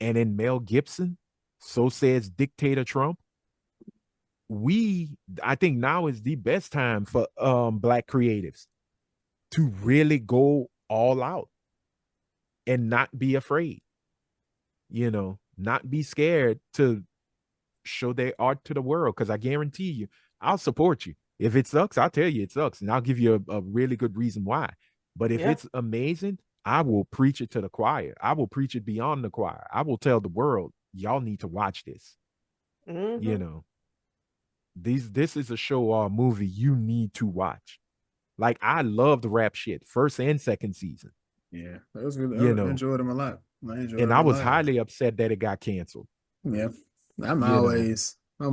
C: and in Mel Gibson, so says dictator Trump. I think now is the best time for black creatives to really go all out and not be afraid. You know, not be scared to show their art to the world, because I guarantee you, I'll support you. If it sucks, I'll tell you it sucks, and I'll give you a really good reason why. But if
D: Yeah.
C: it's amazing, I will preach it to the choir. I will preach it beyond the choir. I will tell the world, y'all need to watch this. You
D: Mhm.
C: know, this is a show or a movie you need to watch. Like, I loved rap shit first and second season.
B: yeah, that was good.
C: You
B: I
C: know,
B: enjoyed them a lot. I enjoyed
C: and
B: them
C: I
B: a
C: was
B: lot.
C: highly upset that it got canceled.
B: Yeah,
C: You know,
B: I'm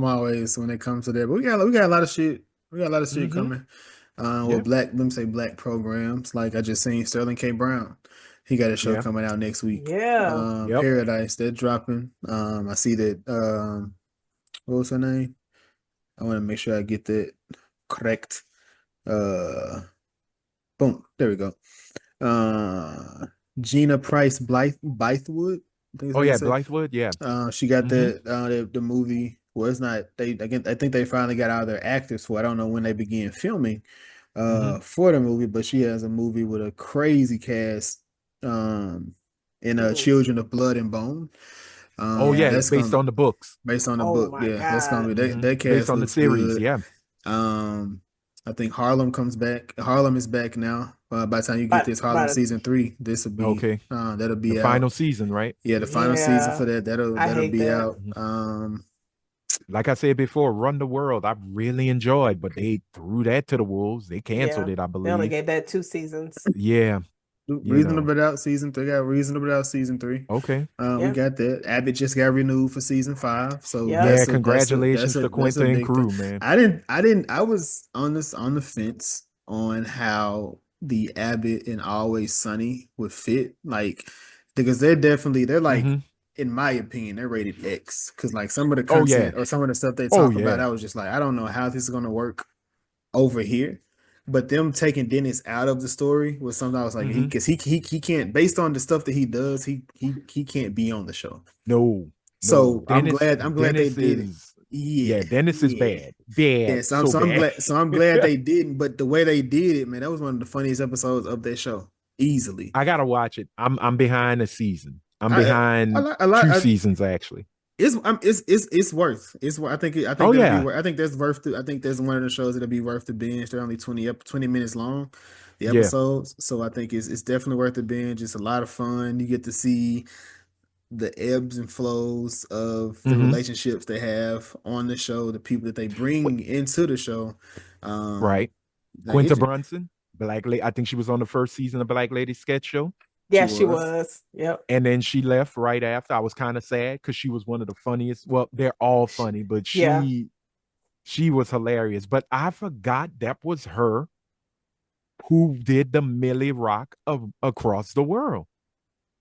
B: always when it comes to that. But we got a lot of shit. We got a lot of shit
C: mm-hmm.
B: coming.
C: Yeah,
B: With let me say black programs. Like I just seen Sterling K. Brown. He got a show
C: yeah,
B: coming out next week.
D: Yeah.
C: yep.
B: Paradise, they're dropping. I see that what was her name? I want to make sure I get that correct. Uh Boom. There we go. Gina Price Bythewood. I think is
C: Oh
B: how you
C: yeah,
B: say.
C: Blythewood. Yeah.
B: She got
C: Mm-hmm.
B: the movie. Well, it's not. They again. I think they finally got all their actors for. I don't know when they began filming,
C: Mm-hmm.
B: for the movie. But she has a movie with a crazy cast, in
D: Ooh.
B: Children of Blood and Bone.
C: Oh yeah, it's
B: That's
C: based
B: gonna
C: on the books.
B: based on the
D: Oh
B: book.
D: my
B: Yeah, that's gonna
D: God.
B: be that.
C: Mm-hmm.
B: That
C: Based
B: cast
C: on the
B: looks
C: series.
B: good.
C: Yeah.
B: Um, I think Harlem comes back. Harlem is back now. By the time you get
D: But
B: this Harlem season 3, this will be
C: Okay.
B: that'll
C: The
B: be out.
C: final season, right?
B: Yeah, the final season
D: yeah,
B: for that
D: I
B: that'll
D: hate
B: be
D: that.
B: out.
C: Like I said before, Run the World, I really enjoyed, but they threw that to the wolves. They canceled
D: Yeah,
C: it, I
D: they only
C: believe.
D: gave that 2 seasons.
C: Yeah, you know.
B: Reasonable Doubt season 3 got Reasonable Doubt season 3.
C: Okay.
B: We
D: Yeah,
B: got that. Abbott just got renewed for season 5, so
D: yep.
C: Yeah,
B: that's
C: congratulations
B: a
C: to
B: that's a
C: Quinta and
B: big thing.
C: crew, man.
B: I was on the fence on how the Abbott and Always Sunny would fit, like, because they're like,
C: Hmm.
B: in my opinion, they're rated X, because like some of the
C: Oh yeah.
B: content or some of the stuff they
C: Oh
B: talk about,
C: yeah.
B: I was just like, I don't know how this is gonna work over here. But them taking Dennis out of the story was something I was like,
C: Hmm.
B: he can't, based on the stuff that he does, he can't be on the show.
C: No, no.
B: So I'm glad they
C: Dennis
B: did it.
C: is,
B: Yeah,
C: yeah, Dennis is
B: yeah.
C: bad. Bad.
B: Yeah,
C: So bad.
B: so I'm glad they didn't, but the way they did it, man, that was one of the funniest episodes of that show. Easily.
C: I gotta watch it. I'm behind a season. I'm
B: I
C: behind
B: I like
C: 2 seasons actually.
B: it's worth. I think
C: Oh
B: that'll be
C: yeah.
B: worth. I think there's one of the shows that'll be worth the binge. They're only 20 minutes long, the
C: Yeah.
B: episodes. So I think it's definitely worth the binge. It's a lot of fun. You get to see the ebbs and flows of the
C: Hmm.
B: relationships they have on the show, the people that they bring into the show. Um
C: Right.
B: like
C: Quinta Brunson, Black Lady. I think she was on the first season of Black Lady Sketch Show.
B: she
D: Yeah, she
B: was.
D: was. Yep.
C: And then she left right after. I was kind of sad because she was one of the funniest. Well, they're all funny, but
D: Yeah.
C: she was hilarious. But I forgot that was her who did the Millie Rock of Across the World.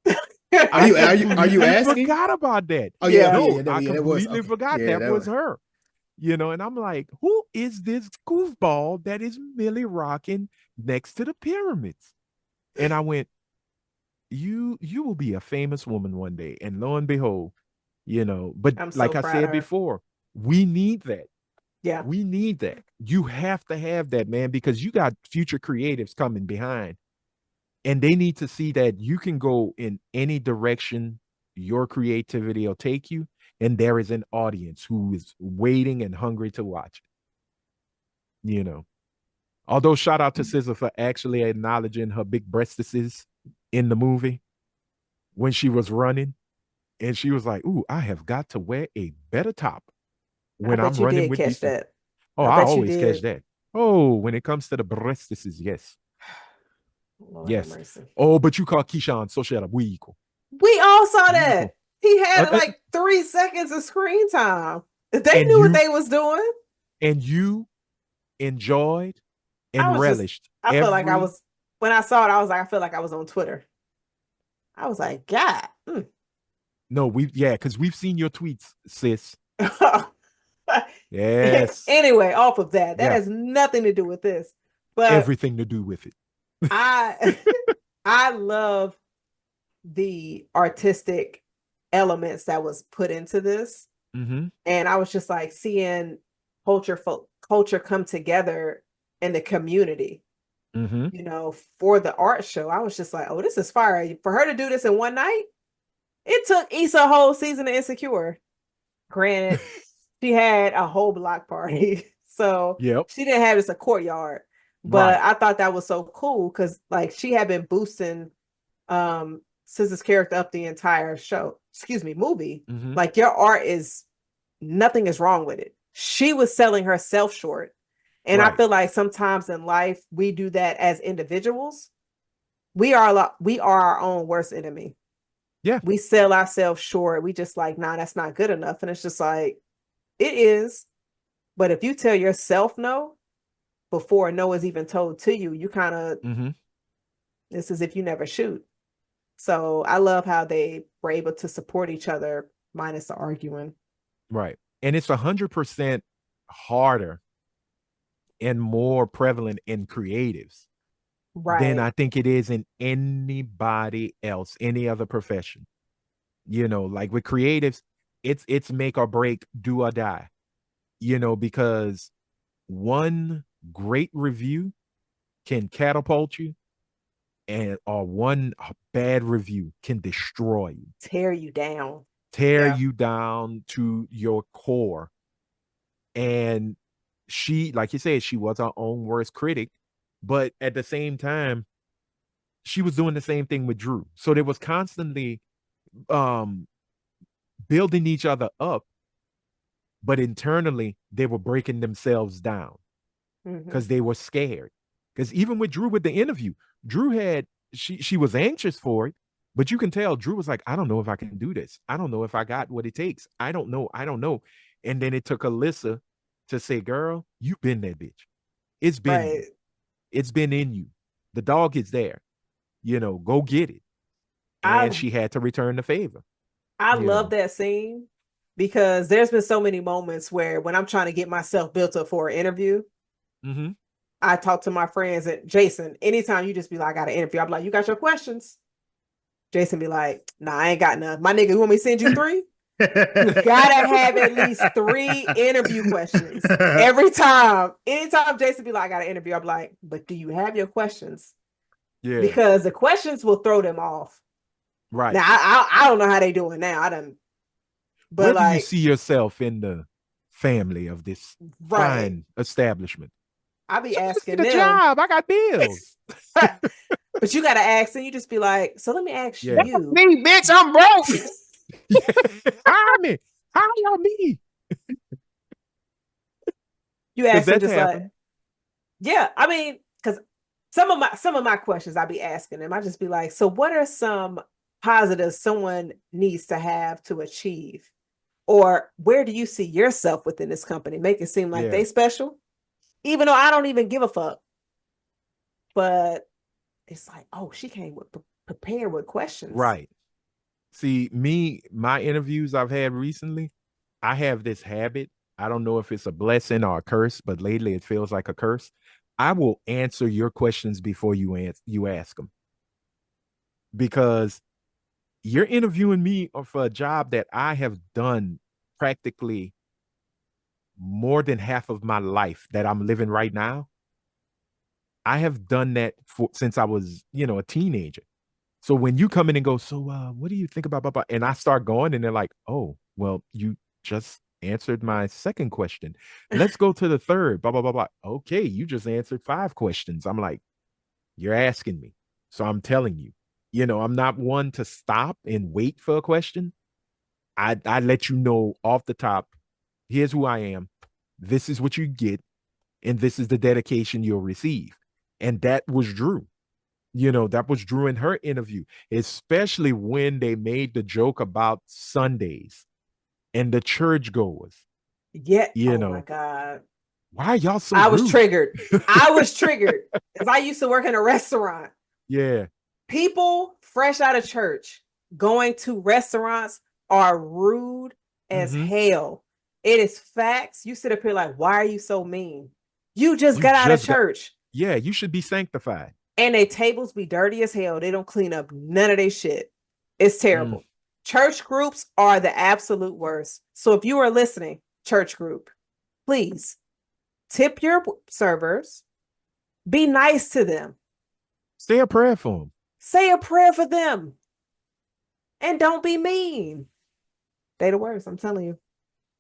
C: I
B: Are you
C: completely
B: asking?
C: forgot about that.
B: Oh yeah,
D: Yeah.
B: okay,
C: No,
B: yeah,
C: I
B: that was
C: completely
B: okay.
C: forgot
B: Yeah,
C: that
B: that
C: was
B: was.
C: her. And I'm like, who is this goofball that is Millie rocking next to the pyramids? And I went, you will be a famous woman one day. And lo and behold, but
D: I'm so
C: like I
D: proud of
C: said
D: her.
C: before, we need that.
D: Yeah.
C: We need that. You have to have that, man, because you got future creatives coming behind. And they need to see that you can go in any direction your creativity will take you. And there is an audience who is waiting and hungry to watch it. Although shout out to SZA for actually acknowledging her big breastises in the movie when she was running. And she was like, ooh, I have got to wear a better top
D: I
C: when I'm
D: bet you
C: running
D: did
C: with
D: catch
C: these two.
D: that.
C: Oh,
D: I
C: I
D: bet you
C: always catch
D: did.
C: that. Oh, when it comes to the breastises, yes.
D: Lord have
C: Yes.
D: mercy.
C: Oh, but you call Keshawn social buico.
D: We all saw
C: Buico.
D: that. He had
C: Uh,
D: like 3 seconds of screen time. They
C: and
D: knew what
C: you
D: they was doing.
C: and you enjoyed
D: I
C: and
D: was just,
C: relished
D: I felt like I
C: every
D: was, when I saw it, I was like, I feel like I was on Twitter. I was like, God.
C: no, because we've seen your tweets, sis. Yes.
D: Anyway, off of that
C: Yeah.
D: has nothing to do with this. But
C: Everything to do with it.
D: I I love the artistic elements that was put into this.
C: Mm-hmm.
D: And I was just like seeing culture come together in the community,
C: Mm-hmm.
D: for the art show. I was just like, oh, this is fire. For her to do this in one night, it took Issa a whole season of Insecure. Granted, she had a whole block party. So
C: Yep.
D: she didn't have just a courtyard. But
C: Right.
D: I thought that was so cool because like she had been boosting SZA's character up the entire movie.
C: Mm-hmm.
D: Like your art is nothing is wrong with it. She was selling herself short. And I
C: Right.
D: feel like sometimes in life we do that as individuals. We are our own worst enemy.
C: Yeah.
D: We sell ourselves short. We just like, nah, that's not good enough. And it's just like, it is. But if you tell yourself no before no is even told to you, you kind of,
C: Mm-hmm.
D: it's as if you never shoot. So I love how they were able to support each other minus the arguing.
C: Right. And it's 100% harder and more prevalent in creatives than I
D: Right.
C: think it is in anybody else, any other profession. Like with creatives, it's make or break, do or die. Because one great review can catapult you, or one bad review can destroy you,
D: Tear you down.
C: tear
D: Yeah.
C: you down to your core. And she, like you said, she was her own worst critic, but at the same time, she was doing the same thing with Drew. So they was constantly um building each other up, but internally they were breaking themselves down because they were scared. Because even with Drew with the interview, Drew had she was anxious for it, but you can tell Drew was like, I don't know if I can do this. I don't know if I got what it takes. I don't know. I don't know. And then it took Alyssa to say, girl, you've been that bitch. It's been you. It's been in you. The dog is there. You know, go get it. And she had to return the favor.
D: I love that scene because there's been so many moments where when I'm trying to get myself built up for an interview, I talk to my friends and Jason, anytime you just be like, I got an interview, I'm like, you got your questions? Jason be like, nah, I ain't got none. My nigga, you want me to send you 3? You gotta have at least 3 interview questions every time. Anytime Jason be like, I got an interview, I'm like, but do you have your questions? Yeah. Because the questions will throw them off. Right. Now, I don't know how they doing now. I don't. But
C: where do you see yourself in the family of this fine establishment?
D: I be asking
C: them. Job. I got bills.
D: But you got to ask, and you just be like, so let me ask you.
B: Me, bitch, I'm broke.
C: Hire me.
D: You ask them just like, yeah. I mean, because some of my questions I be asking them, I just be like, so what are some positives someone needs to have to achieve, or where do you see yourself within this company? Make it seem like they special, even though I don't even give a fuck. But it's like, oh, she came prepared with questions.
C: Right. See, my interviews I've had recently, I have this habit. I don't know if it's a blessing or a curse, but lately it feels like a curse. I will answer your questions before you ask them, because you're interviewing me for a job that I have done practically more than half of my life that I'm living right now. I have done that since I was, a teenager. So when you come in and go, so what do you think about blah, blah, and I start going and they're like, oh, well, you just answered my second question. Let's go to the third, blah, blah, blah, blah. Okay, you just answered 5 questions. I'm like, you're asking me. So I'm telling you, I'm not one to stop and wait for a question. I let you know off the top, here's who I am. This is what you get. And this is the dedication you'll receive. And that was Drew. That was Drew in her interview, especially when they made the joke about Sundays and the churchgoers.
D: Yeah. Oh my God.
C: Why are y'all so
D: rude?
C: Was
D: triggered. I was triggered because I used to work in a restaurant.
C: Yeah.
D: People fresh out of church going to restaurants are rude as hell. It is facts. You sit up here like, why are you so mean? You just got out of church.
C: You should be sanctified.
D: And their tables be dirty as hell. They don't clean up none of their shit. It's terrible. Church groups are the absolute worst. So if you are listening, church group, please tip your servers. Be nice to them.
C: Say a prayer for them.
D: Say a prayer for them. And don't be mean. They the worst, I'm telling you.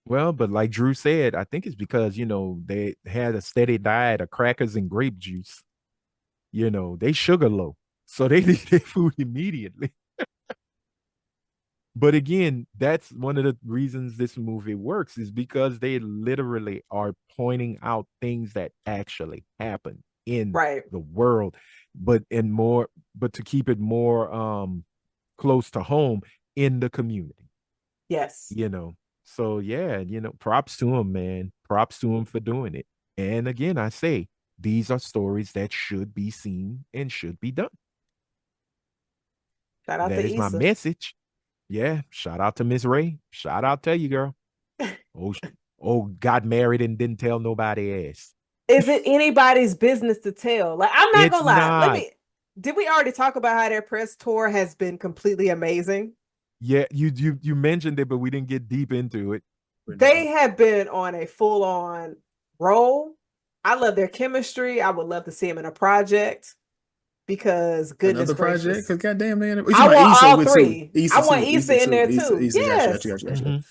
C: Well, but like Drew said, I think it's because, they had a steady diet of crackers and grape juice. They sugar low. So they need their food immediately. But again, that's one of the reasons this movie works, is because they literally are pointing out things that actually happen in the world, but to keep it more close to home in the community.
D: Yes.
C: So yeah, props to him, man. Props to him for doing it. And again, I say, these are stories that should be seen and should be done.
D: Shout out
C: that
D: to
C: is
D: Issa.
C: My message. Yeah, shout out to Miss Ray. Shout out to you, girl. Got married and didn't tell nobody else.
D: Is it anybody's business to tell? Like, I'm not gonna lie. Did we already talk about how their press tour has been completely amazing?
C: Yeah, you mentioned it, but we didn't get deep into it.
D: They have been on a full-on roll. I love their chemistry. I would love to see them in a project, because goodness
B: another
D: gracious.
B: Project, because goddamn man,
D: I want all 3. I want Issa in there too.
B: Issa,
D: yes.
B: Gotcha.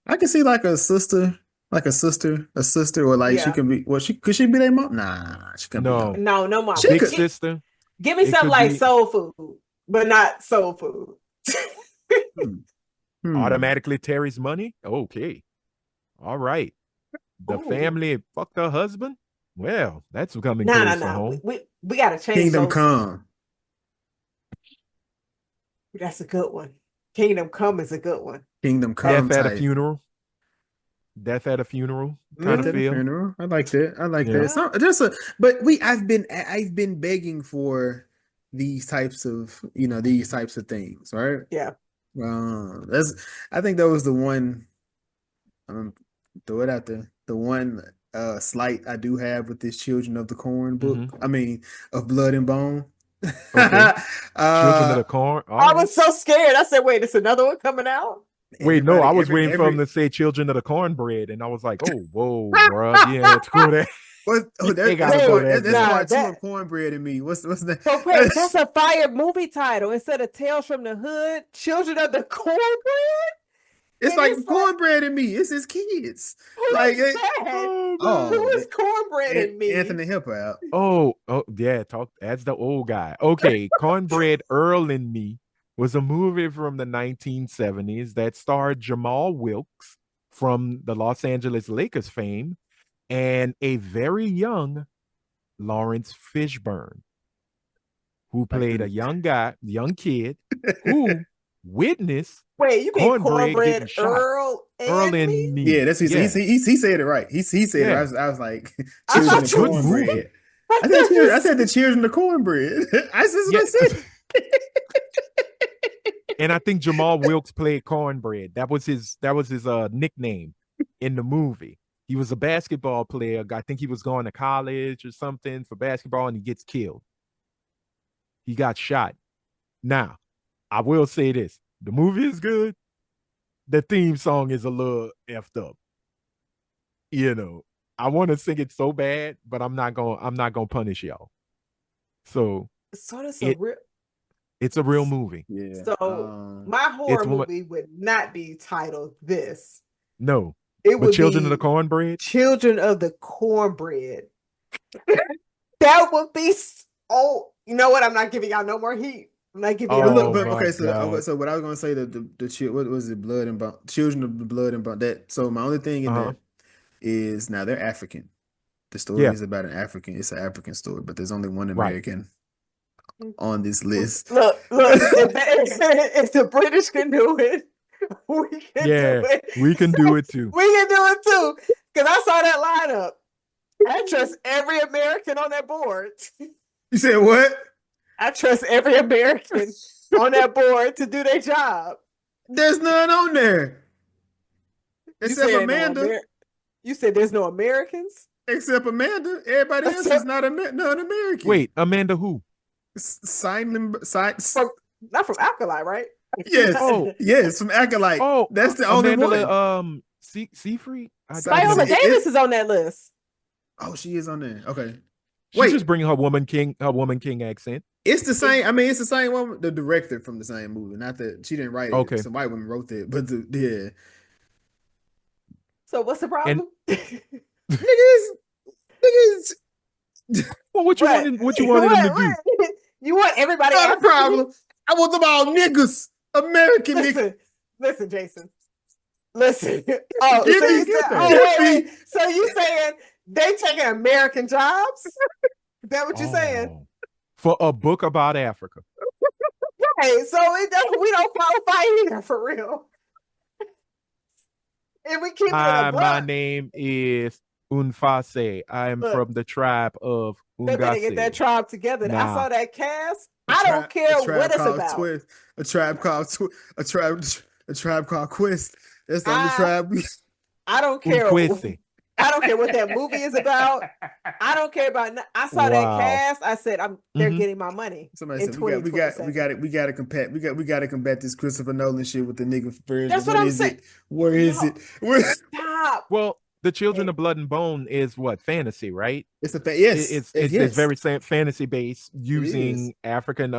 B: I can see like a sister Like a sister, or like she
D: Yeah.
B: can be. Well, could she be their mom? Nah, she couldn't be no.
C: No,
D: No mom.
B: She
C: big
B: could.
C: sister.
D: Give me
C: It
D: something
C: could
D: like
C: be
D: soul food, but not soul food.
B: Hmm. Hmm.
C: automatically Terry's money. Okay, all right. The
D: Ooh.
C: family fucked her husband. Well, that's coming
D: No, no,
C: close to
D: no.
C: home.
D: We gotta change
B: Kingdom
D: those.
B: Come.
D: That's a good one. Kingdom Come is a good one.
B: Kingdom
C: Death
B: Come
C: at a
B: type.
C: funeral. Death at a funeral. Kind
B: Death
C: of
B: at a
C: feel.
B: funeral. I like that. I like
C: Yeah.
B: that. So just a, but I've been begging for these types of, these types of things, right?
D: Yeah.
B: That's I think that was the one. Throw it out there. The one slight I do have with this Children of the Corn book.
C: Mm-hmm.
B: I mean, of Blood and Bone.
C: Okay. Children of
B: uh,
C: the Corn. All
D: I
C: right.
D: was so scared. I said, wait, it's another one coming out.
C: Wait, no, I was
B: every
C: waiting for him
B: every
C: to say Children of the Cornbread, and I was like, oh, whoa, bro, yeah, to go there.
B: oh,
C: They
B: that's
C: gotta go
D: Wait,
C: there,
B: that's
C: man.
D: nah,
B: part two
D: that
B: of Cornbread and Me. What's that?
D: so wait, that's a fire movie title instead of Tales from the Hood, Children of the Cornbread.
B: It's
D: And
B: like
D: it's like,
B: Cornbread and Me. It's his kids.
D: who
B: Like,
D: is that?
C: Oh, man.
D: Who
B: oh,
D: is Cornbread in me?
B: Anthony help her out.
C: Oh, yeah, talk as the old guy. Okay, Cornbread Earl and Me was a movie from the 1970s that starred Jamal Wilkes from the Los Angeles Lakers fame and a very young Lawrence Fishburne, who
B: Like
C: played a young kid who witnessed
D: Wait, you mean
C: Cornbread
D: Cornbread
C: getting shot.
D: Earl
C: Earl
D: and
C: and
D: me?
C: Me.
B: yeah, that's he
C: Yeah,
B: he said it right. He said it.
C: yeah.
B: I was like
D: I
B: Children
D: thought
B: of
C: It's a
D: you
C: good
D: was.
C: movie.
B: Cornbread.
D: I thought you
B: I
D: was.
B: said the Children of Cornbread. That's what
C: Yeah.
B: I said.
C: And I think Jamal Wilkes played Cornbread. That was his nickname in the movie. He was a basketball player. I think he was going to college or something for basketball, and he gets killed. He got shot. Now, I will say this: the movie is good. The theme song is a little effed up. You know, I want to sing it so bad, but I'm not going. I'm not going to punish y'all. So
D: So that's a
C: it
D: real.
C: it's a real movie.
B: Yeah.
D: So my horror
C: It's one.
D: movie would not be titled this.
C: No,
D: It
C: but
D: would
C: Children of the
D: be
C: Cornbread.
D: Children of the Cornbread. That would be. Oh, you know what? I'm not giving y'all no more heat. I'm not giving y'all.
B: But
C: Oh
B: look, but
C: my
B: okay,
C: God.
B: so what I was gonna say what was it, Blood and Bone, Children of the Blood and Bone. That so my only thing in
C: Uh-huh.
B: that is now they're African. The story
C: Yeah.
B: is about an African. It's an African story, but there's only one
C: Right.
B: American on this list.
D: Look, if the British can do it, we can
C: Yeah,
D: do it.
C: we can do it too.
D: We can do it too. Because I saw that lineup. I trust every American on that board.
B: You said what?
D: I trust every American on that board to do their job.
B: There's none on there except
D: said
B: Amanda.
D: you said there's no Americans?
B: Except Amanda. Everybody else is not American.
C: Wait, Amanda who?
D: Not from Alkali, right?
B: Yes.
C: Oh.
B: Yes, from Acolyte.
C: Oh,
B: That's the only
C: Amanda,
B: one.
C: Seafree?
D: Viola Davis is on that list.
B: Oh, she is on there. Okay.
C: She's just bringing her woman king accent.
B: It's the same. I mean, it's the same one. The director from the same movie. Not that she didn't write it.
C: Okay.
B: Some white woman wrote it, but yeah.
D: So what's the problem?
B: Niggas.
C: Well, what you wanted him to do?
D: You want everybody
B: Not a
D: African?
B: problem. I want them all niggas. American niggas.
D: Listen, Jason. Listen. Oh,
B: Give
D: so
B: me-
D: you
B: give
D: said,
B: me-
D: wait. So you saying they taking American jobs? Is that what you're saying?
C: Oh, for a book about Africa.
D: Hey, so we don't qualify either for real. And we keep it
C: Hi,
D: a
C: my
D: buck.
C: name is Unfase. I am
D: Look,
C: from the tribe of
D: They better get that
C: Ungase.
D: tribe together. I
C: Nah.
D: saw that cast. I don't care what it's about.
B: A tribe called Quest. That's the only tribe.
D: I don't care.
C: Unquese.
D: I don't care what that movie is about. I don't care about. I saw that
C: Wow.
D: cast. I said, they're
C: Mhm.
D: getting my money.
B: Somebody
D: in
B: said we got to combat this Christopher Nolan shit with the nigga version.
D: That's what I'm saying.
B: Where is
D: No.
B: it? Where?
D: Stop.
C: Well, the Children of Blood and Bone is what? Fantasy, right?
B: It's yes.
C: It's very fantasy based using African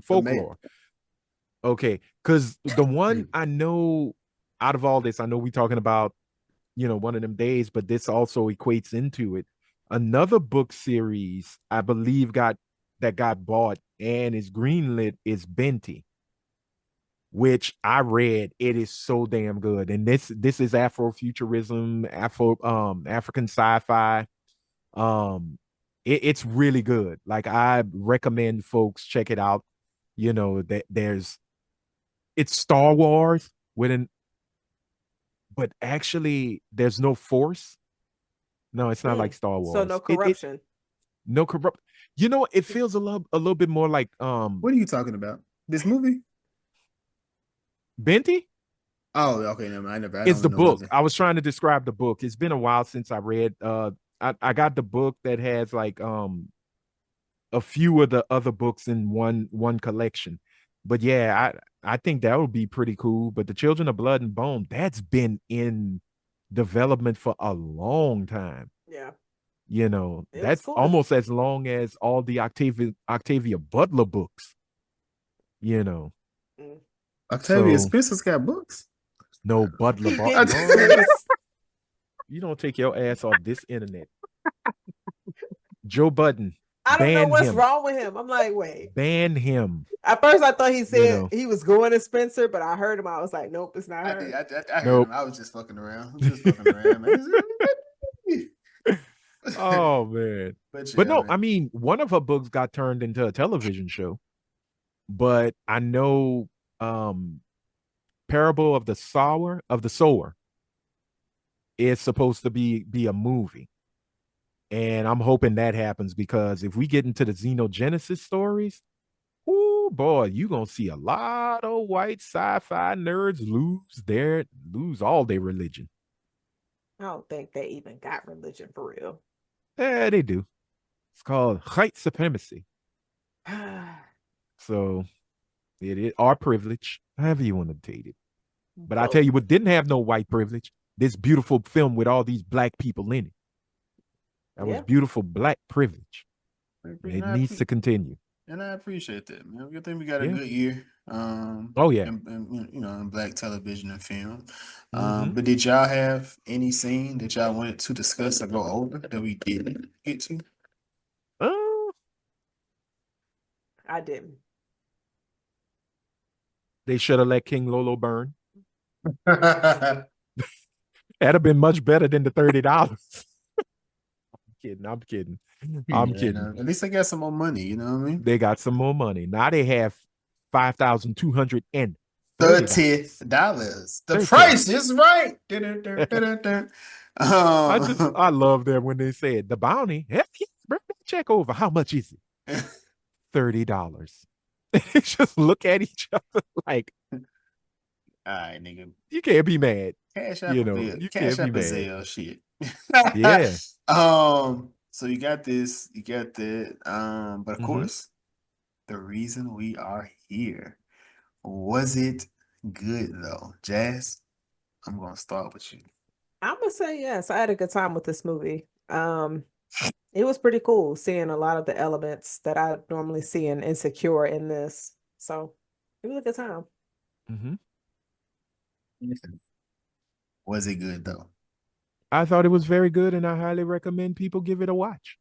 C: folklore. Okay, because the one I know out of all this, I know we're talking about one of them days, but this also equates into it. Another book series I believe got bought and is greenlit is Benti, which I read. It is so damn good. And this is Afrofuturism, African sci-fi. It's really good. Like, I recommend folks check it out. That it's Star Wars but actually there's no force. No, it's not like Star Wars.
D: So no corruption.
C: No corrupt. It feels a little bit more like
B: What are you talking about? This movie?
C: Benti?
B: Oh, okay. Never mind.
C: It's the book. I was trying to describe the book. It's been a while since I read. I got the book that has like a few of the other books in one collection. But yeah, I think that would be pretty cool. But the Children of Blood and Bone, that's been in development for a long time.
D: Yeah.
C: That's almost as long as all the Octavia Butler books.
B: Octavia Spencer's got books.
C: No, Butler. You don't take your ass off this internet. Joe Budden.
D: I don't know what's wrong with him. I'm like, wait.
C: Ban him.
D: At first, I thought he said he was going to Spencer, but I heard him. I was like, nope, it's not her.
B: I heard him. I was just fucking around.
C: Oh, man. But no, I mean, one of her books got turned into a television show. But I know Parable of the Sower is supposed to be a movie. And I'm hoping that happens, because if we get into the Xenogenesis stories, oh boy, you're going to see a lot of white sci-fi nerds lose all their religion.
D: I don't think they even got religion for real.
C: Yeah, they do. It's called white supremacy. So it is our privilege, however you want to take it. But I tell you what didn't have no white privilege, this beautiful film with all these black people in it. That was beautiful black privilege. It needs to continue.
B: And I appreciate that, man. I think we got a good year. In black television and film. But did y'all have any scene that y'all wanted to discuss or go over that we didn't get to?
D: I didn't.
C: They should have let King Lolo burn. That'd have been much better than the $30. I'm kidding.
B: At least they got some more money, you know what I mean?
C: They got some more money. Now they have $5,230.
B: The price is right.
C: I love that when they said the bounty. Bring that check over. How much is it? $30. They just look at each other like,
B: all right, nigga.
C: You can't be mad.
B: Cash out,
C: you
B: cash
C: can't
B: out
C: be
B: Zelle shit.
C: Yeah.
B: So you got this, you got that. But of course, the reason we are here, was it good though? Jazz, I'm gonna start with you.
D: I'm gonna say yes. I had a good time with this movie. It was pretty cool seeing a lot of the elements that I normally see in Insecure in this. So it was a good time.
B: Was it good though?
C: I thought it was very good, and I highly recommend people give it a watch.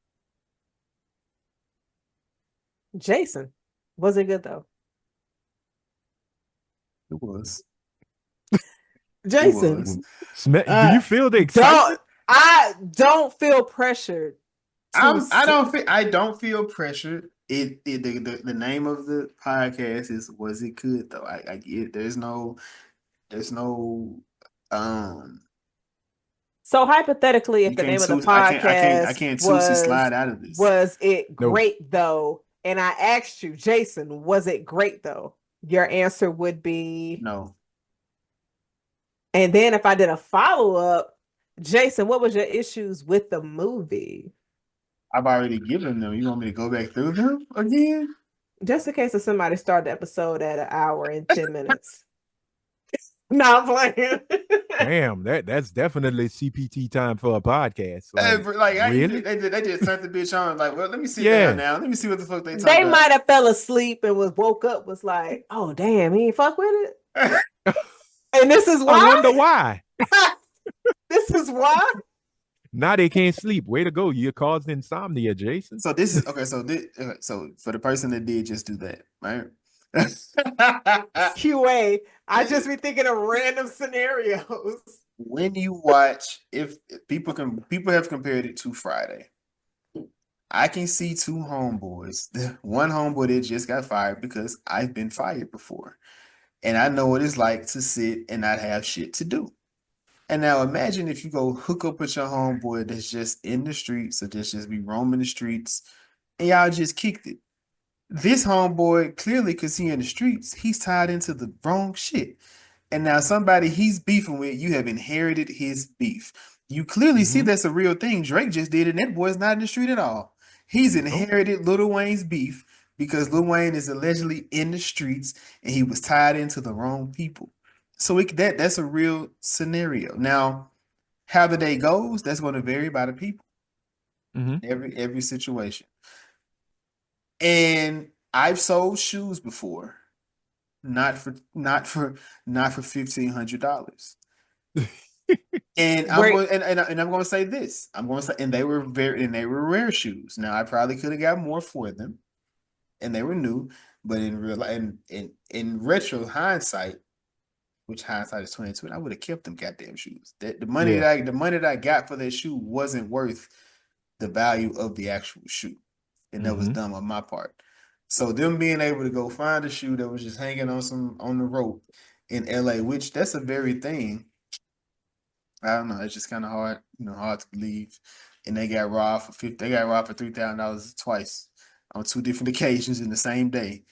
D: Jason, was it good though?
B: It was.
D: Jason,
C: do you feel the excitement?
D: I don't feel pressured.
B: I don't feel pressured. The name of the podcast is "Was It Good Though?" I get there's no
D: So hypothetically, if the name of the podcast
B: I can't slide out of this.
D: Was it great though? And I asked you, Jason, was it great though? Your answer would be
B: no.
D: And then if I did a follow-up, Jason, what was your issues with the movie?
B: I've already given them. You want me to go back through them again?
D: Just in case if somebody started the episode at 1 hour and 10 minutes. No, I'm playing.
C: Damn, that's definitely CPT time for a podcast.
B: Really? They just turned the bitch on. Like, well, let me see down now. Let me see what the fuck they talking about.
D: They might have fell asleep and woke up was like, oh damn, he ain't fuck with it. And this is why.
C: I wonder why.
D: This is why.
C: Now they can't sleep. Way to go. You caused insomnia, Jason.
B: So this is okay. So for the person that did just do that, right?
D: QA. I just be thinking of random scenarios.
B: When you watch, if people have compared it to Friday. I can see two homeboys. One homeboy that just got fired because I've been fired before. And I know what it's like to sit and not have shit to do. And now imagine if you go hook up with your homeboy that's just in the streets or just be roaming the streets and y'all just kicked it. This homeboy, clearly because he in the streets, he's tied into the wrong shit. And now somebody he's beefing with, you have inherited his beef. You clearly see that's a real thing. Drake just did it, and that boy's not in the street at all. He's inherited Lil Wayne's beef because Lil Wayne is allegedly in the streets and he was tied into the wrong people. So that's a real scenario. Now, how the day goes, that's going to vary by the people. Every situation. And I've sold shoes before, not for $1,500. And I'm going to say this. I'm going to say, and they were rare shoes. Now I probably could have got more for them, and they were new. But in retro hindsight, which hindsight is 2020, I would have kept them goddamn shoes. The money that I got for that shoe wasn't worth the value of the actual shoe, and that was dumb on my part. So them being able to go find a shoe that was just hanging on the rope in LA, which that's a very thing. I don't know. It's just kind of hard, hard to believe. And they got robbed for $3,000 twice on two different occasions in the same day.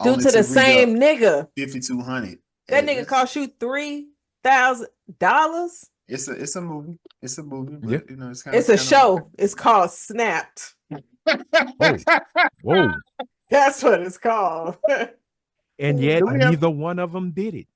D: Due to the same nigga.
B: $5,200.
D: That nigga cost you $3,000.
B: It's a movie. It's a movie. But,
C: Yeah.
D: It's a show. It's called Snapped.
C: Whoa.
D: That's what it's called.
C: And yet neither one of them did it.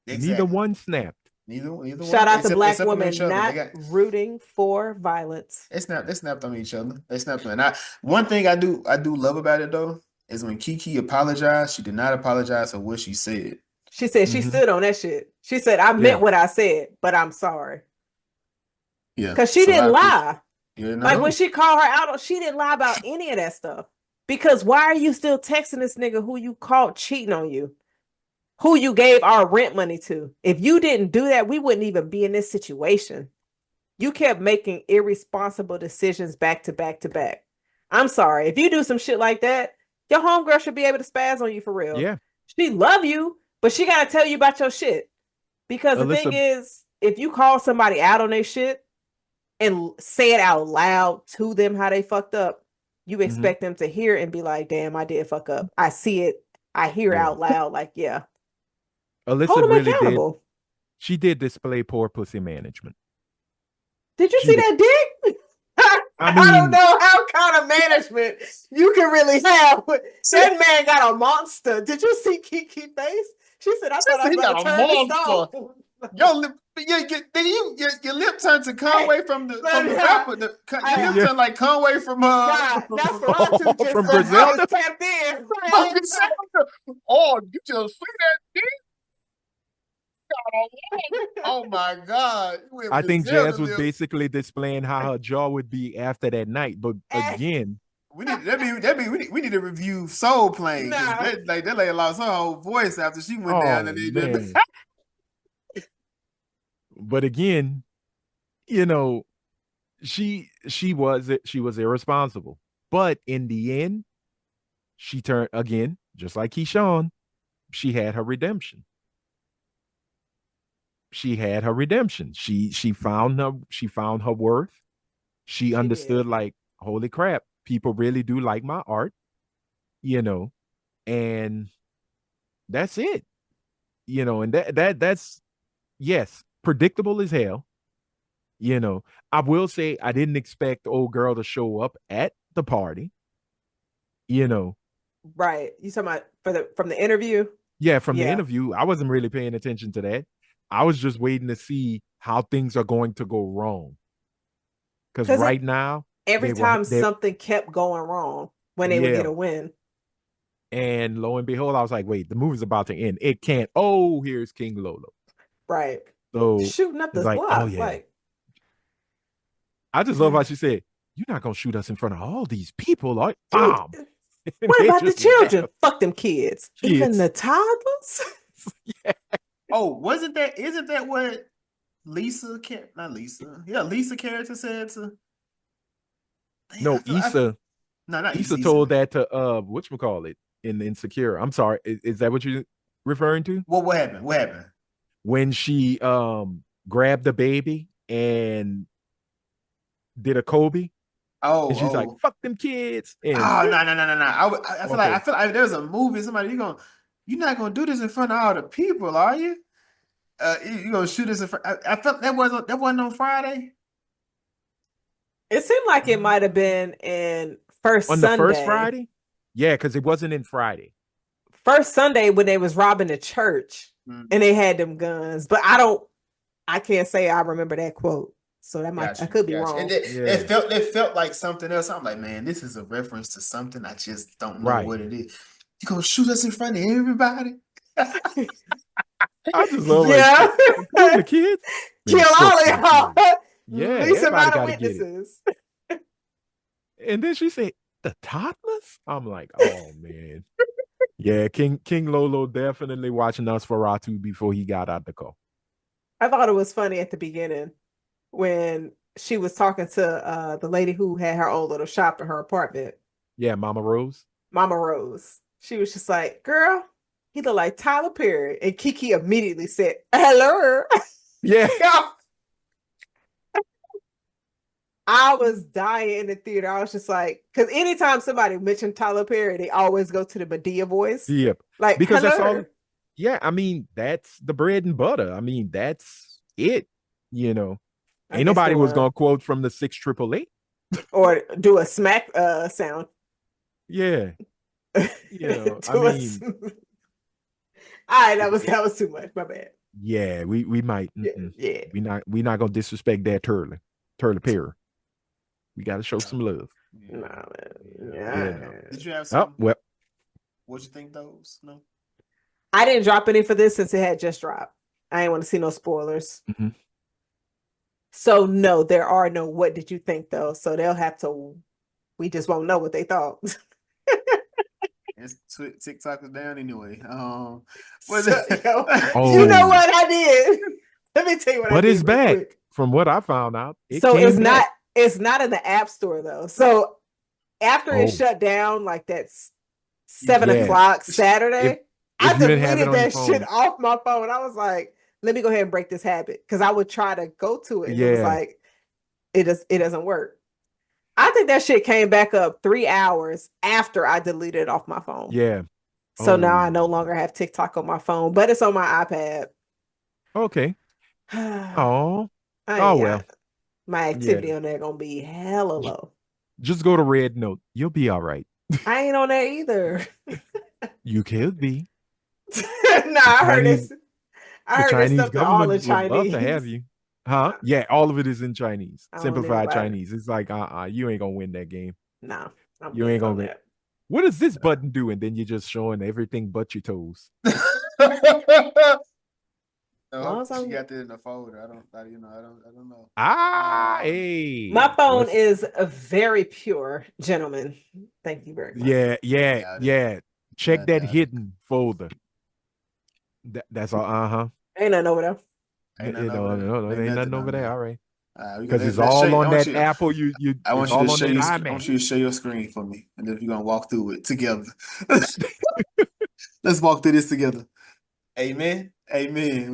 C: Exactly. Neither one snapped.
B: Neither
D: Shout out to Black
B: except
D: women not rooting for violence.
B: They snapped on each other. They snapped on. One thing I do love about it though is when Keke apologized, she did not apologize for what she said.
D: She said she stood on that shit. She said, I meant what I said, but I'm sorry.
B: Yeah.
D: Because she didn't lie.
B: Like
D: when she called her out, she didn't lie about any of that stuff. Because why are you still texting this nigga who you caught cheating on you? Who you gave our rent money to? If you didn't do that, we wouldn't even be in this situation. You kept making irresponsible decisions back to back to back. I'm sorry. If you do some shit like that, your homegirl should be able to spaz on you for real.
C: Yeah.
D: She love you, but she got to tell you about your shit. Because the thing is, if you call somebody out on their shit and say it out loud to them how they fucked up, you expect them to hear it and be like, damn, I did fuck up. I see it. I hear it out loud. Like, yeah.
C: Alyssa really did. She did display poor pussy management.
D: Did you see that dick? I don't know how kind of management you can really have. That man got a monster. Did you see Keke face? She said, I thought I was going to turn the stone.
B: Your lip turned to Conway from the rapper. Your lip turned like Conway from
D: Nosferatu
C: from Brazil.
D: Tapped in.
B: Oh, you just see that dick? Oh my God.
C: I think Jazz was basically displaying how her jaw would be after that night. But again,
B: we need to review Soul Plane. That lady lost her whole voice after she went down and they did.
C: But again, she was irresponsible. But in the end, she turned again, just like Keshawn, she had her redemption. She had her redemption. She found her worth. She understood like, holy crap, people really do like my art, and that's it. And that's yes, predictable as hell. I will say I didn't expect old girl to show up at the party.
D: Right. You talking about from the interview?
C: Yeah, from the interview. I wasn't really paying attention to that. I was just waiting to see how things are going to go wrong. Because right now,
D: every time something kept going wrong when they would get a win.
C: And lo and behold, I was like, wait, the movie's about to end. It can't. Oh, here's King Lolo.
D: Right.
C: So
D: shooting up the
C: block.
D: Oh, yeah.
C: I just love how she said, "You're not gonna shoot us in front of all these people, are
D: Dude,
C: bomb?"
D: what about the children? Fuck them kids. Even
C: Kids.
D: the toddlers?
C: Yeah.
B: Oh, wasn't that? Isn't that what not Lisa? Yeah, Lisa character said to. Damn,
C: No, Issa.
B: No, not
C: Issa
B: Issa.
C: told that to whatchamacallit in Insecure. I'm sorry. Is that what you're referring to?
B: What happened? What happened?
C: When she grabbed the baby and did a Kobe, and she's like, "Fuck them kids." And
B: no. I feel like there's a movie. Somebody you're not gonna do this in front of all the people, are you? You gonna shoot this in front? I felt that wasn't on Friday.
D: It seemed like it might have been in
C: on
D: Sunday.
C: the first Friday. Yeah, because it wasn't in Friday.
D: First Sunday when they was robbing the church and they had them guns, but I can't say I remember that quote. So that I could be wrong.
B: And it felt like something else. I'm like, man, this is a reference to something. I just don't know what it is. You gonna shoot us in front of everybody?
C: I just love the kids.
D: Kill all of y'all.
C: Yeah,
D: least amount of
C: witnesses. And then she said, "The toddlers?" I'm like, oh man. Yeah, King Lolo definitely watching Nosferatu before he got out the car.
D: I thought it was funny at the beginning when she was talking to the lady who had her own little shop in her apartment.
C: Yeah, Mama Rose.
D: She was just like, "Girl, he looked like Tyler Perry." And Keke immediately said, "Hello."
C: Yeah.
D: I was dying in the theater. I was just like, because anytime somebody mentioned Tyler Perry, they always go to the Medea voice.
C: Yeah.
D: Like,
C: because
D: hello.
C: that's all. Yeah, I mean, that's the bread and butter. I mean, that's it. Ain't nobody was gonna quote from the 688
D: or do a smack sound.
C: Yeah. I mean,
D: all right, that was too much. My bad.
C: Yeah, we might.
D: Yeah.
C: We not gonna disrespect that Turley Perry. We got to show some love.
D: Nah, man.
B: Yeah. Did you have some?
C: Well,
B: what'd you think those? No,
D: I didn't drop any for this since it had just dropped. I didn't want to see no spoilers.
C: Mm-hmm.
D: So no, there are no. What did you think though? So they'll have to. We just won't know what they thought.
B: TikTok is down anyway.
D: You know what I did? Let me tell you what I did.
C: But it's back from what I found out.
D: It's not in the App Store though. So after it shut down, like that's 7:00 Saturday, I deleted that shit off my phone. I was like, let me go ahead and break this habit because I would try to go to it. It was like it doesn't work. I think that shit came back up 3 hours after I deleted it off my phone.
C: Yeah.
D: So now I no longer have TikTok on my phone, but it's on my iPad.
C: Okay. Well.
D: My activity on there gonna be hella low.
C: Just go to Red Note. You'll be all right.
D: I ain't on there either.
C: You could be.
D: I heard this. I heard
C: Chinese
D: this all in
C: Chinese
D: Chinese.
C: would love to have you. Huh? Yeah, all of it is in Chinese. Simplified Chinese. It's like, you ain't gonna win that game.
D: No.
C: You ain't gonna win. What does this button do? And then you're just showing everything but your toes.
B: No, she got that in the folder. I don't know.
C: Hey.
D: My phone is a very pure, gentlemen. Thank you very much.
C: Yeah. Check that hidden folder. That's all.
D: Ain't nothing over there.
C: Ain't nothing over there. All right.
B: Because
C: it's all on that Apple.
B: I want you to share your screen for me, and then we're gonna walk through it together. Let's walk through this together. Amen. We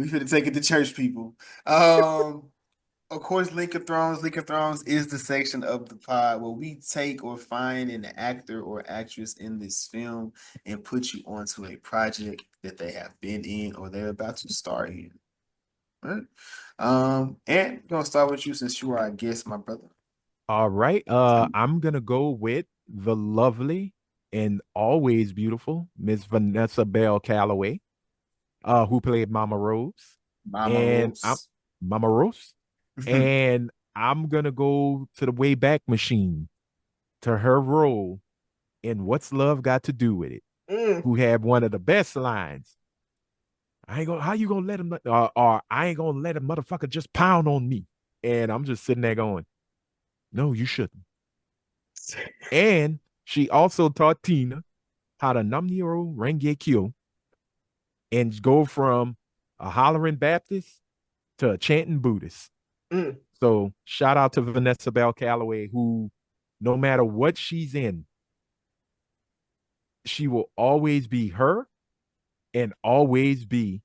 B: finna take it to church, people. Of course, Link of Thrones is the section of the pod where we take or find an actor or actress in this film and put you onto a project that they have been in or they're about to star in. Right? And we're gonna start with you since you are our guest, my brother.
C: All right. I'm gonna go with the lovely and always beautiful Miss Vanessa Bell Calloway, who played Mama Rose. Mama Rose. And I'm gonna go to the Wayback Machine to her role in What's Love Got to Do with It, who had one of the best lines. How you gonna let him, or I ain't gonna let a motherfucker just pound on me. And I'm just sitting there going, No, you shouldn't. And she also taught Tina how to Namniro Renge Kyo and go from a hollering Baptist to a chanting Buddhist.
D: Mm.
C: So shout out to Vanessa Bell Calloway, who, no matter what she's in, she will always be her and always be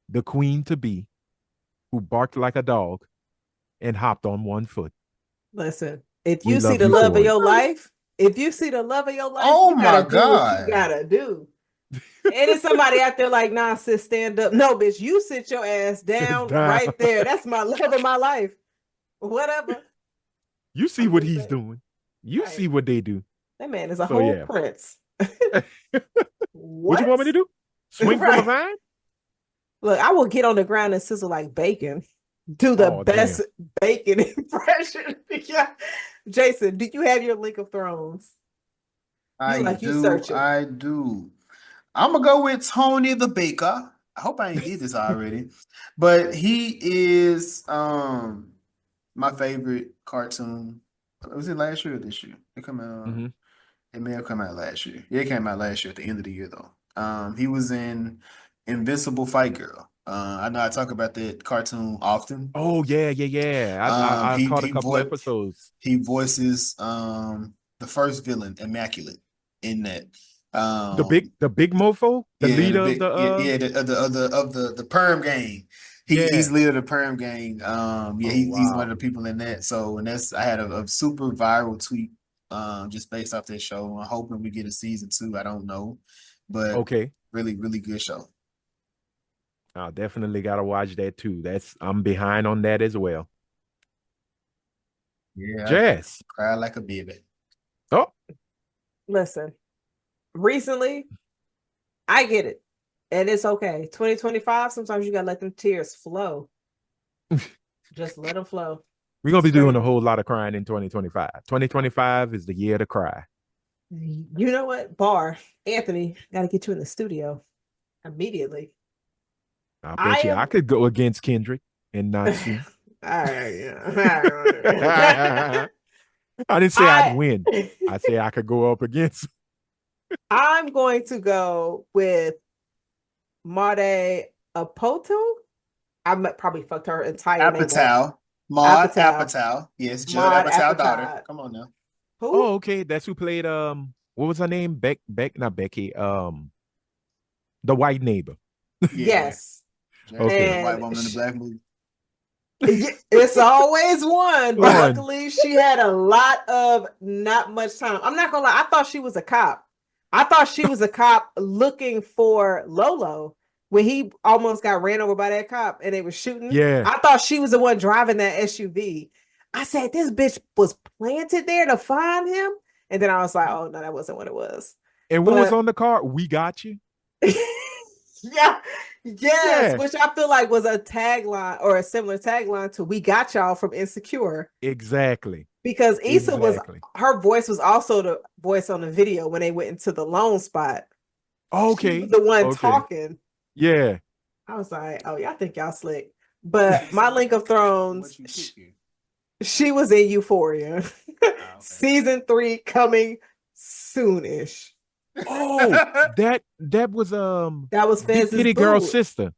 C: the queen to be who barked like a dog and hopped on one foot.
D: Listen, if
C: We
D: you see
C: love
D: the
C: you
D: love
C: for
D: of
C: it.
D: your life, if you see the love of your life,
E: Oh
D: you
E: my
D: gotta do what
E: God.
D: you gotta do. And it's somebody out there like, nah, sis, stand up. No, bitch, you sit your ass down
C: Down.
D: right there. That's my love of my life. Whatever.
C: You see
D: I'm
C: what
D: just
C: he's
D: saying.
C: doing. You
D: Right.
C: see what they do.
D: That man is a
C: So,
D: whole
C: yeah.
D: prince.
C: What you want me to do? Swing from a
D: Right.
C: vine?
D: Look, I will get on the ground and sizzle like bacon. Do the
C: Oh,
D: best
C: damn.
D: bacon impression. Yeah. Jason, do you have your Link of Thrones? You searching.
E: I do. I'm gonna go with Tony the Baker. I hope I ain't did this already, but he is my favorite cartoon. Was it last year or this year? It come out.
C: Mhm.
E: It may have come out last year. Yeah, it came out last year at the end of the year though. He was in Invincible Fight Girl. I know I talk about that cartoon often.
C: Oh, yeah. I caught a couple episodes.
E: He voices the first villain, Immaculate, in that.
C: The big mofo, the leader of
E: the perm gang. He's leader of the perm gang. He's one of the people in that. So, and that's I had a super viral tweet just based off that show. I'm hoping we get a season 2. I don't know, but
C: Okay.
E: really, really good show.
C: I definitely gotta watch that too. I'm behind on that as well.
E: Yeah,
C: Jazz.
E: I cry like a baby.
C: Oh,
D: Listen, recently, I get it. And it's okay. 2025, sometimes you gotta let them tears flow. Just let them flow.
C: we're gonna be doing a whole lot of crying in 2025. 2025 is the year to cry.
D: You know what? Anthony, gotta get you in the studio immediately.
C: I bet I could go against Kendrick and not sue.
D: I
C: didn't say I'd win. I say I could go up against.
D: I'm going to go with Made Apoto. I probably fucked her entire name up.
E: Maud Apatow. Yes, Judd Apatow daughter. Come on now.
D: Who?
C: Oh, okay. That's who played what was her name? Not Becky. The white neighbor.
D: Yes.
C: Okay.
E: White woman in the black movie.
D: It's always one. But luckily, she had a lot of not much time. I'm not gonna lie. I thought she was a cop. I thought she was a cop looking for Lolo when he almost got ran over by that cop and they were shooting.
C: Yeah.
D: I thought she was the one driving that SUV. I said, this bitch was planted there to find him. And then I was like, oh, no, that wasn't what it was.
C: And what was on the car? We got you.
D: Yes, which I feel like was a tagline or a similar tagline to "We Got Y'all" from Insecure.
C: Exactly.
D: Because Issa her voice was also the voice on the video when they went into the loan spot.
C: Okay.
D: She was the one talking.
C: Yeah.
D: I was like, oh, y'all think y'all slick. But my Link of Thrones, she was in Euphoria. Season 3 coming soonish.
C: Oh, that was
D: Fez's
C: Kitty Girl's sister.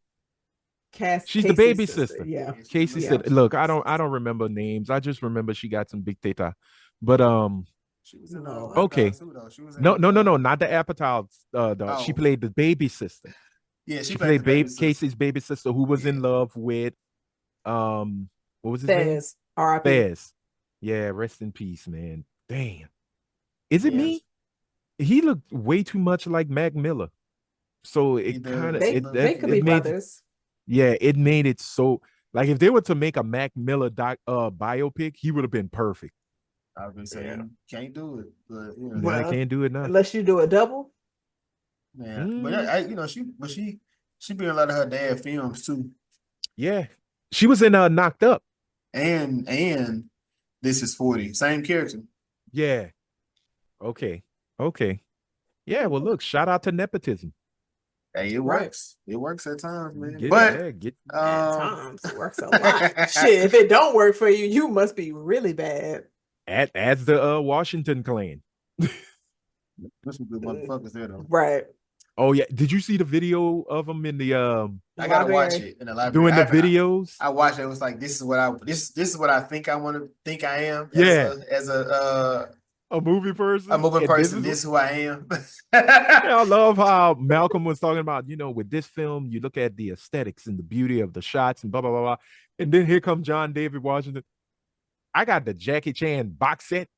C: She's the baby sister.
D: Yeah.
C: Casey said, look, I don't remember names. I just remember she got some big teta. But
E: she was in
C: okay. No, not the Apatow. She played the baby sister.
E: Yeah,
C: she played Casey's baby sister who was in love with what was his name? Fez. Yeah, rest in peace, man. Damn. Is it me? He looked way too much like Mac Miller. So it kind of
D: they could be brothers.
C: Yeah, it made it so like if they were to make a Mac Miller biopic, he would have been perfect.
E: I was gonna say can't do it, but
C: I can't do it now
D: unless you do a double.
E: Yeah, but she be in a lot of her dad films too.
C: Yeah, she was in Knocked Up
E: and This Is 40, same character.
C: Yeah. Okay. Yeah. Well, look. Shout out to nepotism.
E: Hey, it works. It works at times, man.
D: At times it works a lot. Shit, if it don't work for you, you must be really bad.
C: as the Washington clan.
E: There's some good motherfuckers there though.
D: Right.
C: Oh yeah, did you see the video of them in the
E: I gotta watch it in the library.
C: doing the videos?
E: I watched it. It was like, this is what I think I want to think I am as
C: a movie person.
E: A movie person. This is who I am.
C: I love how Malcolm was talking about, with this film, you look at the aesthetics and the beauty of the shots and blah, blah, blah, blah. And then here comes John David Washington. I got the Jackie Chan box set.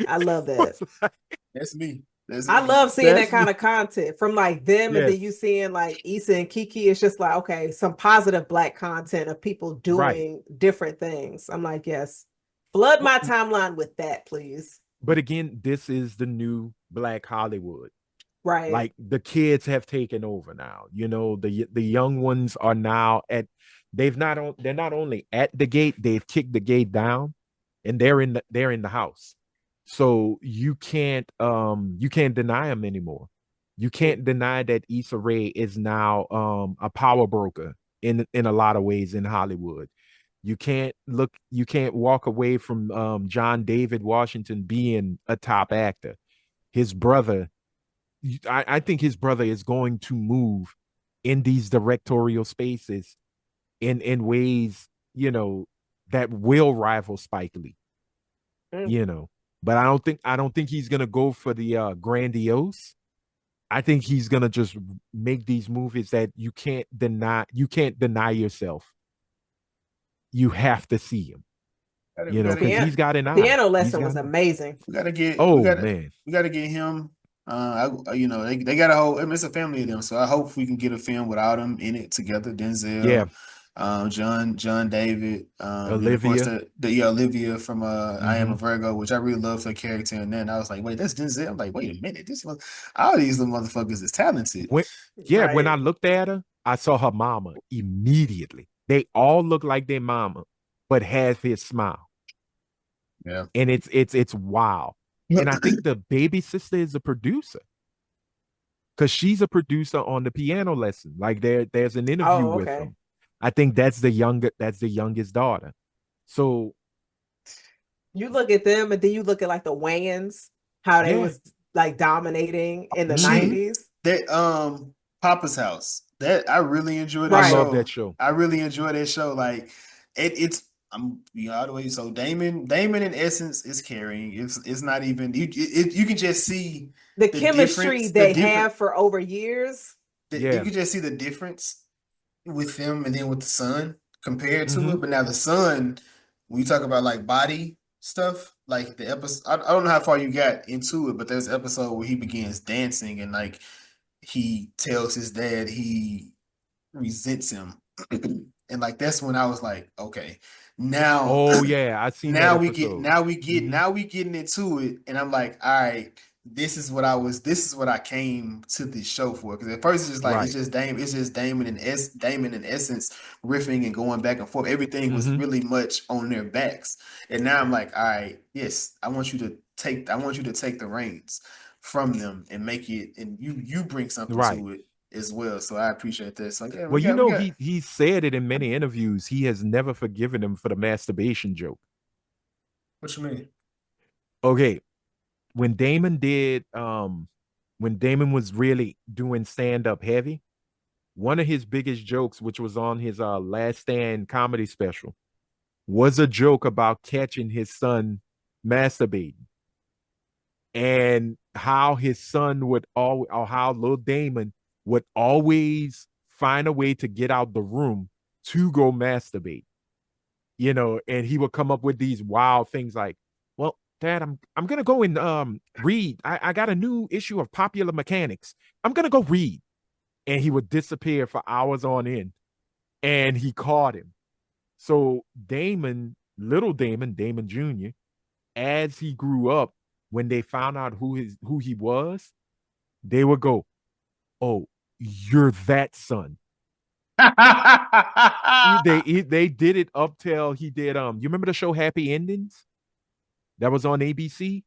D: I love that.
E: That's me.
D: I love seeing that kind of content from like them, and then you seeing like Issa and Keke. It's just like, okay, some positive Black content of people doing different things. I'm like, yes, flood my timeline with that, please.
C: But again, this is the new Black Hollywood.
D: Right.
C: Like the kids have taken over now. The young ones are now they're not only at the gate, they've kicked the gate down, and they're in the house. So you can't deny them anymore. You can't deny that Issa Rae is now a power broker in a lot of ways in Hollywood. You can't walk away from John David Washington being a top actor. His brother, I think his brother is going to move in these directorial spaces in ways, that will rival Spike Lee. But I don't think he's gonna go for the grandiose. I think he's gonna just make these movies that you can't deny yourself. You have to see him. Because he's got an eye.
D: Piano Lesson was amazing.
E: We gotta get
C: man.
E: We gotta get him. They got a whole. It's a family of them, so I hope we can get a film without them in it together. Denzel, John David,
C: Olivia,
E: Olivia from I Am a Virgo, which I really love her character. And then I was like, wait, that's Denzel. I'm like, wait a minute, all these little motherfuckers is talented.
C: When I looked at her, I saw her mama immediately. They all look like their mama, but have his smile.
E: Yeah,
C: and it's wow. And I think the baby sister is a producer, because she's a producer on the Piano Lesson. Like there's an interview with them. I think that's the youngest daughter. So
D: you look at them, and then you look at like the Wayans, how they was like dominating in the 90s.
E: That Papa's House. That I really enjoyed that show.
C: I love that show.
E: I really enjoy that show. Like it's I'm all the way. So Damon in essence is carrying. It's not even you can just see
D: the chemistry they have for over years.
E: You can just see the difference with them and then with the son compared to it. But now the son, when you talk about like body stuff, like the episode, I don't know how far you got into it, but there's an episode where he begins dancing and like he tells his dad he resents him. And like that's when I was like, okay, now
C: I seen
E: now
C: that
E: we
C: episode.
E: now we getting into it, and I'm like, all right, this is what I came to this show for. Because at first it's just like it's just Damon and Essence riffing and going back and forth. Everything was really much on their backs, and now I'm like, all right, yes, I want you to take the reins from them and make it, and you bring something to it as well. So I appreciate this. Like,
C: he said it in many interviews. He has never forgiven him for the masturbation joke.
E: What you mean?
C: Okay, when Damon was really doing stand-up heavy, one of his biggest jokes, which was on his Last Stand comedy special, was a joke about catching his son masturbating, and how his son would how Lil Damon would always find a way to get out the room to go masturbate, and he would come up with these wild things like, well, Dad, I'm gonna go and read. I got a new issue of Popular Mechanics. I'm gonna go read. And he would disappear for hours on end. And he caught him. So little Damon Jr., as he grew up, when they found out who he was, they would go, oh, you're that son. They did it up till he did you remember the show Happy Endings that was on ABC?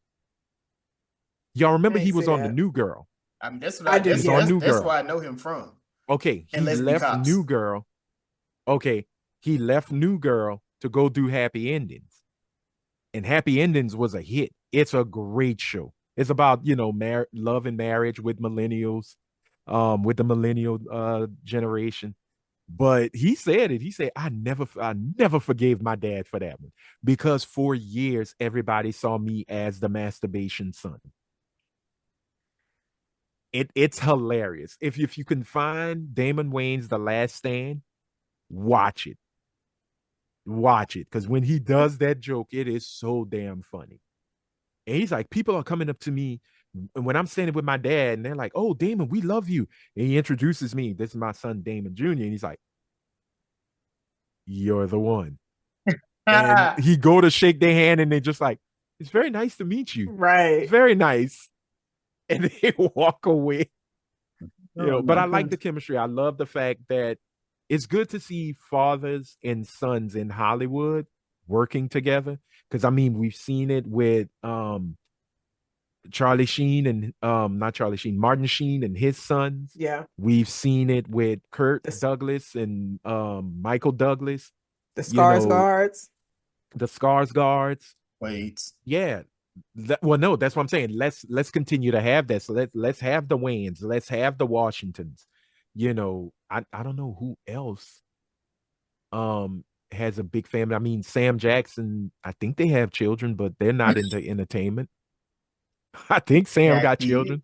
C: Y'all remember he was on The New Girl?
E: I mean, that's what I do. That's where I know him from.
C: Okay, he left New Girl. Okay, he left New Girl to go do Happy Endings. And Happy Endings was a hit. It's a great show. It's about, love and marriage with millennials, with the millennial generation. But he said it. He said, I never forgave my dad for that one because for years everybody saw me as the masturbation son. It's hilarious. If you can find Damon Wayans' The Last Stand, watch it. Watch it. Because when he does that joke, it is so damn funny. And he's like, people are coming up to me when I'm standing with my dad, and they're like, "Oh, Damon, we love you." And he introduces me. This is my son, Damon Jr. And he's like, "You're the one." And he go to shake their hand, and they're just like, "It's very nice to meet you."
D: Right.
C: It's very nice. And they walk away. But I like
E: God.
C: the chemistry. I love the fact that it's good to see fathers and sons in Hollywood working together. Because I mean, we've seen it with Charlie Sheen and not Charlie Sheen, Martin Sheen and his sons.
D: Yeah.
C: We've seen it with Kurt Douglas and Michael Douglas.
D: The Skarsgårds.
C: The Skarsgårds.
E: Wait.
C: Yeah. Well, no, that's what I'm saying. Let's continue to have that. So let's have the Wayans. Let's have the Washingtons. I don't know who else has a big family. I mean, Sam Jackson, I think they have children, but they're not into entertainment. I think Sam got children.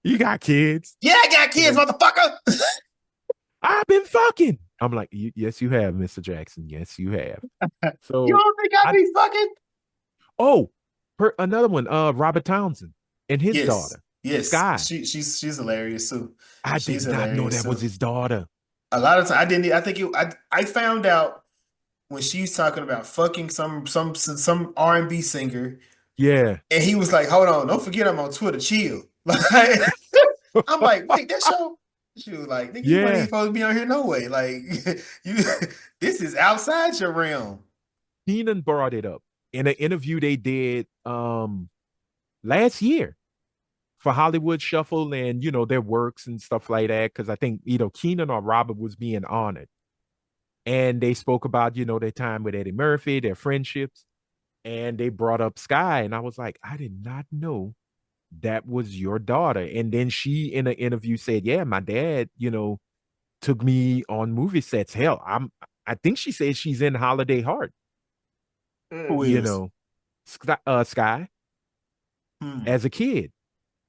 C: You got kids.
E: Yeah, I got kids, motherfucker.
C: I've been fucking. I'm like, yes, you have, Mr. Jackson. Yes, you have. So
E: you don't think I be fucking?
C: Oh, another one, Robert Townsend and his daughter.
E: Yes,
C: Sky.
E: She's hilarious too.
C: I did not know that was his daughter.
E: A lot of times I didn't. I think I found out when she's talking about fucking some R&B singer.
C: Yeah,
E: and he was like, "Hold on, don't forget I'm on Twitter. Chill." Like, I'm like, "Wait, that show?" She was like, "Nigga, you ain't supposed to be on here no way. Like, this is outside your realm."
C: Keenan brought it up in an interview they did last year for Hollywood Shuffle and their works and stuff like that. Because I think Keenan or Robert was being honored, and they spoke about their time with Eddie Murphy, their friendships, and they brought up Sky, and I was like, I did not know that was your daughter. And then she in an interview said, "Yeah, my dad, took me on movie sets. Hell, I think she said she's in Holiday Heart."
E: Who is?
C: Sky as a kid.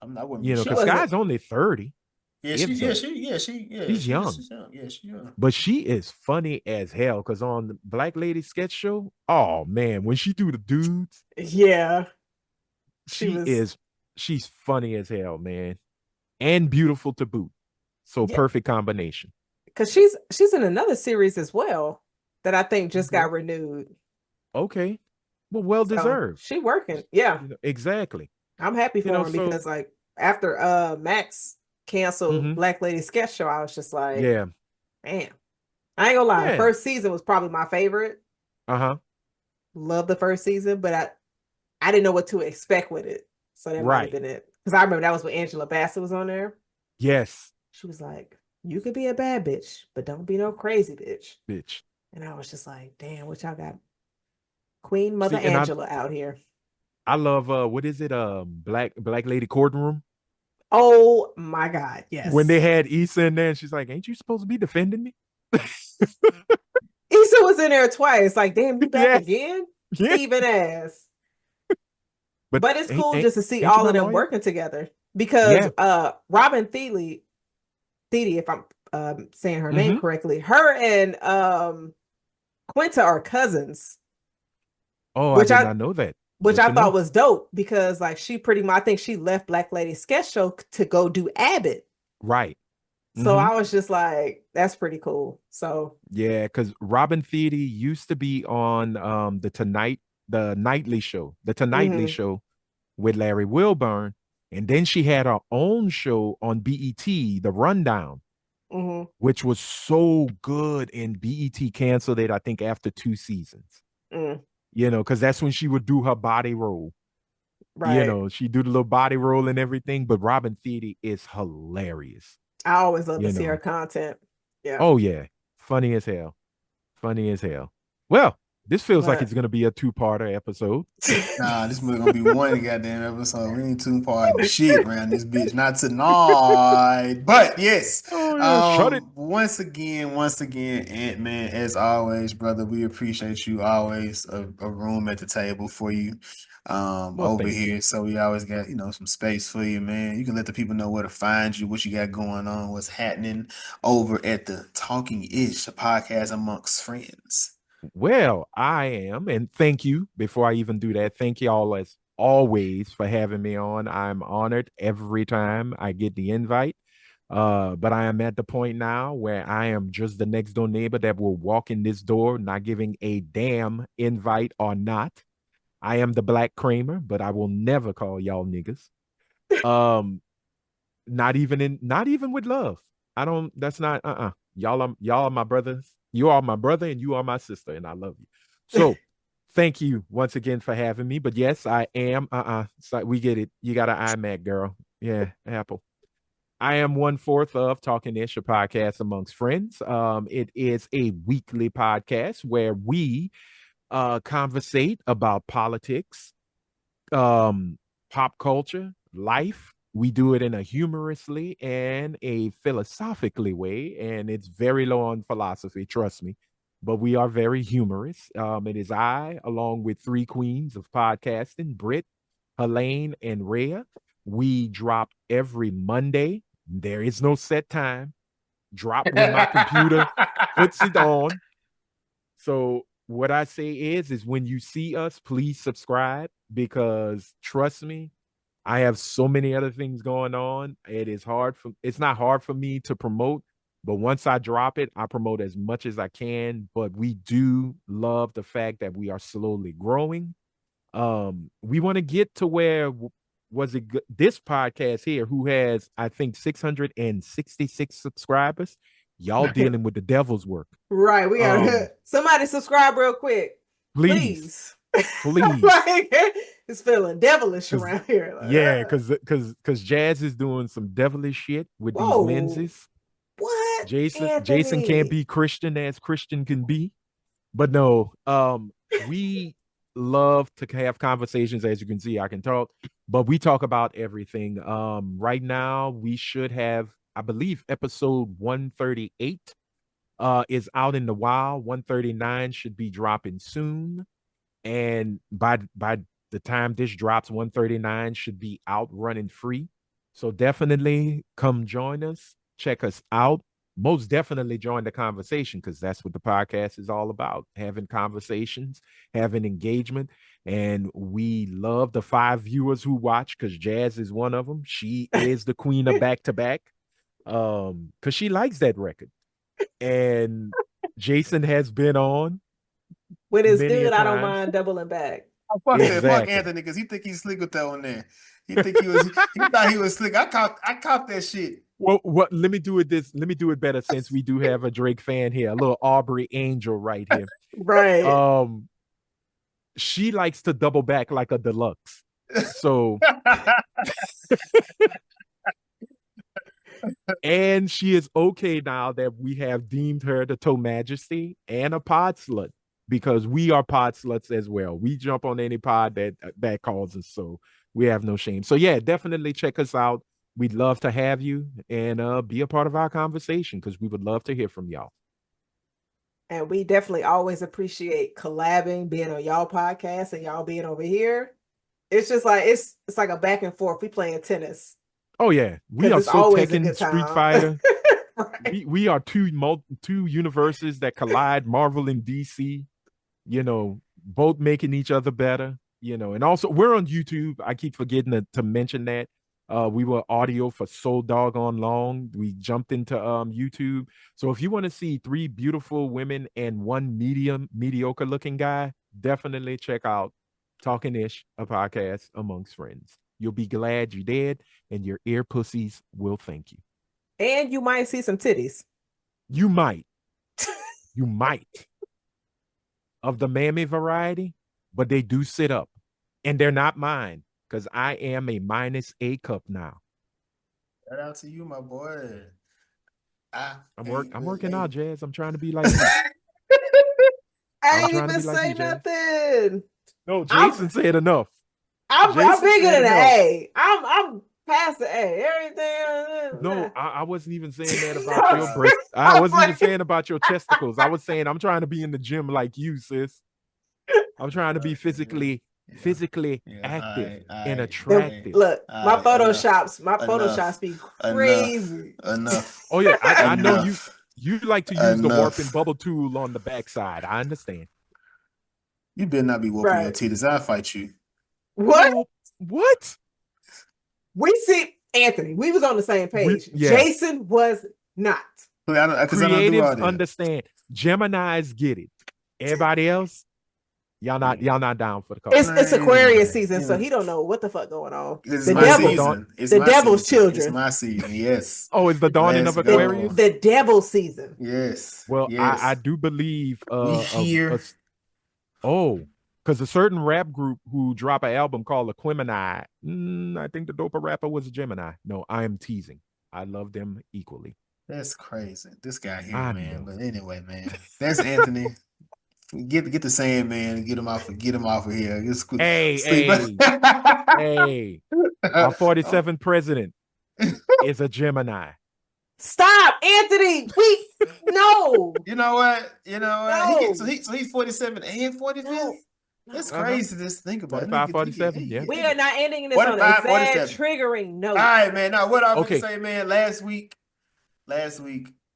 C: Because Sky's only 30.
E: Yeah, she's
C: young.
E: Yeah, she's young.
C: But she is funny as hell. Because on the Black Lady sketch show, oh man, when she do the dudes,
D: yeah,
C: she's funny as hell, man, and beautiful to boot. So perfect combination.
D: Because she's in another series as well that I think just got renewed.
C: Okay, well deserved.
D: She working, yeah,
C: exactly.
D: I'm happy for him because like after Max canceled Black Lady sketch show, I was just like,
C: yeah,
D: man, I ain't gonna lie. The first season was probably my favorite. Love the first season, but I didn't know what to expect with it, so that might have been it. Because I remember that was when Angela Bassett was on there.
C: Yes,
D: she was like, "You could be a bad bitch, but don't be no crazy
C: bitch."
D: And I was just like, "Damn, what y'all got?" Queen Mother Angela out here.
C: I love what is it? Black Lady Courtroom.
D: Oh my God, yes.
C: When they had Issa in there, and she's like, "Ain't you supposed to be defending me?"
D: Issa was in there twice. Like, damn, you back again? Yeah. Even ass. But it's cool just to see all of them working together because Robin Thede, if I'm saying her name correctly, her and Quinta are cousins.
C: Oh, I did not know that.
D: Which I thought was dope because like she I think she left Black Lady sketch show to go do Abbott.
C: Right.
D: So I was just like, that's pretty cool. So
C: yeah, because Robin Thede used to be on the Nightly Show with Larry Wilburn. And then she had her own show on BET, The Rundown, which was so good, and BET canceled it, I think, after 2 seasons. Because that's when she would do her body roll. Right. She'd do the little body roll and everything. But Robin Thede is hilarious.
D: I always love to see her content. Yeah.
C: Oh, yeah. Funny as hell. Funny as hell. Well, This feels like it's gonna be a 2-parter episode.
E: Nah, this movie gonna be one goddamn episode. We ain't 2 part shit around this bitch. Not tonight. But yes.
C: Oh yeah, shut it.
E: Once again, Ant-Man, as always, brother, we appreciate you. Always a room at the table for you. Over here. So we always got, some space for you, man. You can let the people know where to find you, what you got going on, what's happening over at the Talking Ish, a podcast amongst friends.
C: Well, I am, and thank you. Before I even do that, thank you all as always for having me on. I'm honored every time I get the invite. But I am at the point now where I am just the next door neighbor that will walk in this door, not giving a damn invite or not. I am the Black Kramer, but I will never call y'all niggas. Not even with love. I don't. That's not. Y'all are my brothers. You are my brother, and you are my sister, and I love you. So, thank you once again for having me. But yes, I am. So we get it. You got an iMac, girl. Yeah, Apple. I am 1/4 of Talking Ish, a podcast amongst friends. It is a weekly podcast where we conversate about politics, pop culture, life. We do it in a humorously and a philosophically way, and it's very low on philosophy, trust me. But we are very humorous. It is I, along with 3 queens of podcasting, Britt, Helene, and Rhea. We drop every Monday. There is no set time. Drop when my computer puts it on. So what I say is when you see us, please subscribe, because trust me, I have so many other things going on. It's not hard for me to promote, but once I drop it, I promote as much as I can. But we do love the fact that we are slowly growing. We want to get to where this podcast here, who has, I think, 666 subscribers. Y'all dealing with the devil's work.
D: Right. We got somebody subscribe real quick.
C: Please.
D: Like, it's feeling devilish around here. Like,
C: yeah, because Jazz is doing some devilish shit with these lenses.
D: What?
C: Jason can't be Christian as Christian can be. But no, we love to have conversations. As you can see, I can talk, but we talk about everything. Right now we should have, I believe, episode 138 is out in the wild. 139 should be dropping soon. And by the time this drops, 139 should be out running free. So definitely come join us, check us out. Most definitely join the conversation, because that's what the podcast is all about, having conversations, having engagement. And we love the 5 viewers who watch, because Jazz is one of them. She is the queen of back-to-back, because she likes that record. And Jason has been on.
D: When it's good, I don't mind doubling back.
E: Fuck Anthony, because he think he's slick with that one there. He thought he was slick. I caught that shit.
C: Well, let me do it better, since we do have a Drake fan here, a little Aubrey Angel right here.
D: Right.
C: She likes to double back like a deluxe. So and she is okay now that we have deemed her the Toe Majesty and a pod slut, because we are pod sluts as well. We jump on any pod that calls us, so we have no shame. So yeah, definitely check us out. We'd love to have you and be a part of our conversation, because we would love to hear from y'all.
D: And we definitely always appreciate collabing, being on y'all podcast and y'all being over here. It's just like it's like a back and forth. We playing tennis.
C: Oh yeah, we are so Tekken Street Fighter.
D: Right.
C: We are two universes that collide, Marvel and DC. Both making each other better. And also we're on YouTube. I keep forgetting to mention that. We were audio for so doggone long. We jumped into YouTube. So if you want to see 3 beautiful women and 1 mediocre looking guy, definitely check out Talking Ish, a podcast amongst friends. You'll be glad you did, and your ear pussies will thank you.
D: And you might see some titties.
C: You might. You might. Of the mammy variety, but they do sit up. And they're not mine, because I am a -A cup now.
E: Shout out to you, my boy.
C: I'm working out, Jazz. I'm trying to be like you.
D: I
C: I'm
D: ain't
C: trying to
D: even
C: be like
D: say
C: you, Jazz.
D: nothing.
C: No, Jason said enough.
D: I'm
C: Jason
D: bigger
C: said
D: than an
C: enough.
D: A. I'm past the A. Everything.
C: No, I wasn't even saying that about your breast. I
D: I'm
C: wasn't even
D: fucking-
C: saying about your testicles. I was saying I'm trying to be in the gym like you, sis. I'm trying to be physically active and attractive.
D: Look, my
E: enough.
D: photoshops be
E: Enough.
D: crazy.
E: Enough.
C: Oh yeah, I know you.
E: Enough.
C: You like to use the warp and
E: Enough.
C: bubble tool on the backside. I understand.
E: You better not be whooping your
D: Right.
E: titties. I'll fight you.
D: What?
C: No, what?
D: We see Anthony. We was on the same page.
C: yeah.
D: Jason was not.
E: Because I don't do all
C: Creatives
E: that.
C: understand. Geminis get it. Everybody else, y'all not down for the cause.
D: It's Aquarius
E: Man,
D: season,
E: yeah.
D: so he don't know what the fuck going on.
E: It's
D: The
E: my
D: devil,
E: season. It's
D: the
E: my
D: devil's
E: season.
D: children.
E: It's my season. Yes.
C: Oh, it's the dawning
E: Let's
C: of
E: go.
C: Aquarius.
D: The devil season.
E: Yes.
C: Well,
E: yes.
C: I do believe
E: we here.
C: Because a certain rap group who drop an album called Aquemini, I think the doper rapper was a Gemini. No, I am teasing. I love them equally.
E: That's crazy. This guy here,
C: I
E: man.
C: know.
E: But anyway, man. That's Anthony. Get the Sandman and get him off of here.
C: Hey. Our 47th president is a Gemini.
D: Stop, Anthony. No.
E: You know what?
D: No.
E: So he's 47 and 45th.
D: No.
E: That's crazy. Just think about
C: 45,
E: it.
C: 47, yeah.
D: We are not ending this
E: 45,
D: on a sad
E: 47.
D: triggering note.
E: All right, man. Now, what I was
C: Okay.
E: going to say, man, last week,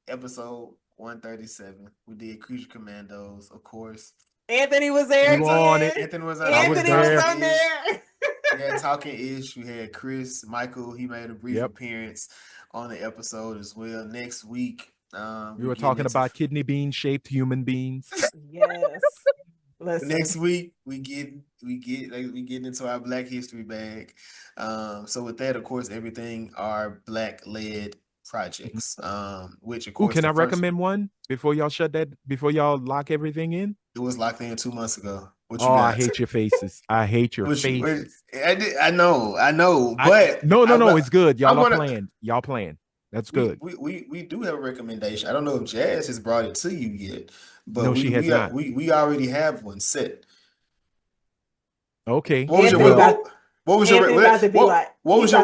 E: episode 137, we did Creature Commandos, of course.
D: Anthony was there.
C: You on it.
E: Anthony was on
D: Anthony was on there.
E: We had Talking Ish. We had Chris, Michael. He made a brief appearance on the episode as well. Next week,
C: we were talking about kidney bean shaped human beings.
D: Yes. Listen.
E: Next week we get into our Black History bag. So with that, of course, everything are Black led projects. Which of course,
C: can I recommend one before y'all lock everything in?
E: It was locked in 2 months ago.
C: I hate your faces. I hate your faces.
E: I know, but
C: no, it's good. Y'all are playing. That's good.
E: We do have a recommendation. I don't know if Jazz has brought it to you yet, but
C: no, she has not.
E: We already have one set.
C: Okay.
E: What was your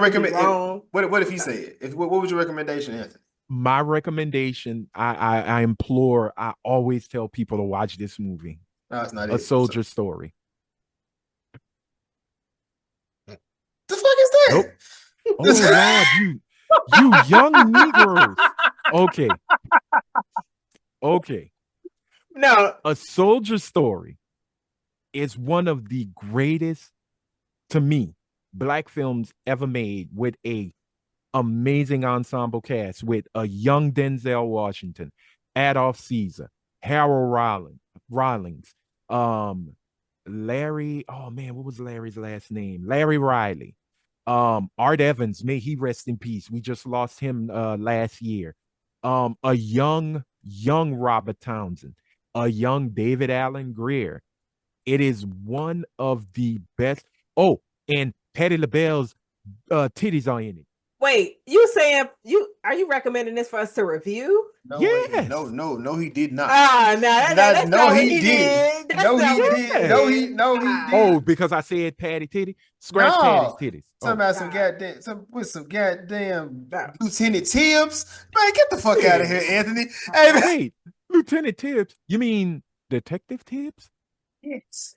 E: recommendation? What if he said it? What was your recommendation, Anthony?
C: My recommendation, I implore, I always tell people to watch this movie.
E: No, it's not
C: A Soldier Story.
E: The fuck is that?
C: Nope. Oh Lord, you young Negroes. Okay.
D: No.
C: A Soldier Story is one of the greatest, to me, Black films ever made, with a amazing ensemble cast, with a young Denzel Washington, Adolph Caesar, Harold Rawlings, Larry, oh man, what was Larry's last name? Larry Riley. Art Evans, may he rest in peace. We just lost him last year. A young Robert Townsend, a young David Allen Greer. It is one of the best. Oh, and Patti LaBelle's titties are in it.
D: Wait, you saying are you recommending this for us to review?
E: No,
C: yes.
E: No, he did not.
D: That's not what he did.
E: No, he did.
C: Oh, because I said Patty titty. Scratch Patty's titties.
E: Talking about some goddamn Lieutenant Tibbs. Man, get the fuck out of here, Anthony. Hey, man.
C: Wait, Lieutenant Tibbs? You mean Detective Tibbs?
E: Yes.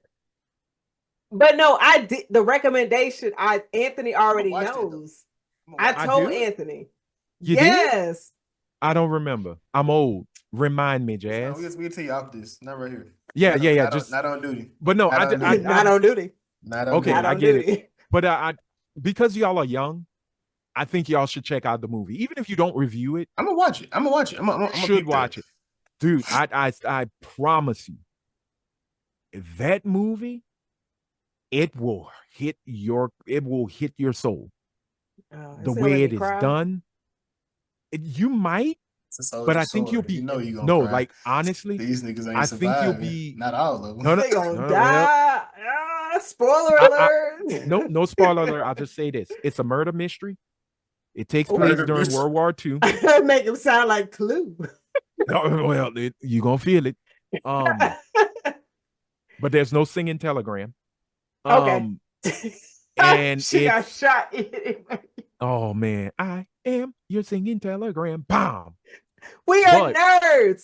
D: But no, I did the recommendation. Anthony already knows. I told Anthony.
C: Yes. I don't remember. I'm old. Remind me, Jazz.
E: We'll tell you off this. Not right here.
C: Yeah.
E: Not on duty.
C: But no,
D: not on duty.
C: I get it. But I because y'all are young, I think y'all should check out the movie. Even if you don't review it.
E: I'm gonna watch it. I'm
C: should watch it. Dude, I promise you, that movie, it will hit your soul. The way it is done. You might, but I think you'll be like honestly.
E: These niggas ain't
C: I think you'll be
E: not all of them.
C: No,
D: they gonna die. Spoiler alert.
C: No spoiler alert. I'll just say this: it's a murder mystery. It takes place during World War II.
D: Make him sound like Clue.
C: No, well, you're gonna feel it. but there's no singing telegram.
D: Okay.
C: And
D: she got
C: it's
D: shot anyway.
C: oh man, I am your singing telegram. Bomb.
D: We are
C: But
D: nerds.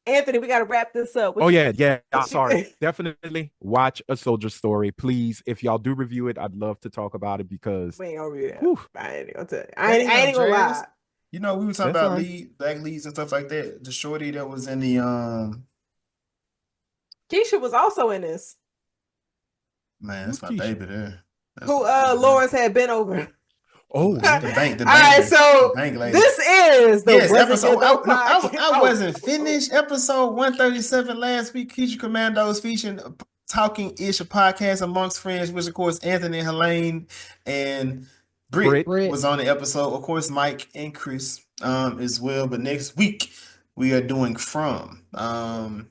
D: Anthony, we got to wrap this up.
C: oh yeah. I'm sorry. Definitely watch A Soldier Story, please. If y'all do review it, I'd love to talk about it because
D: We ain't gonna review that.
C: whew,
D: I ain't gonna tell you. I ain't gonna lie.
E: You know, we were talking
C: That's
E: about
C: all right.
E: black leads and stuff like that. The shorty that was in the
D: Keisha was also in this.
E: man,
C: Who's
E: that's my
C: Keisha?
E: baby there. That's
D: Who
E: my baby there.
D: Lawrence had been over.
C: Oh,
E: the bank.
D: All right,
E: The
D: so
E: bank lady.
D: this is the
E: Yes,
D: Wasn't
E: episode.
D: Good Though podcast.
E: I wasn't finished. Episode 137 last week. Keisha Commandos featuring Talking Ish, a podcast amongst friends, which of course Anthony, Helene, and Britt was on the episode. Of course, Mike and Chris as well. But next week we are doing From.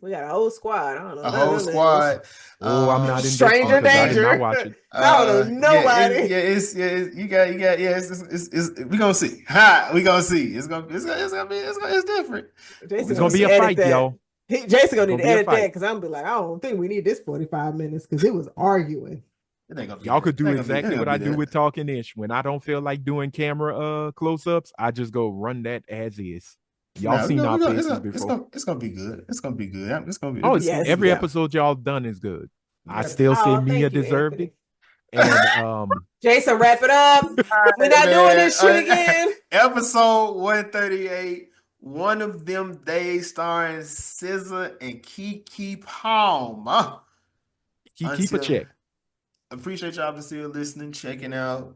D: We got a whole squad. I don't know.
E: A whole squad.
C: Oh, I'm not in
D: Stranger
C: this one 'cause I did
D: Danger.
C: not watch it.
D: I don't know nobody.
E: We gonna see. We gonna see. It's different.
C: It's gonna be a fight, yo.
D: Jason gonna need to edit that
C: fight.
D: because I'm gonna be like, I don't think we need this 45 minutes because it was arguing.
C: Y'all could do exactly what I do with Talking Ish. When I don't feel like doing camera close-ups, I just go run that as is. Y'all seen our faces before.
E: It's gonna be good. It's gonna be good. It's gonna be.
C: Oh,
D: Yes,
C: every
D: yeah.
C: episode y'all done is good. I
E: Yes.
C: still say
D: Oh,
C: Mia
D: thank you,
C: deserved
D: Anthony.
C: it. And
D: Jason, wrap it up. We're not doing this shit again.
E: Episode 138. One of them days starring SZA and Keke Palmer.
C: keep a check.
E: Appreciate y'all for still listening, checking out,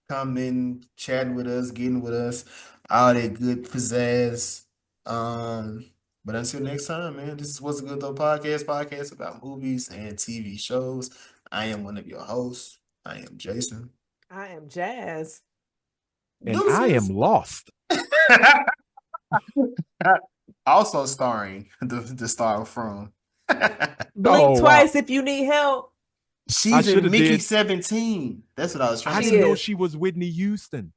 E: coming, chatting with us, getting with us, all that good pizzazz. But until next time, man, this is What's a Good Though podcast about movies and TV shows. I am one of your hosts. I am Jason.
D: I am Jazz.
C: And I am lost.
E: Also starring the star from.
D: Blink twice if you need help.
E: She's in Mickey 17. That's what I was trying to
C: I
E: say.
C: didn't know she was Whitney Houston.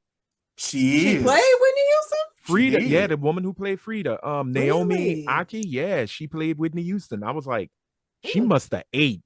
E: She
D: played Whitney Houston?
C: Frida, yeah, the woman who played Frida. Naomi
D: Really?
C: Aki, yeah, she played Whitney Houston. I was like, she must have ate